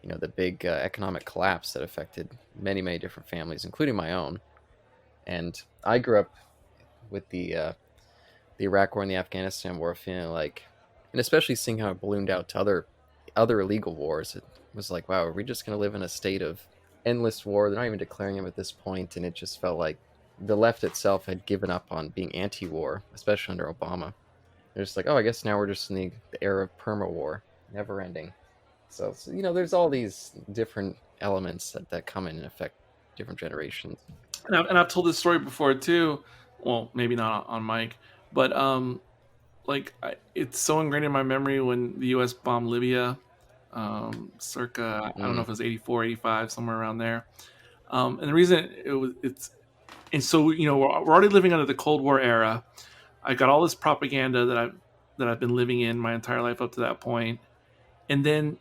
A: the big economic collapse that affected many different families, including my own. And I grew up with the Iraq War and the Afghanistan War, feeling like, and especially seeing how it ballooned out to other illegal wars. It was like, wow, are we just going to live in a state of endless war? They're not even declaring them at this point, and it just felt like the left itself had given up on being anti-war, especially under Obama. They're just like, oh, I guess now we're just in the era of perma-war, never ending. So, there's all these different elements that come in and affect different generations.
B: And I've told this story before too. Well, maybe not on mic, but like it's so ingrained in my memory when the U.S. bombed Libya, circa I don't know
A: Mm.
B: if it was 84, 85, somewhere around there. And the reason it's and so we're already living under the Cold War era. I got all this propaganda that I've been living in my entire life up to that point, and then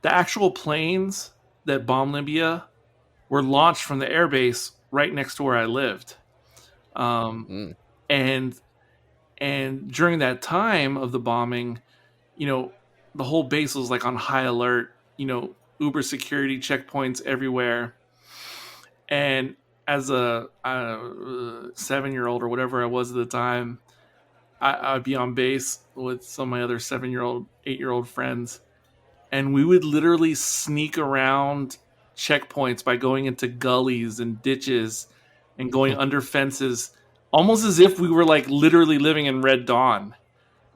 B: the actual planes that bombed Libya were launched from the airbase right next to where I lived. Um,
A: Mm.
B: and during that time of the bombing, the whole base was like on high alert. Uber security checkpoints everywhere. And as a 7-year-old or whatever I was at the time, I'd be on base with some of my other 7-year-old, 8-year-old friends, and we would literally sneak around checkpoints by going into gullies and ditches and going under fences, almost as if we were like literally living in Red Dawn.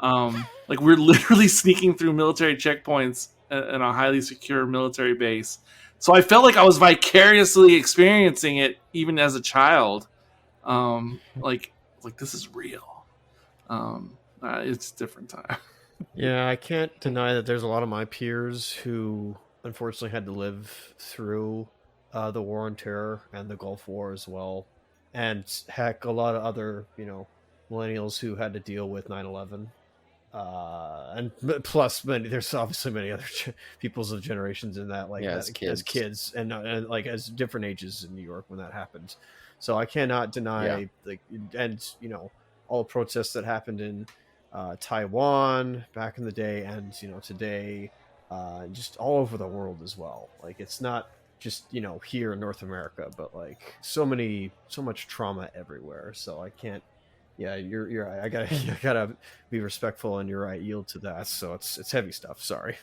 B: Like we're literally sneaking through military checkpoints in a highly secure military base. So I felt like I was vicariously experiencing it even as a child. Like this is real. It's a different time.
C: Yeah, I can't deny that there's a lot of my peers who unfortunately had to live through the war on terror and the Gulf War as well. And heck, a lot of other, millennials who had to deal with 9/11. And plus there's obviously many other peoples of generations in that, like
A: Yeah,
C: that
A: as
C: as
A: kids.
C: kids and like as different ages in New York when that happened. So I cannot
A: Yeah.
C: deny, like, and all the protests that happened in Taiwan back in the day, and today, just all over the world as well. Like it's not just here in North America, but like so much trauma everywhere. So I can't. Yeah, you're right. I gotta I gotta be respectful, and you're right. Yield to that. So it's heavy stuff. Sorry.